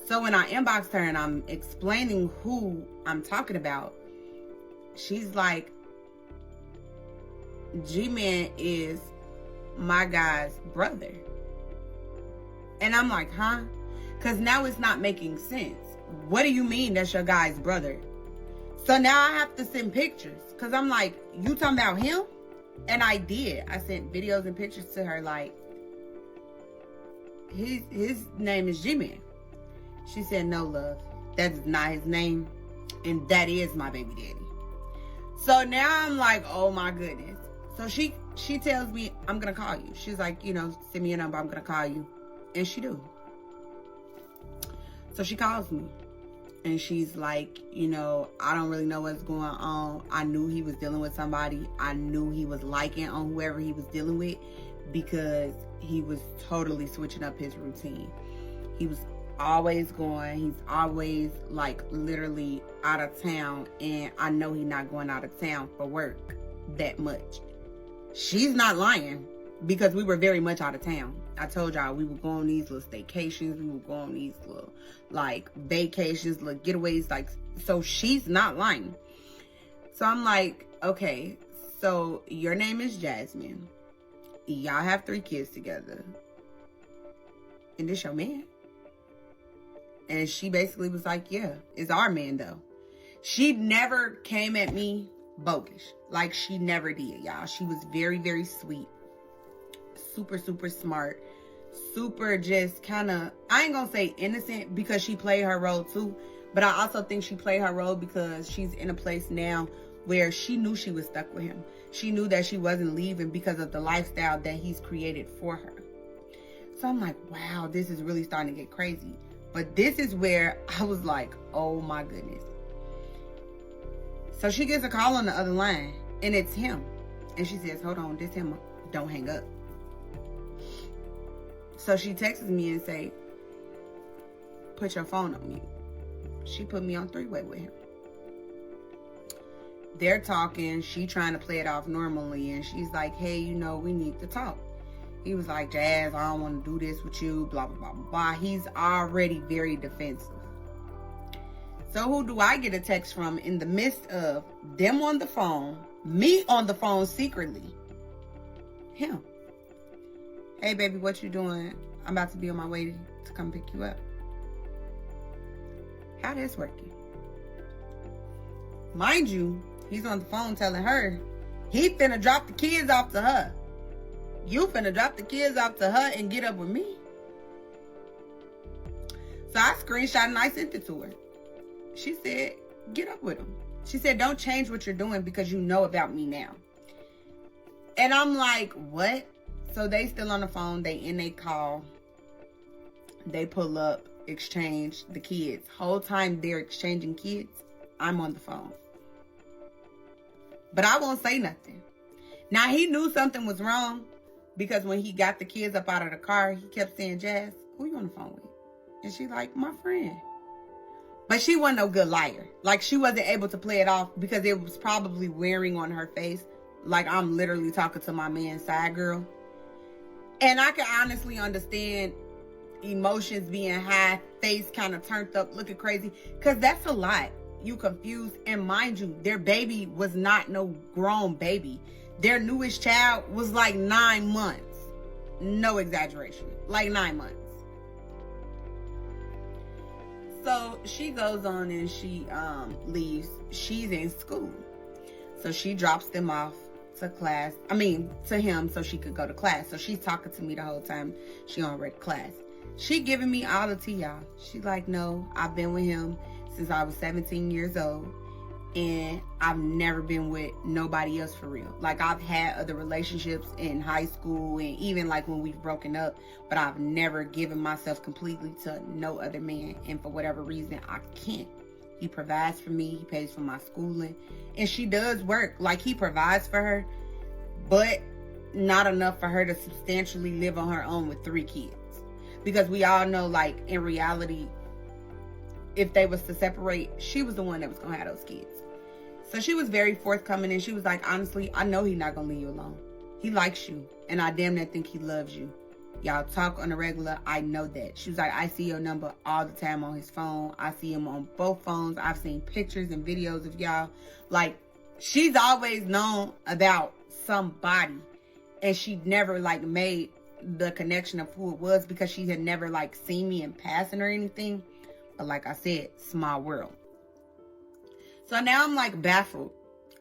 Speaker 1: So when I inboxed her and I'm explaining who I'm talking about, she's like, G-Man is my guy's brother. And I'm like, huh? Because now it's not making sense. What do you mean that's your guy's brother? So now I have to send pictures. Because I'm like, you talking about him? And I did. I sent videos and pictures to her like, his name is G-Man. She said, no, love, that is not his name, and that is my baby daddy. So now I'm like, oh my goodness. So she tells me, I'm gonna call you. She's like, send me your number, I'm gonna call you. And she do. So she calls me, and she's like, I don't really know what's going on. I knew he was dealing with somebody. I knew he was liking on whoever he was dealing with, because he was totally switching up his routine. He was always going. He's always like literally out of town, and I know he's not going out of town for work that much. She's not lying. because we were very much out of town. I told y'all we would go on these little staycations. We would go on these little, like, vacations, little getaways. Like, so she's not lying. So I'm like, okay, so your name is Jasmine. Y'all have 3 kids together. And this your man? And she basically was like, yeah, it's our man, though. She never came at me bogus. Like, she never did, y'all. She was very, very sweet. Super, super smart. Super just kind of, I ain't gonna say innocent because she played her role too. But I also think she played her role because she's in a place now where she knew she was stuck with him. She knew that she wasn't leaving because of the lifestyle that he's created for her. So I'm like, wow, this is really starting to get crazy. But this is where I was like, oh my goodness. So she gets a call on the other line, and it's him. And she says, hold on, this him, don't hang up. So she texts me and say, put your phone on mute. She put me on 3-way with him. They're talking, she trying to play it off normally, and she's like, hey, you know, we need to talk. He was like, Jazz, I don't want to do this with you, blah, blah, blah, blah. He's already very defensive. So who do I get a text from in the midst of them on the phone, me on the phone secretly? Him. Hey, baby, what you doing? I'm about to be on my way to come pick you up. How this working? Mind you, he's on the phone telling her he finna drop the kids off to her. You finna drop the kids off to her and get up with me. So I screenshot and I sent it to her. She said, get up with him. She said, don't change what you're doing because you know about me now. And I'm like, what? So they still on the phone. They in a call. They pull up, exchange the kids. Whole time they're exchanging kids, I'm on the phone. But I won't say nothing. Now, he knew something was wrong because when he got the kids up out of the car, he kept saying, Jazz, who you on the phone with? And she like, my friend. But she wasn't no good liar. Like, she wasn't able to play it off because it was probably wearing on her face. Like, I'm literally talking to my man's side girl. And I can honestly understand emotions being high, face kind of turned up, looking crazy. Because that's a lot. You confused. And mind you, their baby was not no grown baby. Their newest child was like 9 months. No exaggeration. Like 9 months. So she goes on and she leaves. She's in school. So she drops them off to him so she could go to class. So she's talking to me the whole time she on red class. She giving me all the tea, y'all. She's like, no, I've been with him since I was 17 years old. And I've never been with nobody else for real. Like, I've had other relationships in high school and even like when we've broken up, but I've never given myself completely to no other man. And for whatever reason, I can't. He provides for me. He pays for my schooling. And she does work. Like, he provides for her, but not enough for her to substantially live on her own with 3 kids. Because we all know, like, in reality, if they was to separate, she was the one that was going to have those kids. So she was very forthcoming, and she was like, honestly, I know he's not going to leave you alone. He likes you, and I damn near think he loves you. Y'all talk on a regular. I know that. She was like, I see your number all the time on his phone. I see him on both phones. I've seen pictures and videos of y'all. Like, she's always known about somebody, and she never, like, made the connection of who it was because she had never, like, seen me in passing or anything. But like I said, small world. So now I'm like baffled.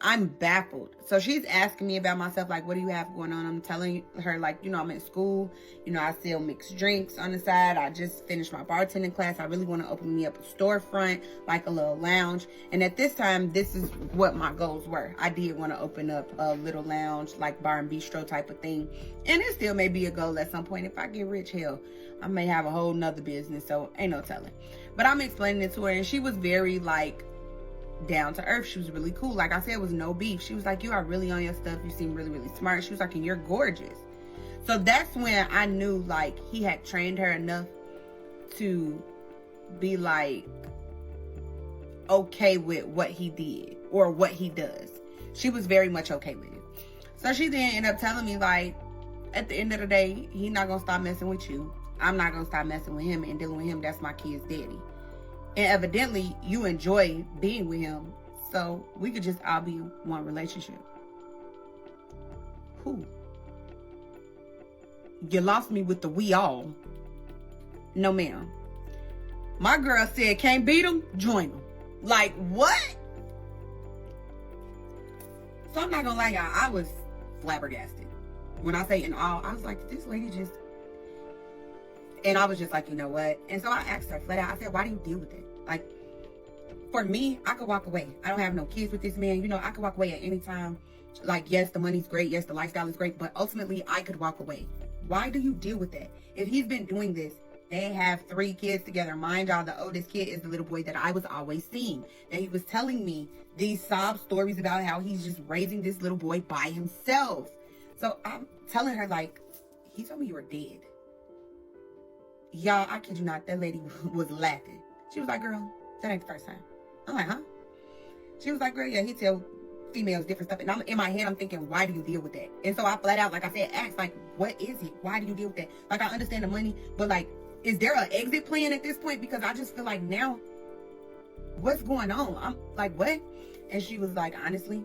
Speaker 1: I'm baffled. So she's asking me about myself, like, what do you have going on? I'm telling her, like, you know, I'm in school. You know, I sell mixed drinks on the side. I just finished my bartending class. I really want to open me up a storefront, like a little lounge. And at this time, this is what my goals were. I did want to open up a little lounge, like bar and bistro type of thing. And it still may be a goal at some point. If I get rich, hell, I may have a whole nother business. So ain't no telling. But I'm explaining it to her, and she was very, like, down to earth. She was really cool. Like I said, it was no beef. She was like, you are really on your stuff. You seem really, really smart. She was like, and you're gorgeous. So that's when I knew, like, he had trained her enough to be, like, okay with what he did or what he does. She was very much okay with it. So she then ended up telling me, like, at the end of the day, he not gonna stop messing with you. I'm not gonna stop messing with him and dealing with him. That's my kid's daddy. And evidently, you enjoy being with him. So we could just all be one relationship. Who? You lost me with the we all. No, ma'am. My girl said, can't beat him, join him. Like, what? So I'm not gonna lie, y'all. I was flabbergasted. When I say in awe, I was like, this lady just... And I was just like, you know what? And so I asked her flat out. I said, why do you deal with it? Like, for me, I could walk away. I don't have no kids with this man. You know, I could walk away at any time. Like, yes, the money's great. Yes, the lifestyle is great. But ultimately, I could walk away. Why do you deal with that? If he's been doing this, they have 3 kids together. Mind y'all, the oldest kid is the little boy that I was always seeing. That he was telling me these sob stories about how he's just raising this little boy by himself. So I'm telling her, like, he told me you were dead. Y'all, I kid you not, that lady was laughing. She was like, girl, that ain't the first time. I'm like, huh? She was like, girl, yeah, he tell females different stuff. And I'm in my head, I'm thinking, why do you deal with that? And so I flat out, like I said, asked, like, what is it? Why do you deal with that? Like, I understand the money, but like, is there an exit plan at this point? Because I just feel like now, what's going on? I'm like, what? And she was like, honestly,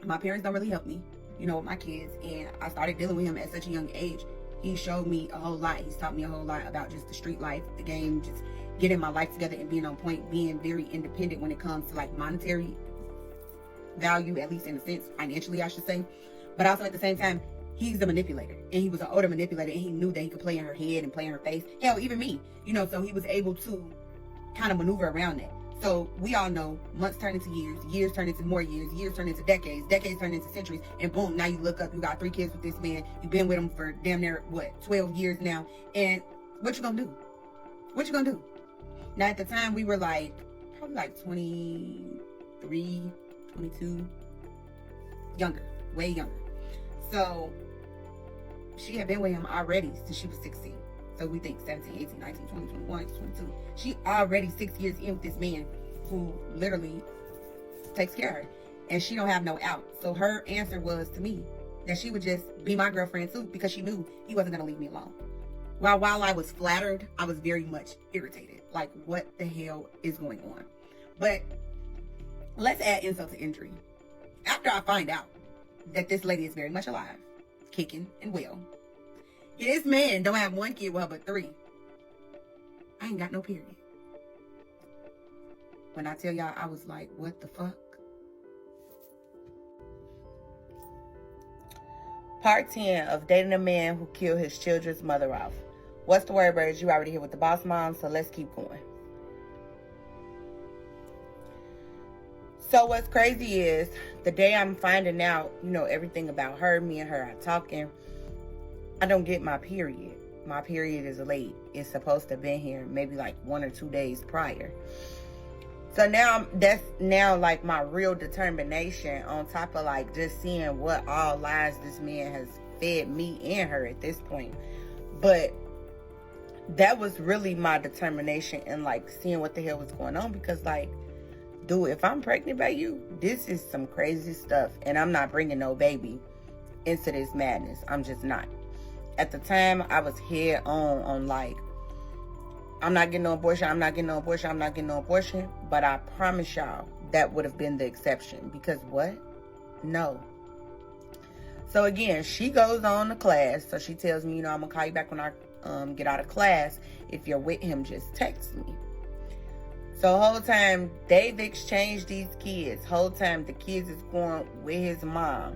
Speaker 1: my parents don't really help me, you know, with my kids. And I started dealing with him at such a young age. He showed me a whole lot. He's taught me a whole lot about just the street life, the game, just getting my life together and being on point, being very independent when it comes to like monetary value, at least in a sense, financially, I should say. But also at the same time, he's the manipulator, and he was an older manipulator, and he knew that he could play in her head and play in her face. Hell, even me, you know, so he was able to kind of maneuver around that. So we all know months turn into years, years turn into more years, years turn into decades, decades turn into centuries, and boom, now you look up, you got 3 kids with this man, you've been with him for damn near, 12 years now, and what you gonna do? What you gonna do? Now at the time, we were like, probably like 23, 22, younger, way younger. So she had been with him already since she was 16. So we think 17, 18, 19, 20, 21, 22. She already 6 years in with this man who literally takes care of her. And she don't have no out. So her answer was to me that she would just be my girlfriend too, because she knew he wasn't going to leave me alone. While I was flattered, I was very much irritated. Like, what the hell is going on? But let's add insult to injury. After I find out that this lady is very much alive, kicking and well, this man don't have 1 kid with her, but 3. I ain't got no period. When I tell y'all, I was like, what the fuck? Part 10 of dating a man who killed his children's mother off. What's the word, birds? You already here with the boss mom, so let's keep going. So what's crazy is, the day I'm finding out, you know, everything about her, me and her are talking, I don't get my period. My period is late. It's supposed to have been here maybe like 1 or 2 days prior. So now that's now like my real determination, on top of like just seeing what all lies this man has fed me and her at this point. But that was really my determination in like seeing what the hell was going on, because like, dude, if I'm pregnant by you, this is some crazy stuff, and I'm not bringing no baby into this madness. I'm just not. At the time, I was head on like, I'm not getting no abortion, I'm not getting no abortion, I'm not getting no abortion. But I promise y'all, that would have been the exception. Because what? No. So again, she goes on to class. So she tells me, you know, I'm going to call you back when I get out of class. If you're with him, just text me. So the whole time, they've exchanged these kids. Whole time, the kids is going with his mom.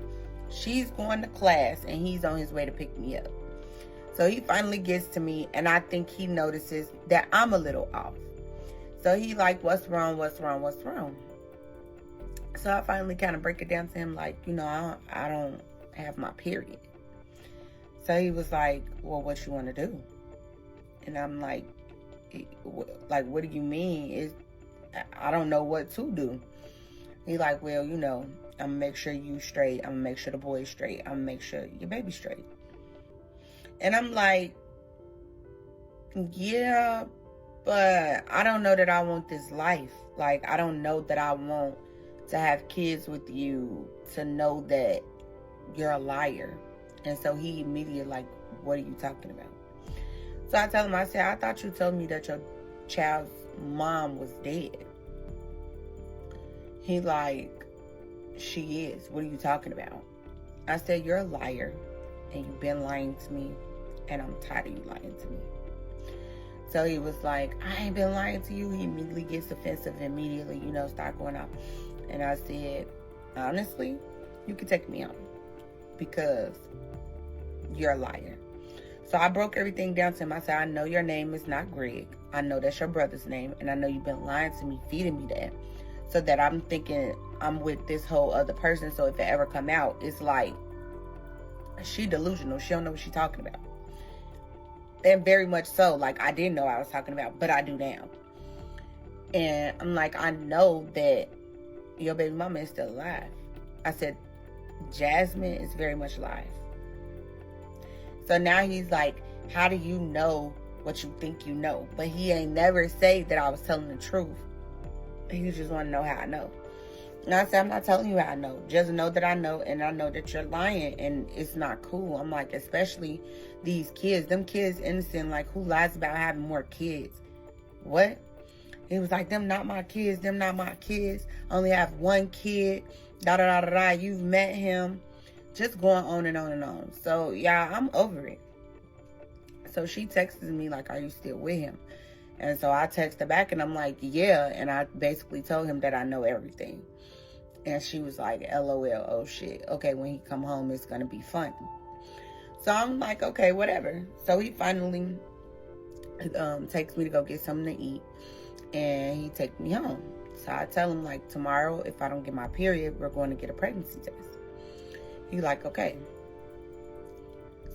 Speaker 1: She's going to class, and he's on his way to pick me up. So he finally gets to me, and I think he notices that I'm a little off. So he like, what's wrong, what's wrong, what's wrong? So I finally kind of break it down to him like, you know, I don't have my period. So he was like, well, what you want to do? And I'm like, what do you mean? I don't know what to do. He like, well, you know, I'm gonna make sure you straight. I'm gonna make sure the boy's straight. I'm gonna make sure your baby's straight. And I'm like, yeah, but I don't know that I want this life. Like, I don't know that I want to have kids with you, to know that you're a liar, And so he immediately like, what are you talking about? So I tell him, I said, I thought you told me that your child's mom was dead. He like, she is. What are you talking about? I said, you're a liar, and you've been lying to me, and I'm tired of you lying to me. So he was like, I ain't been lying to you. He immediately gets defensive and immediately, start going off. And I said, honestly, you can take me on because you're a liar. So I broke everything down to him. I said, I know your name is not Greg. I know that's your brother's name. And I know you've been lying to me, feeding me that. So that I'm thinking I'm with this whole other person. So if it ever come out, it's like, she delusional. She don't know what she's talking about. And very much so. Like, I didn't know what I was talking about, but I do now. And I'm like, I know that your baby mama is still alive. I said, Jasmine is very much alive. So now he's like, how do you know what you think you know? But he ain't never say that I was telling the truth. He just want to know how I know. And I said, I'm not telling you how I know. Just know that I know, and I know that you're lying, and it's not cool. I'm like, especially these kids. Them kids innocent, like, who lies about having more kids? What? He was like, them not my kids. Them not my kids. Only have one kid. Da-da-da-da-da. You've met him. Just going on and on and on. So, yeah, I'm over it. So she texts me like, are you still with him? And so I text her back, and I'm like, yeah. And I basically told him that I know everything. And she was like, LOL, oh shit. Okay, when he come home, it's going to be fun. So I'm like, okay, whatever. So he finally takes me to go get something to eat. And he takes me home. So I tell him, like, tomorrow, if I don't get my period, we're going to get a pregnancy test. He like, okay.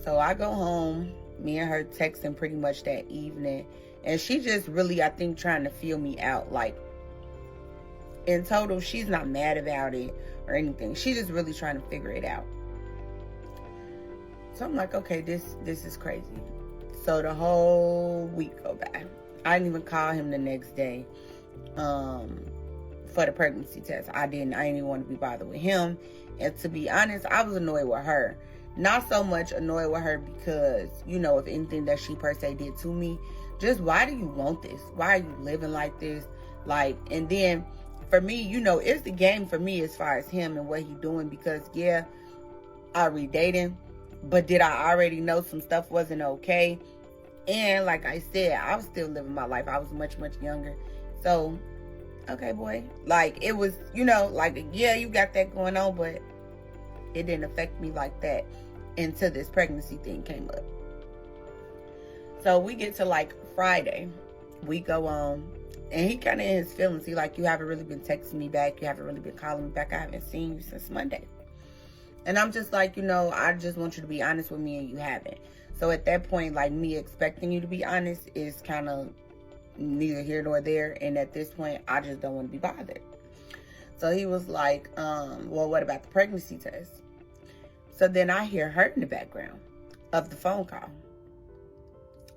Speaker 1: So I go home. Me and her texting pretty much that evening. And she just really, I think, trying to feel me out. Like, in total, she's not mad about it or anything. She's just really trying to figure it out. So I'm like, okay, this is crazy. So the whole week go by. I didn't even call him the next day for the pregnancy test. I didn't even want to be bothered with him. And to be honest, I was annoyed with her. Not so much annoyed with her because, of anything that she per se did to me. Just, why do you want this? Why are you living like this? Like, and then for me, it's the game for me as far as him and what he doing. Because, yeah, I re-dating. But did I already know some stuff wasn't okay? And like I said, I was still living my life. I was much, much younger. So, okay, boy. Like, it was, like, yeah, you got that going on, but it didn't affect me like that until this pregnancy thing came up. So we get to like Friday. We go on, and he kind of in his feelings. He like, you haven't really been texting me back. You haven't really been calling me back. I haven't seen you since Monday. And I'm just like, I just want you to be honest with me, and you haven't. So at that point, like, me expecting you to be honest is kind of neither here nor there. And at this point, I just don't want to be bothered. So he was like, well, what about the pregnancy test? So then I hear her in the background of the phone call.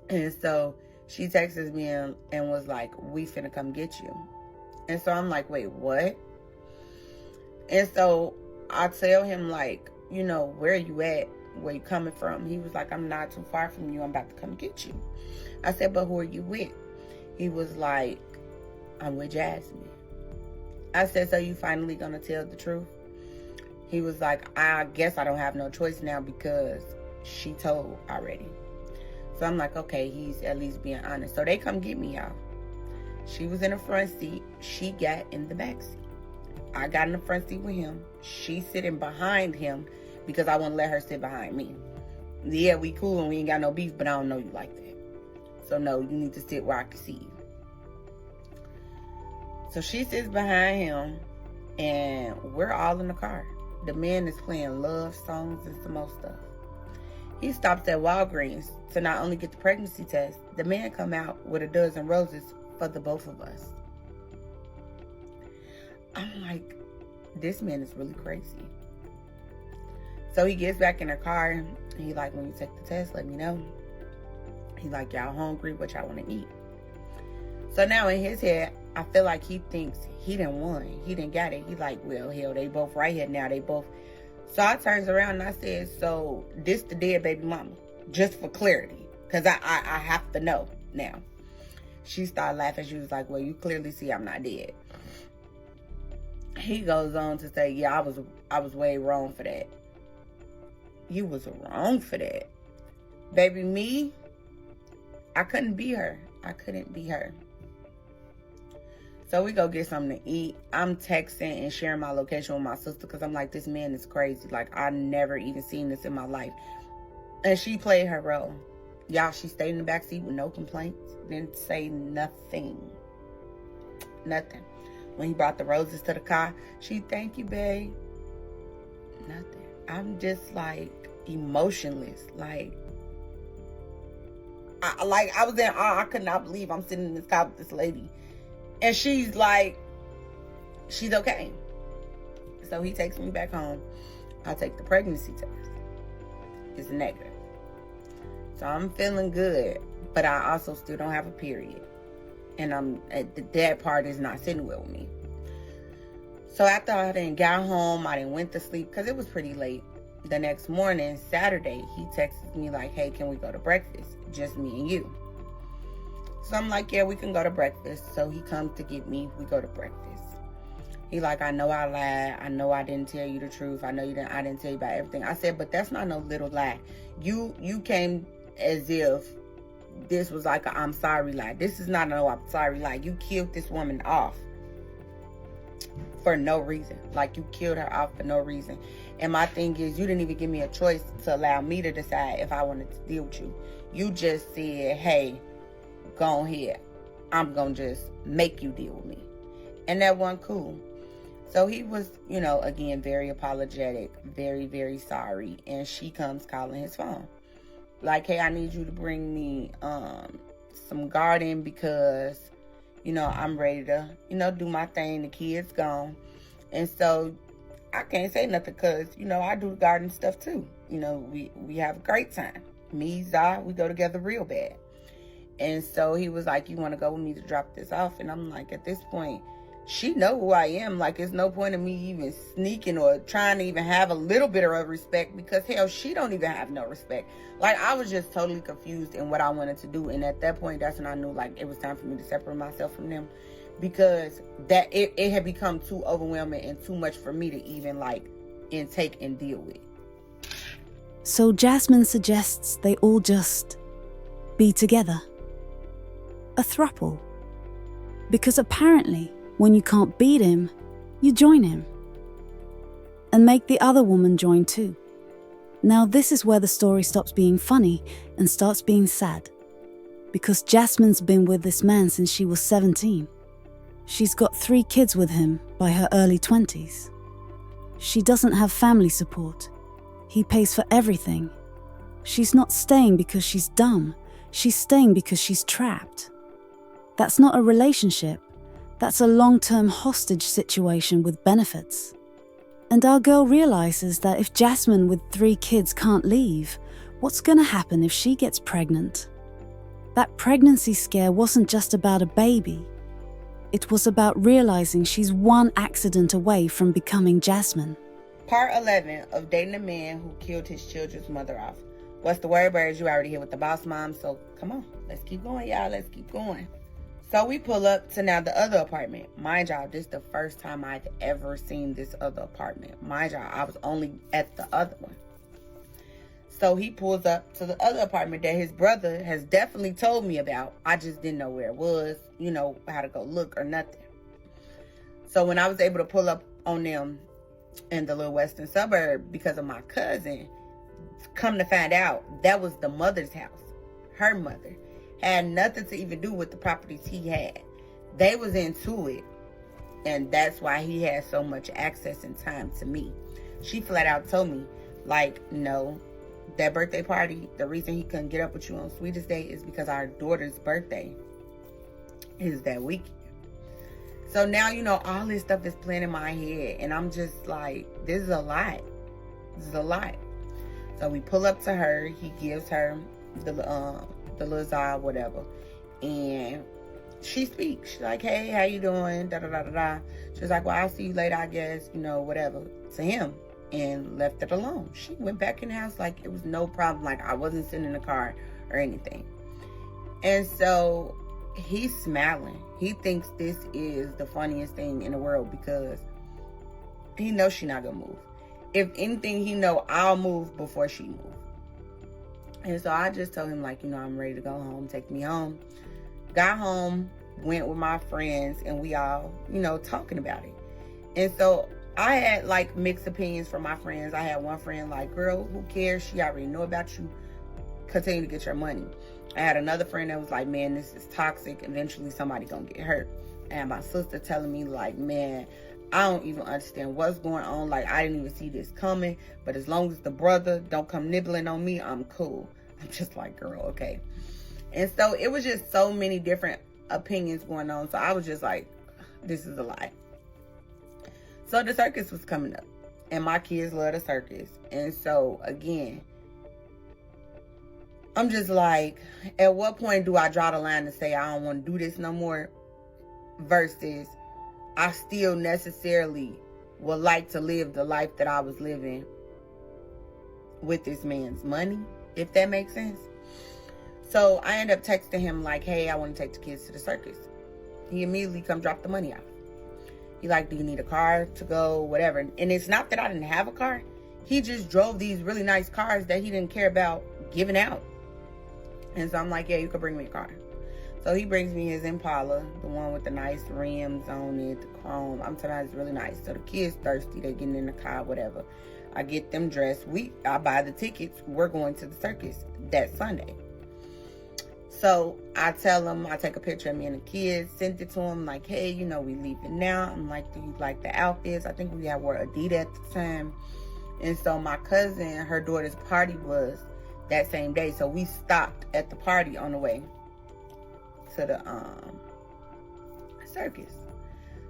Speaker 1: And so she texts me and was like, we finna come get you. And so I'm like, wait, what? And so I tell him, like, where are you at? Where you coming from? He was like, I'm not too far from you. I'm about to come get you. I said, but who are you with? He was like, I'm with Jasmine. I said, so you finally gonna tell the truth? He was like, I guess I don't have no choice now because she told already. So I'm like, okay, he's at least being honest. So they come get me, y'all. She was in the front seat. She got in the back seat. I got in the front seat with him. She's sitting behind him because I wouldn't let her sit behind me. Yeah, we cool and we ain't got no beef, but I don't know you like that. So no, you need to sit where I can see you. So she sits behind him, and we're all in the car. The man is playing love songs and some more stuff. He stops at Walgreens to not only get the pregnancy test, the man come out with a dozen roses for the both of us. I'm like, this man is really crazy. So he gets back in the car, and he like, when you take the test, let me know. He like, y'all hungry? What y'all want to eat? So now in his head, I feel like he thinks he done won. He done got it. He like, well, hell, they both right here now. They both So I turns around and I said, so this the dead baby mama, just for clarity, because I have to know now. She started laughing. She was like, well, you clearly see I'm not dead. He goes on to say, yeah, I was way wrong for that. You was wrong for that. Baby, me, I couldn't be her. I couldn't be her. So we go get something to eat. I'm texting and sharing my location with my sister because I'm like, this man is crazy. Like, I never even seen this in my life. And she played her role. Y'all, she stayed in the backseat with no complaints. Didn't say nothing. Nothing. When he brought the roses to the car, she, thank you, babe. Nothing. I'm just like emotionless. Like I was in awe. I could not believe I'm sitting in this car with this lady. And she's like, she's okay. So he takes me back home. I take the pregnancy test. It's negative. So I'm feeling good. But I also still don't have a period. And that part is not sitting well with me. So after I done got home, I done went to sleep because it was pretty late. The next morning, Saturday, he texted me like, hey, can we go to breakfast? Just me and you. So I'm like, yeah, we can go to breakfast. So he comes to get me. We go to breakfast. He like, I know I lied. I know I didn't tell you the truth. I know I didn't tell you about everything. I said, but that's not no little lie. You came as if this was like a I'm sorry lie. This is not a no I'm sorry lie. You killed this woman off for no reason. Like, you killed her off for no reason. And my thing is, you didn't even give me a choice to allow me to decide if I wanted to deal with you. You just said, hey, go ahead. I'm going to just make you deal with me. And that wasn't cool. So he was, again, very apologetic, very, very sorry. And she comes calling his phone. Like, hey, I need you to bring me some garden because, I'm ready to, do my thing. The kids gone. And so I can't say nothing because, I do garden stuff too. We have a great time. Me, Zah, we go together real bad. And so he was like, you want to go with me to drop this off? And I'm like, at this point, she know who I am. Like, there's no point in me even sneaking or trying to even have a little bit of respect because, hell, she don't even have no respect. Like, I was just totally confused in what I wanted to do. And at that point, that's when I knew, like, it was time for me to separate myself from them because that it had become too overwhelming and too much for me to even, like, intake and deal with.
Speaker 2: So Jasmine suggests they all just be together. A throuple. Because apparently, when you can't beat him, you join him. And make the other woman join too. Now this is where the story stops being funny and starts being sad. Because Jasmine's been with this man since she was 17. She's got 3 kids with him by her early 20s. She doesn't have family support. He pays for everything. She's not staying because she's dumb. She's staying because she's trapped. That's not a relationship. That's a long-term hostage situation with benefits. And our girl realizes that if Jasmine with 3 kids can't leave, what's going to happen if she gets pregnant? That pregnancy scare wasn't just about a baby. It was about realizing she's one accident away from becoming Jasmine.
Speaker 1: Part 11 of Dating a Man Who Killed His Children's Mother Off. What's the word, birds? You already here with the boss mom, so come on. Let's keep going, y'all. Let's keep going. So we pull up to now the other apartment. Mind y'all, this is the first time I've ever seen this other apartment. Mind y'all, I was only at the other one. So he pulls up to the other apartment that his brother has definitely told me about. I just didn't know where it was, how to go look or nothing. So when I was able to pull up on them in the little western suburb because of my cousin, come to find out, that was the mother's house. Her mother. Had nothing to even do with the properties he had. They was into it. And that's why he had so much access and time to me. She flat out told me, like, no, that birthday party, the reason he couldn't get up with you on Sweetest Day is because our daughter's birthday is that weekend. So now, all this stuff is playing in my head. And I'm just like, this is a lot. This is a lot. So we pull up to her. He gives her the Lazar, whatever. And she speaks. She's like, hey, how you doing? Da da da da da. She's like, well, I'll see you later, I guess, whatever. To him. and left it alone. She went back in the house like it was no problem, like I wasn't sitting in the car or anything. And so he's smiling. He thinks this is the funniest thing in the world because he knows she's not gonna move. If anything, he know I'll move before she move. And so I just told him, like, I'm ready to go home. Take me home. Got home, went with my friends, and we all, talking about it. And so I had, like, mixed opinions from my friends. I had one friend like, girl, who cares? She already know about you. Continue to get your money. I had another friend that was like, man, this is toxic. Eventually somebody gonna get hurt. And my sister telling me, like, man, I don't even understand what's going on. Like, I didn't even see this coming. But as long as the brother don't come nibbling on me, I'm cool. I'm just like, girl, okay. And so it was just so many different opinions going on. So I was just like, this is a lie. So the circus was coming up. And my kids love the circus. And so, again, I'm just like, at what point do I draw the line to say I don't want to do this no more? Versus I still necessarily would like to live the life that I was living with this man's money, if that makes sense. So I end up texting him like, hey, I want to take the kids to the circus. He immediately come drop the money off. He like, do you need a car to go, whatever? And it's not that I didn't have a car. He just drove these really nice cars that he didn't care about giving out. And so I'm like, yeah, you could bring me a car. So he brings me his Impala, the one with the nice rims on it, the chrome. I'm telling you, it's really nice. So the kids thirsty, they getting in the car, whatever. I get them dressed. I buy the tickets. We're going to the circus that Sunday. So I tell him, I take a picture of me and the kids, sent it to him, like, hey, we leaving now. I'm like, do you like the outfits? I think we had wore Adidas at the time. And so my cousin, her daughter's party was that same day. So we stopped at the party on the way to the circus.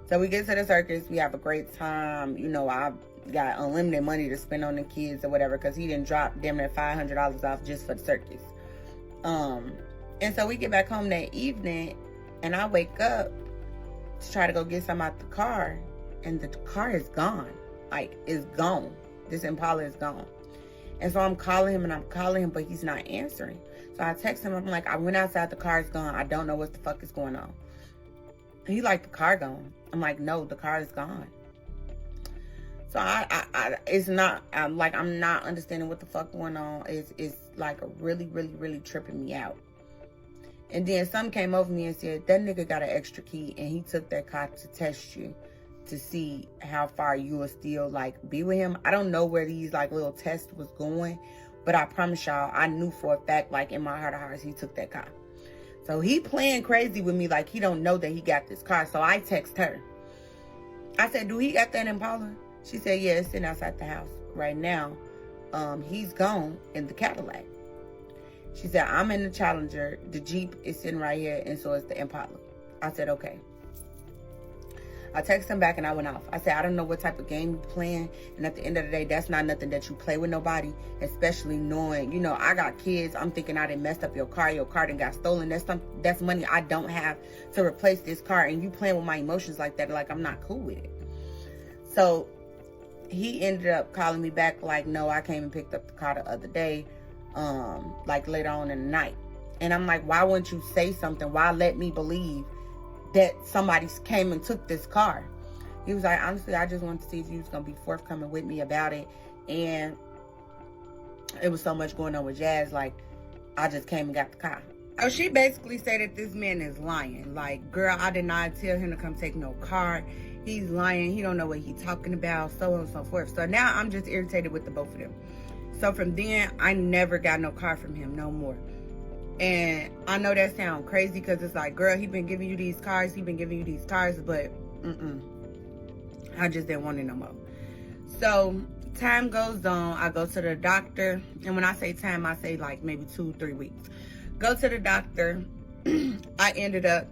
Speaker 1: So we get to the circus. We have a great time. I got unlimited money to spend on the kids or whatever, because he didn't drop damn near $500 off just for the circus. And so we get back home that evening, and I wake up to try to go get some out the car, and the car is gone. Like, it's gone. This Impala is gone. And so I'm calling him, but he's not answering. So I text him, I'm like, I went outside, the car is gone. I don't know what the fuck is going on. And he like, the car gone. I'm like, no, the car is gone. So I'm not understanding what the fuck going on. It's like really, really, really tripping me out. And then some came over me and said, that nigga got an extra key and he took that car to test you to see how far you will still like be with him. I don't know where these like little tests was going, but I promise y'all, I knew for a fact, like in my heart of hearts, he took that car. So he playing crazy with me like he don't know that he got this car. So I text her. I said, do he got that Impala? She said, yeah, it's sitting outside the house right now. He's gone in the Cadillac. She said, I'm in the Challenger. The Jeep is sitting right here, and so is the Impala. I said, okay. I texted him back and I went off. I said, I don't know what type of game you're playing. And at the end of the day, that's not nothing that you play with nobody, especially knowing, I got kids. I'm thinking I done messed up your car. Your car done got stolen. That's money I don't have to replace this car. And you playing with my emotions like that, like I'm not cool with it. So he ended up calling me back like, no, I came and picked up the car the other day, like later on in the night. And I'm like, why wouldn't you say something? Why let me believe that somebody came and took this car? He was like, honestly, I just wanted to see if you was going to be forthcoming with me about it. And it was so much going on with Jazz, like, I just came and got the car. Oh, she basically said that this man is lying. Like, girl, I did not tell him to come take no car. He's lying. He don't know what he's talking about, so on and so forth. So now I'm just irritated with the both of them. So from then, I never got no car from him no more. And I know that sounds crazy because it's like, girl, he been giving you these cars, but I just didn't want it no more. So time goes on. I go to the doctor. And when I say time, I say like maybe 2-3 weeks. Go to the doctor. I ended up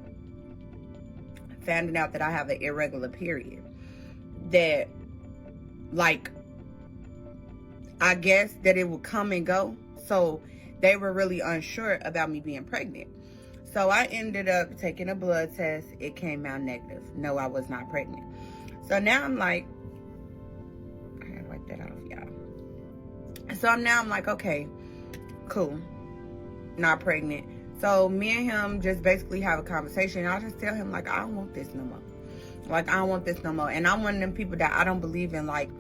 Speaker 1: finding out that I have an irregular period. That, like, I guess that it would come and go. So they were really unsure about me being pregnant. So I ended up taking a blood test. It came out negative. No, I was not pregnant. So now I'm like, how do I that off, y'all. So I'm like, okay, cool. Not pregnant. So me and him just basically have a conversation. I just tell him, like, I don't want this no more. Like, I don't want this no more. And I'm one of them people that I don't believe in, like,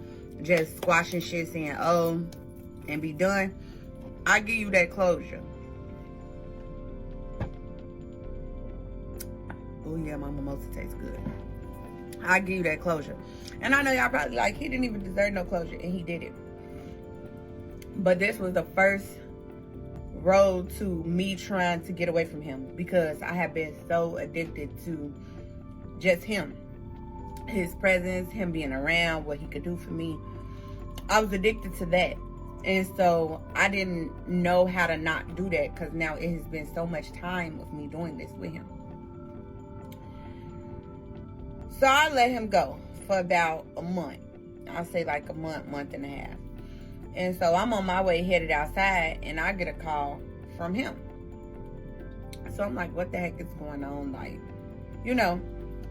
Speaker 1: just squashing shit, saying, oh, and be done. I give you that closure. Oh, yeah, my mimosa tastes good. I give you that closure. And I know y'all probably like, he didn't even deserve no closure, and he did it. But this was the first road to me trying to get away from him, because I have been so addicted to just him, his presence, him being around, what he could do for me. I was addicted to that, and so I didn't know how to not do that, because now it has been so much time of me doing this with him. So I let him go for about a month. I'll say like a month and a half. And so I'm on my way headed outside, and I get a call from him. So I'm like, what the heck is going on? Like, you know,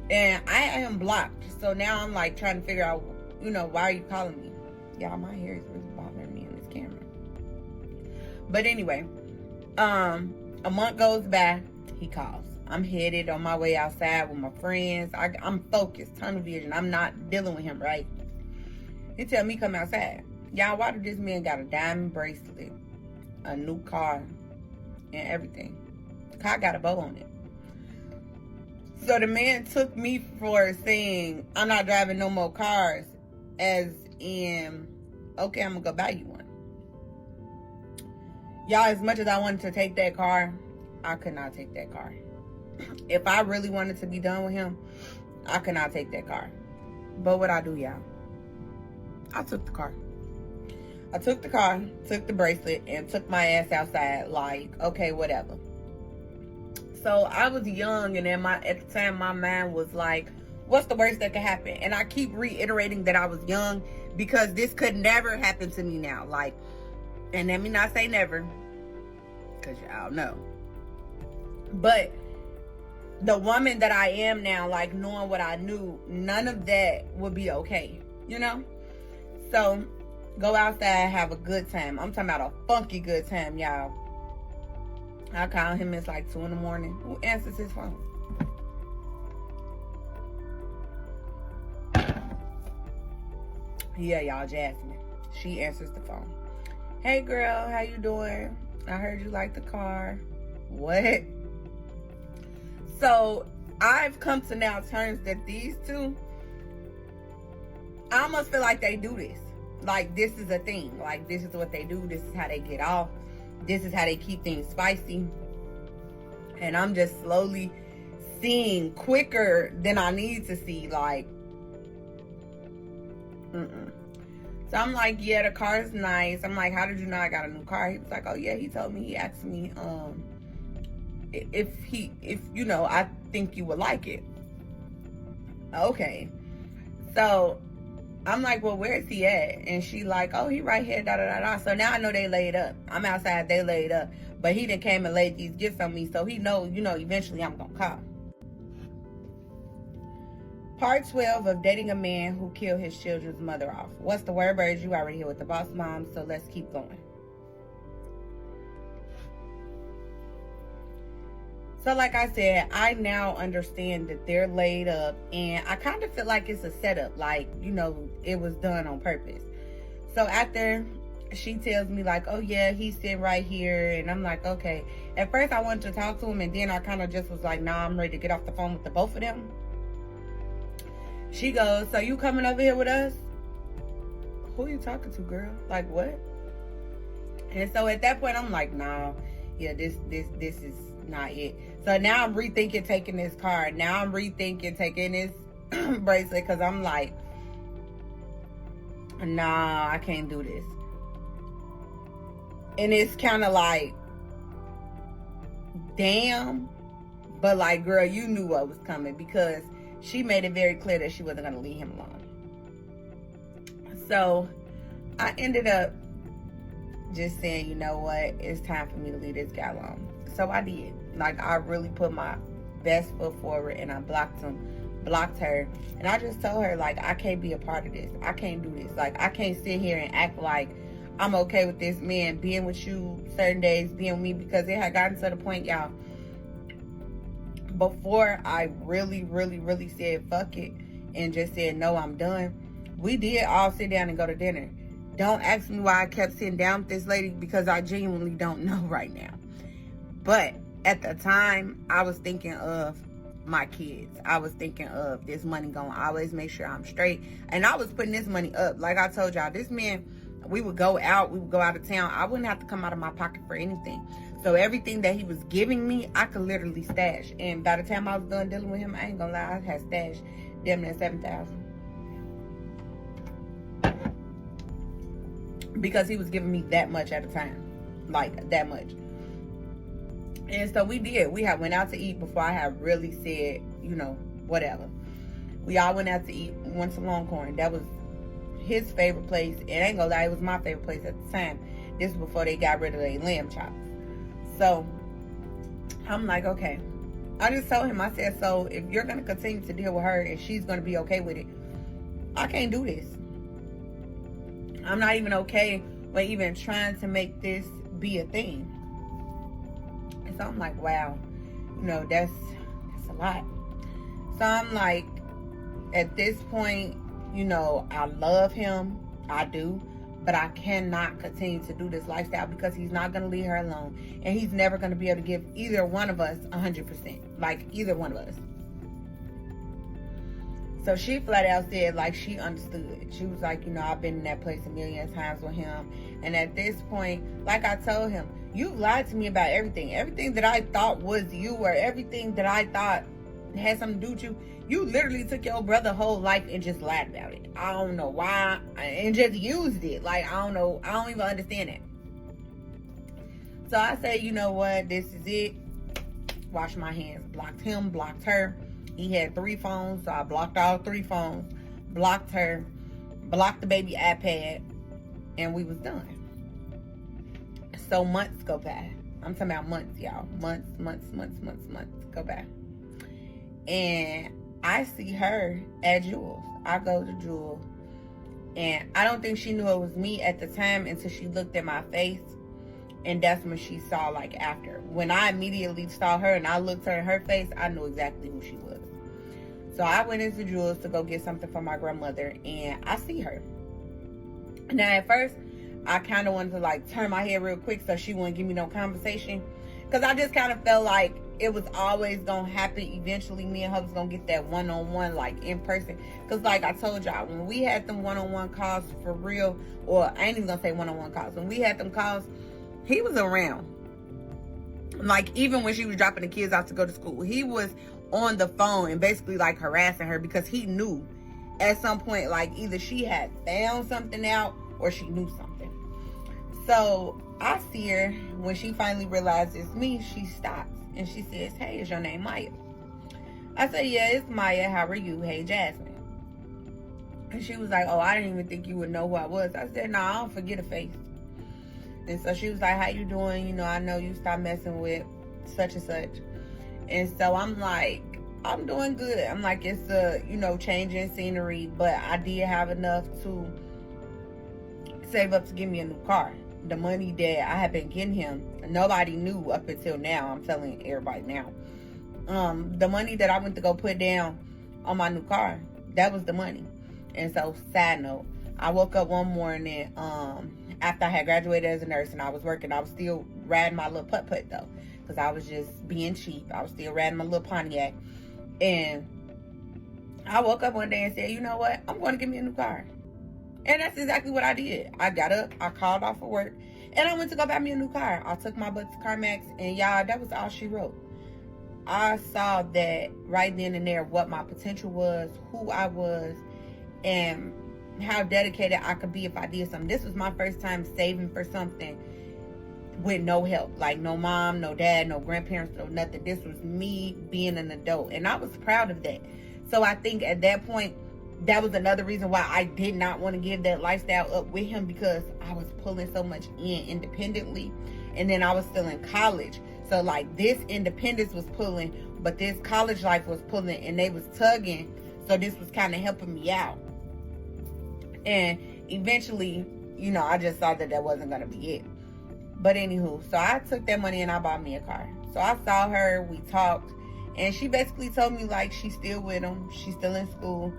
Speaker 1: and I am blocked. So now I'm like trying to figure out, you know, why are you calling me? Y'all, my hair is really bothering me in this camera. But anyway, a month goes by, he calls. I'm headed on my way outside with my friends. I'm focused, tunnel vision. I'm not dealing with him, right? He tell me come outside. Y'all, why did this man got a diamond bracelet, a new car, and everything? The car got a bow on it. So the man took me for saying, I'm not driving no more cars, as in, okay, I'm gonna go buy you one. Y'all, as much as I wanted to take that car, I could not take that car. If I really wanted to be done with him, I could not take that car. But what I do, y'all, I took the car. I took the car, took the bracelet, and took my ass outside. Like, okay, whatever. So I was young, and at the time, my mind was like, what's the worst that could happen? And I keep reiterating that I was young, because this could never happen to me now. Like, and let me not say never, because y'all know. But the woman that I am now, like, knowing what I knew, none of that would be okay, you know? So, go outside, have a good time. I'm talking about a funky good time, y'all. I call him, it's like 2 in the morning. Who answers his phone? Yeah, y'all, Jasmine. She answers the phone. Hey, girl, how you doing? I heard you like the car. What? So, I've come to now terms that these two, I almost feel like they do this. Like, this is a thing. Like, this is what they do. This is how they get off. This is how they keep things spicy. And I'm just slowly seeing quicker than I need to see. Like, So I'm like, yeah, the car is nice. I'm like, how did you know I got a new car? He was like, oh yeah, he told me, he asked me, if you know, I think you would like it. Okay. So I'm like, well, where is he at? And she like, oh, he right here, da da da da. So now I know they laid up. I'm outside, they laid up. But he done came and laid these gifts on me, so he know, you know, eventually I'm gonna call. Part 12 of dating a man who killed his children's mother off. What's the word, birds? You already here with the boss mom, so let's keep going. So like I said, I now understand that they're laid up, and I kind of feel like it's a setup, like, you know, it was done on purpose. So after she tells me like, oh yeah, he's sitting right here, and I'm like, okay. At first I wanted to talk to him, and then I kind of just was like, nah, I'm ready to get off the phone with the both of them. She goes, so you coming over here with us? Who are you talking to, girl? Like, what? And so at that point, I'm like, nah, yeah, this is not it. So now I'm rethinking taking this car. Now I'm rethinking taking this bracelet, because I'm like, nah, I can't do this. And it's kind of like, damn. But like, girl, you knew what was coming, because she made it very clear that she wasn't going to leave him alone. So I ended up just saying, you know what, it's time for me to leave this guy alone. So I did. Like, I really put my best foot forward, and I blocked him blocked her. And I just told her, like, I can't be a part of this. I can't do this. Like, I can't sit here and act like I'm okay with this man being with you certain days, being with me, because it had gotten to the point, y'all, before I really, really, really said fuck it and just said, no, I'm done, we did all sit down and go to dinner. Don't ask me why I kept sitting down with this lady, because I genuinely don't know right now. But at the time, I was thinking of my kids. I was thinking of this money gonna always make sure I'm straight. And I was putting this money up. Like I told y'all, this man, we would go out of town. I wouldn't have to come out of my pocket for anything. So everything that he was giving me, I could literally stash. And by the time I was done dealing with him, I ain't gonna lie, I had stashed damn near $7,000. Because he was giving me that much at a time. Like, that much. And so we did. We had went out to eat before I had really said, whatever. We all went out to eat. We went to Longhorn. That was his favorite place. And I ain't gonna lie, it was my favorite place at the time. This was before they got rid of their lamb chops. So, I'm like, okay. I just told him, I said, so if you're gonna continue to deal with her and she's gonna be okay with it, I can't do this. I'm not even okay with even trying to make this be a thing. And so I'm like, wow, that's a lot. So I'm like, at this point, I love him. I do. But I cannot continue to do this lifestyle, because he's not going to leave her alone. And he's never going to be able to give either one of us 100%. Like, either one of us. So she flat out said, like, she understood. She was like, I've been in that place a million times with him. And at this point, like I told him, you lied to me about everything. Everything that I thought was you, or everything that I thought had something to do with you, you literally took your brother's whole life and just lied about it. I don't know why. And just used it. Like, I don't know. I don't even understand it. So I said, you know what? This is it. Wash my hands. Blocked him. Blocked her. He had 3 phones. So I blocked all 3 phones. Blocked her. Blocked the baby iPad. And we was done. So months go by. I'm talking about months, y'all. Months go by. And I see her at Jewel's. I go to Jewel's. And I don't think she knew it was me at the time until she looked at my face. And that's when she saw, like, after. When I immediately saw her and I looked her in her face, I knew exactly who she was. So I went into Jewel's to go get something for my grandmother. And I see her. Now, at first, I kind of wanted to, like, turn my head real quick so she wouldn't give me no conversation. Because I just kind of felt like it was always going to happen. Eventually, me and her was going to get that one-on-one, like, in person. Because, like I told y'all, when we had them one-on-one calls for real, or I ain't even going to say one-on-one calls. When we had them calls, he was around. Like, even when she was dropping the kids off to go to school, he was on the phone and basically, like, harassing her, because he knew at some point, like, either she had found something out or she knew something. So I see her. When she finally realizes it's me, she stops and she says, hey, is your name Maya? I said, yeah, it's Maya. How are you? Hey, Jasmine. And she was like, oh, I didn't even think you would know who I was. I said, no, I don't forget a face. And so she was like, how you doing? I know you stopped messing with such and such. And so I'm like, I'm doing good. I'm like, it's a, changing scenery, but I did have enough to save up to give me a new car. The money that I had been getting him, nobody knew up until now. I'm telling everybody now. The money that I went to go put down on my new car, that was the money. And so, side note, I woke up one morning after I had graduated as a nurse and I was working. I was still riding my little putt-putt though, because I was just being cheap. I was still riding my little Pontiac. And I woke up one day and said, you know what? I'm going to get me a new car. And that's exactly what I did. I got up, I called off for work, and I went to go buy me a new car. I took my butt to CarMax, and y'all, that was all she wrote. I saw that right then and there, what my potential was, who I was, and how dedicated I could be if I did something. This was my first time saving for something with no help. Like, no mom, no dad, no grandparents, no nothing. This was me being an adult, and I was proud of that. So I think at that point, that was another reason why I did not want to give that lifestyle up with him, because I was pulling so much in independently, and then I was still in college. So, like, this independence was pulling, But this college life was pulling, and they was tugging. So this was kind of helping me out. And eventually, I just saw that wasn't going to be it. But anywho, so I took that money and I bought me a car. So I saw her, we talked, and she basically told me, like, she's still with him. She's still in school.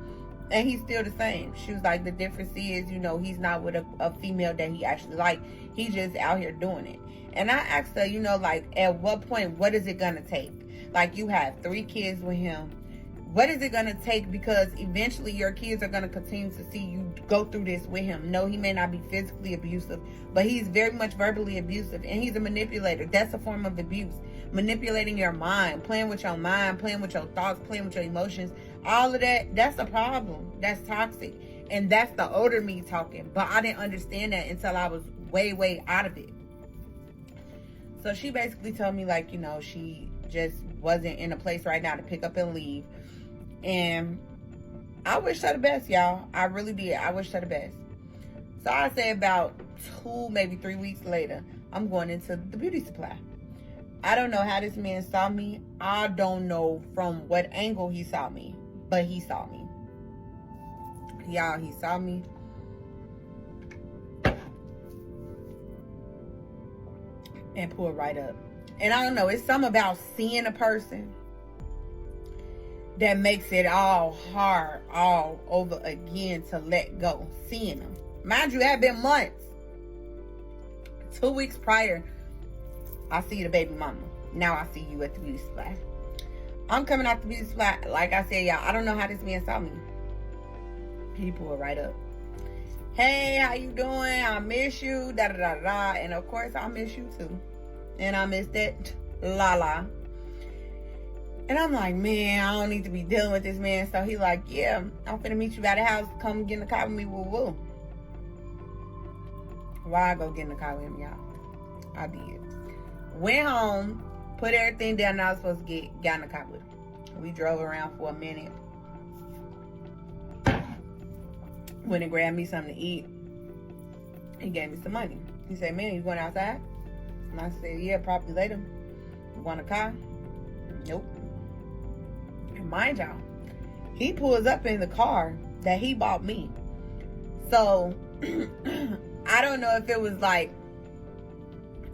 Speaker 1: And he's still the same. She was like, the difference is, he's not with a female that he actually like. He's just out here doing it. And I asked her, like, at what point, what is it going to take? Like, you have 3 kids with him. What is it going to take? Because eventually your kids are going to continue to see you go through this with him. No, he may not be physically abusive, but he's very much verbally abusive. And he's a manipulator. That's a form of abuse. Manipulating your mind, playing with your mind, playing with your thoughts, playing with your emotions. All of that, that's a problem. That's toxic. And that's the older me talking. But I didn't understand that until I was way, way out of it. So she basically told me, like, she just wasn't in a place right now to pick up and leave. And I wish her the best, y'all. I really did. I wish her the best. So I say about 2, maybe 3 weeks later, I'm going into the beauty supply. I don't know how this man saw me. I don't know from what angle he saw me, but he saw me. Y'all, he saw me. And pulled right up. And I don't know, it's something about seeing a person that makes it all hard all over again to let go. Seeing them. Mind you, it had been months. 2 weeks prior, I see the baby mama. Now I see you at the beauty supply. I'm coming out the beauty supply. Like I said, y'all, I don't know how this man saw me. He pulled right up. Hey, how you doing? I miss you. Da da da da. And of course, I miss you too. And I miss that la. And I'm like, man, I don't need to be dealing with this man. So he like, yeah, I'm finna meet you by the house. Come get in the car with me, woo woo. Why I go get in the car with him, y'all? I did. Went home, put everything down that I was supposed to got in the car with him. We drove around for a minute. Went and grabbed me something to eat. He gave me some money. He said, man, you going outside? And I said, yeah, probably later. You want a car? Nope. And mind y'all, he pulls up in the car that he bought me. So, I don't know if it was like,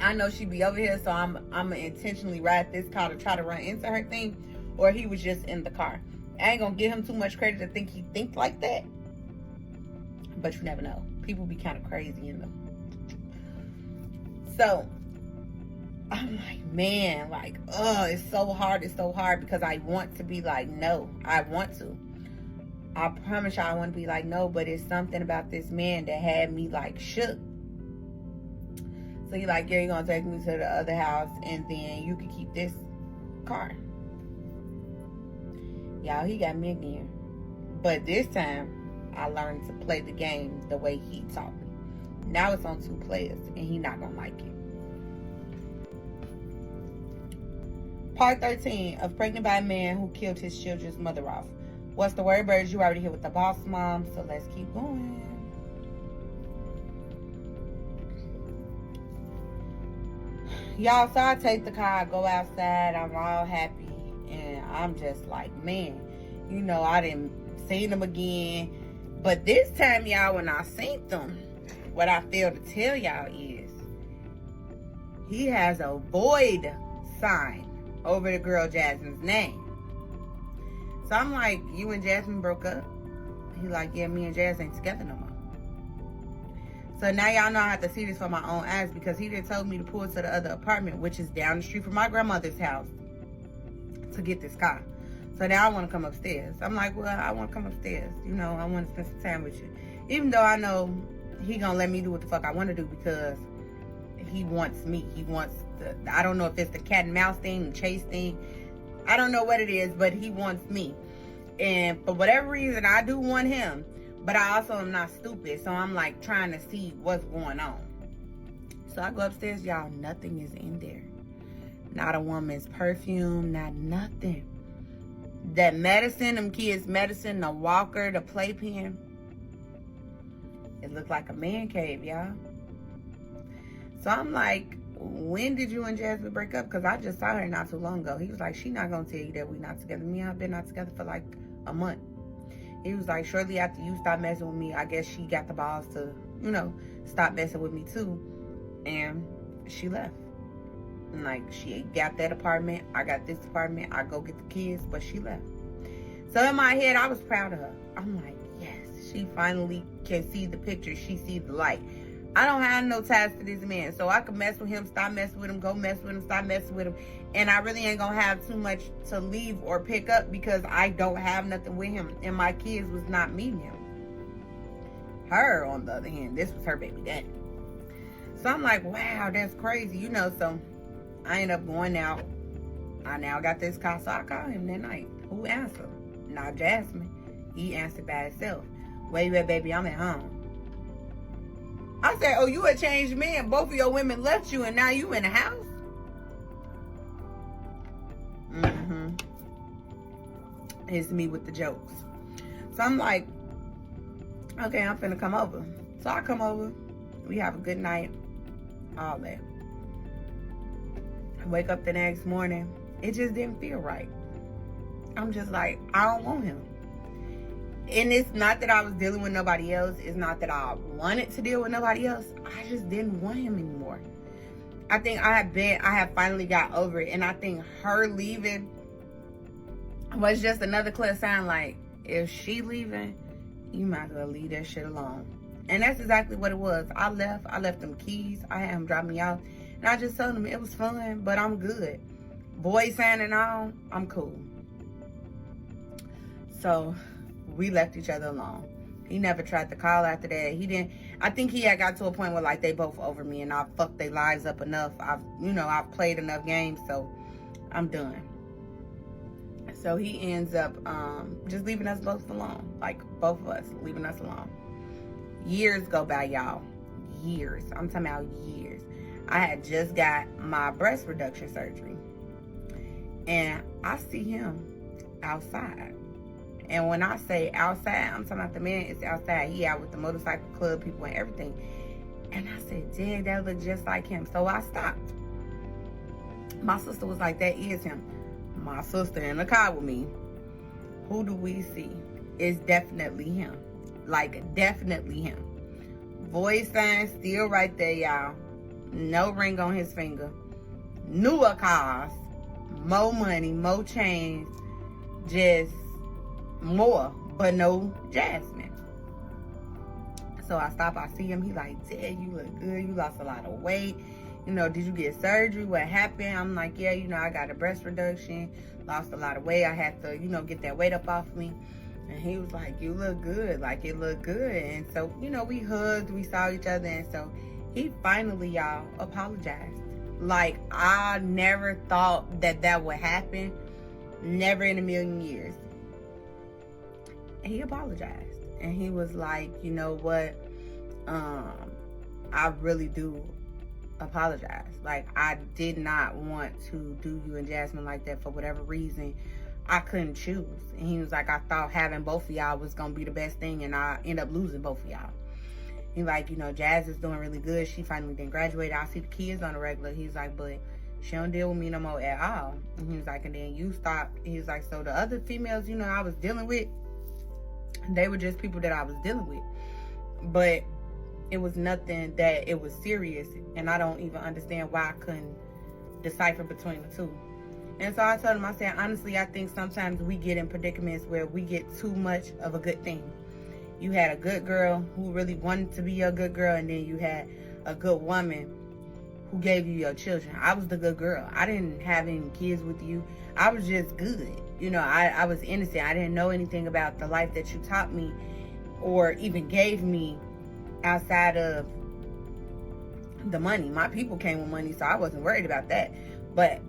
Speaker 1: I know she be over here, so I'm gonna intentionally ride this car to try to run into her thing, or he was just in the car. I ain't gonna give him too much credit to think he think like that. But you never know. People be kind of crazy in them. So, I'm like, man, like, it's so hard. It's so hard because I want to be like, no, I want to. I promise y'all I want to be like, no, but it's something about this man that had me like shook. So he like, yeah, you're going to take me to the other house and then you can keep this car. Y'all, he got me again. But this time, I learned to play the game the way he taught me. Now it's on 2 players and he not going to like it. Part 13 of Pregnant by a Man Who Killed His Children's Mother Off. What's the word, birds? You already here with the boss mom, so let's keep going. Y'all, so I take the car, I go outside, I'm all happy, and I'm just like, man, I didn't see them again. But this time, y'all, when I seen them, what I failed to tell y'all is, he has a void sign over the girl Jasmine's name. So I'm like, you and Jasmine broke up? He like, yeah, me and Jazz ain't together no more. So now y'all know I have to see this for my own eyes because he done told me to pull to the other apartment, which is down the street from my grandmother's house, to get this car. So now I want to come upstairs. I'm like, well, I want to come upstairs. I want to spend some time with you. Even though I know he gonna let me do what the fuck I want to do because he wants me. He wants I don't know if it's the cat and mouse thing, the chase thing. I don't know what it is, but he wants me. And for whatever reason, I do want him. But I also am not stupid. So I'm like trying to see what's going on. So I go upstairs, y'all. Nothing is in there. Not a woman's perfume, not nothing. That medicine, them kids' medicine, the walker, the playpen. It looked like a man cave, y'all. So I'm like, when did you and Jasmine break up? Because I just saw her not too long ago. He was like, she not going to tell you that we not together. Me and her been not together for like a month. He was like, shortly after you stopped messing with me, I guess she got the balls to, stop messing with me too. And she left. And like, she got that apartment. I got this apartment. I go get the kids, but she left. So in my head, I was proud of her. I'm like, yes, she finally can see the picture. She sees the light. I don't have no ties to this man, so I can mess with him, stop messing with him, go mess with him, stop messing with him, and I really ain't gonna have too much to leave or pick up because I don't have nothing with him, and my kids was not meeting him. Her, on the other hand, this was her baby daddy. So I'm like, wow, that's crazy, so I end up going out. I now got this call, so I called him that night. Who answered? Not Jasmine. He answered by himself. Where you at, baby? I'm at home. I said, oh, you a changed man. Both of your women left you and now you in the house? It's me with the jokes. So I'm like, okay, I'm finna come over. So I come over. We have a good night. All that. I wake up the next morning. It just didn't feel right. I'm just like, I don't want him. And it's not that I was dealing with nobody else. It's not that I wanted to deal with nobody else. I just didn't want him anymore. I think I have finally got over it. And I think her leaving was just another clear sign, like, if she leaving, you might as well leave that shit alone. And that's exactly what it was. I left them keys. I had him drop me off. And I just told him it was fun, but I'm good. Boy signing on, I'm cool. So we left each other alone. He never tried to call after that. He didn't. I think he had got to a point where like they both over me and I fucked their lives up enough. I've played enough games, so I'm done. So he ends up just leaving us both alone. Like both of us leaving us alone. Years go by, y'all. Years. I'm talking about years. I had just got my breast reduction surgery. And I see him outside. And when I say outside, I'm talking about the man is outside. He out with the motorcycle club people and everything. And I said, dang, that looked just like him. So I stopped. My sister was like, that is him. My sister in the car with me. Who do we see? It's definitely him. Like, definitely him. Voice sign still right there, y'all. No ring on his finger. Newer cars. More money, more chains. Just more, but no Jasmine. So I stop, I see him. He like, Dad, you look good. You lost a lot of weight. Did you get surgery? What happened? I'm like, yeah, I got a breast reduction. Lost a lot of weight. I had to, get that weight up off me. And he was like, you look good. Like, it looked good. And so, we hugged. We saw each other. And so he finally, y'all, apologized. Like, I never thought that would happen. Never in a million years. He apologized. And he was like, you know what? I really do apologize. Like, I did not want to do you and Jasmine like that for whatever reason. I couldn't choose. And he was like, I thought having both of y'all was going to be the best thing, and I end up losing both of y'all. He like, Jazz is doing really good. She finally didn't graduate. I see the kids on the regular. He's like, but she don't deal with me no more at all. And he was like, and then you stopped. He was like, so the other females, I was dealing with, they were just people that I was dealing with. But it was nothing that it was serious. And I don't even understand why I couldn't decipher between the two. And so I told him, I said, honestly, I think sometimes we get in predicaments where we get too much of a good thing. You had a good girl who really wanted to be a good girl, and then you had a good woman who gave you your children. I was the good girl. I didn't have any kids with you. I was just good. I was innocent. I didn't know anything about the life that you taught me or even gave me outside of the money. My people came with money, so I wasn't worried about that. But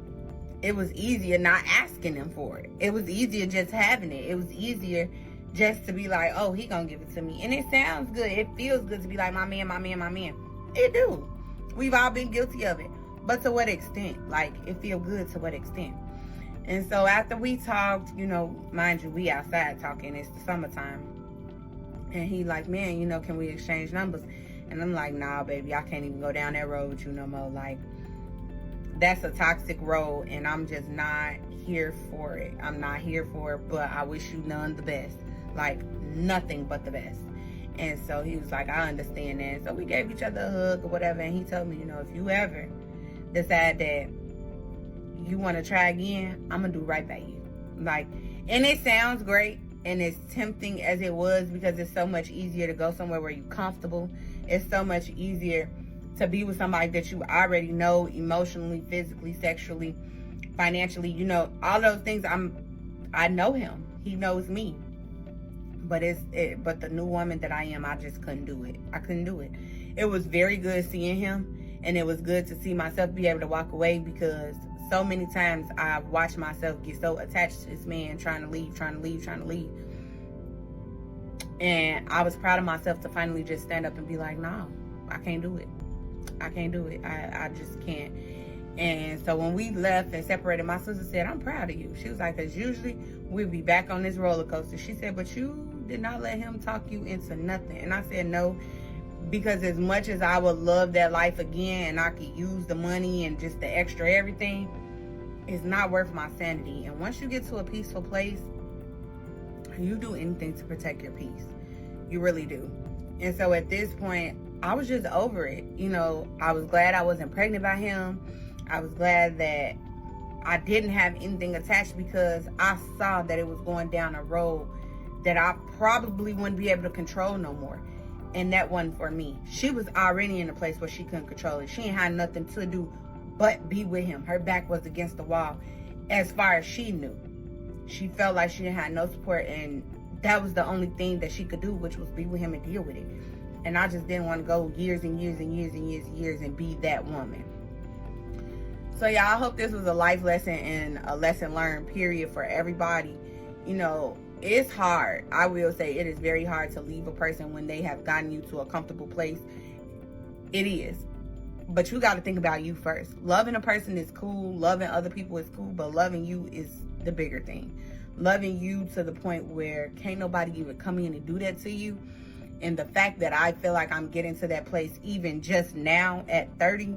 Speaker 1: it was easier not asking them for it. It was easier just having it. It was easier just to be like, oh, he gonna give it to me. And it sounds good. It feels good to be like, my man, my man, my man. It do. We've all been guilty of it. But to what extent? Like, it feel good to what extent? And so after we talked, mind you, we outside talking. It's the summertime. And he like, man, can we exchange numbers? And I'm like, nah, baby, I can't even go down that road with you no more. Like, that's a toxic role, and I'm just not here for it. I'm not here for it, but I wish you none the best. Like, nothing but the best. And so he was like, I understand that. So we gave each other a hug or whatever, and he told me, if you ever decide that you want to try again, I'm going to do right by you. Like, and it sounds great, and it's tempting as it was, because it's so much easier to go somewhere where you're comfortable. It's so much easier to be with somebody that you already know emotionally, physically, sexually, financially, all those things. I know him. He knows me. But but the new woman that I am, I just couldn't do it. I couldn't do it. It was very good seeing him, and it was good to see myself be able to walk away, because so many times I've watched myself get so attached to this man, trying to leave. And I was proud of myself to finally just stand up and be like, no, I can't do it. I just can't. And so when we left and separated, my sister said, I'm proud of you. She was like, because usually we'd be back on this roller coaster. She said, but you did not let him talk you into nothing. And I said, no, because as much as I would love that life again, and I could use the money and just the extra everything, it's not worth my sanity. And once you get to a peaceful place, you do anything to protect your peace. You really do. And so at this point, I was just over it. I was glad I wasn't pregnant by him. I was glad that I didn't have anything attached, because I saw that it was going down a road that I probably wouldn't be able to control no more. And that wasn't for me. She was already in a place where she couldn't control it. She ain't had nothing to do but be with him. Her back was against the wall as far as she knew. She felt like she didn't have no support, and that was the only thing that she could do, which was be with him and deal with it. And I just didn't want to go years and years and years and years and years and be that woman. So yeah, I hope this was a life lesson and a lesson learned, period, for everybody. It's hard. I will say it is very hard to leave a person when they have gotten you to a comfortable place. It is. But you got to think about you first. Loving a person is cool. Loving other people is cool. But loving you is the bigger thing. Loving you to the point where can't nobody even come in and do that to you. And the fact that I feel like I'm getting to that place even just now at 30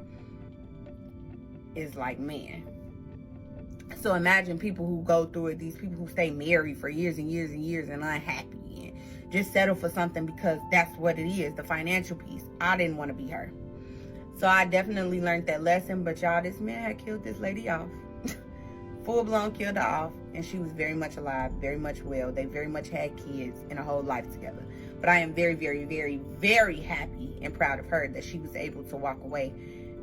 Speaker 1: is like, man. So imagine people who go through it, these people who stay married for years and years and years and unhappy and just settle for something because that's what it is, the financial piece. I didn't want to be her. So I definitely learned that lesson. But y'all, this man had killed this lady off. Full-blown killed her off. And she was very much alive, very much well. They very much had kids and a whole life together. But I am very, very, very, very happy and proud of her that she was able to walk away.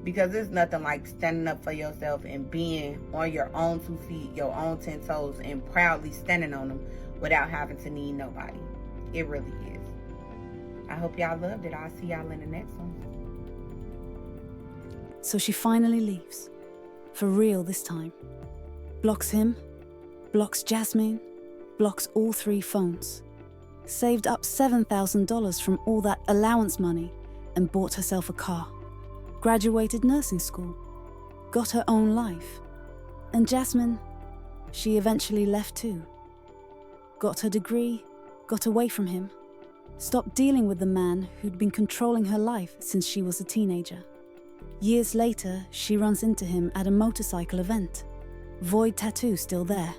Speaker 1: Because there's nothing like standing up for yourself and being on your own 2 feet, your own 10 toes, and proudly standing on them without having to need nobody. It really is. I hope y'all loved it. I'll see y'all in the next one.
Speaker 2: So she finally leaves. For real this time. Blocks him, blocks Jasmine, blocks all 3 phones. Saved up $7,000 from all that allowance money and bought herself a car. Graduated nursing school. Got her own life. And Jasmine, she eventually left too. Got her degree, got away from him. Stopped dealing with the man who'd been controlling her life since she was a teenager. Years later, she runs into him at a motorcycle event. Void tattoo still there.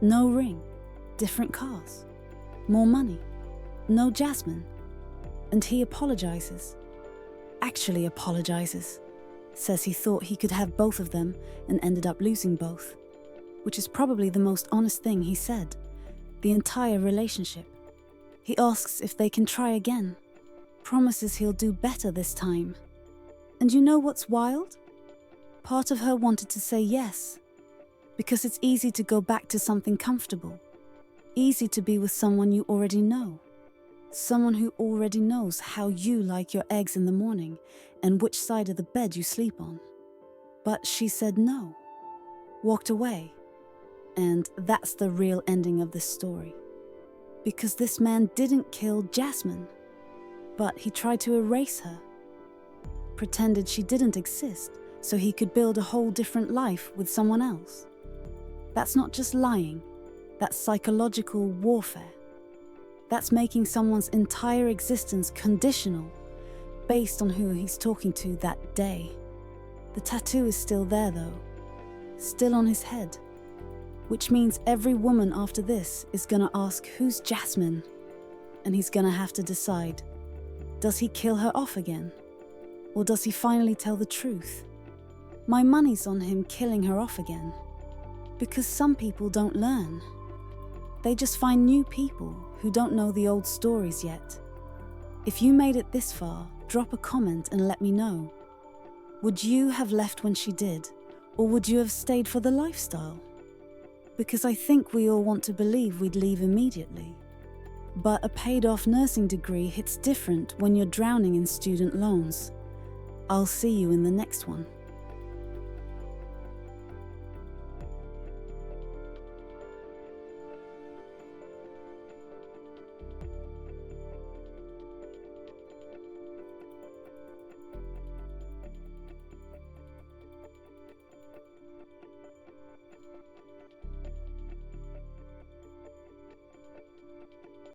Speaker 2: No ring, different cars. More money, no Jasmine. And he apologizes. Actually apologizes. Says he thought he could have both of them and ended up losing both. Which is probably the most honest thing he said. The entire relationship. He asks if they can try again. Promises he'll do better this time. And you know what's wild? Part of her wanted to say yes. Because it's easy to go back to something comfortable. Easy to be with someone you already know. Someone who already knows how you like your eggs in the morning and which side of the bed you sleep on. But she said no. Walked away. And that's the real ending of this story. Because this man didn't kill Jasmine, but he tried to erase her. Pretended she didn't exist so he could build a whole different life with someone else. That's not just lying. That's psychological warfare. That's making someone's entire existence conditional based on who he's talking to that day. The tattoo is still there though, still on his head, which means every woman after this is gonna ask, who's Jasmine? And he's gonna have to decide, does he kill her off again? Or does he finally tell the truth? My money's on him killing her off again. Because some people don't learn. They just find new people who don't know the old stories yet. If you made it this far, drop a comment and let me know. Would you have left when she did? Or would you have stayed for the lifestyle? Because I think we all want to believe we'd leave immediately. But a paid-off nursing degree hits different when you're drowning in student loans. I'll see you in the next one.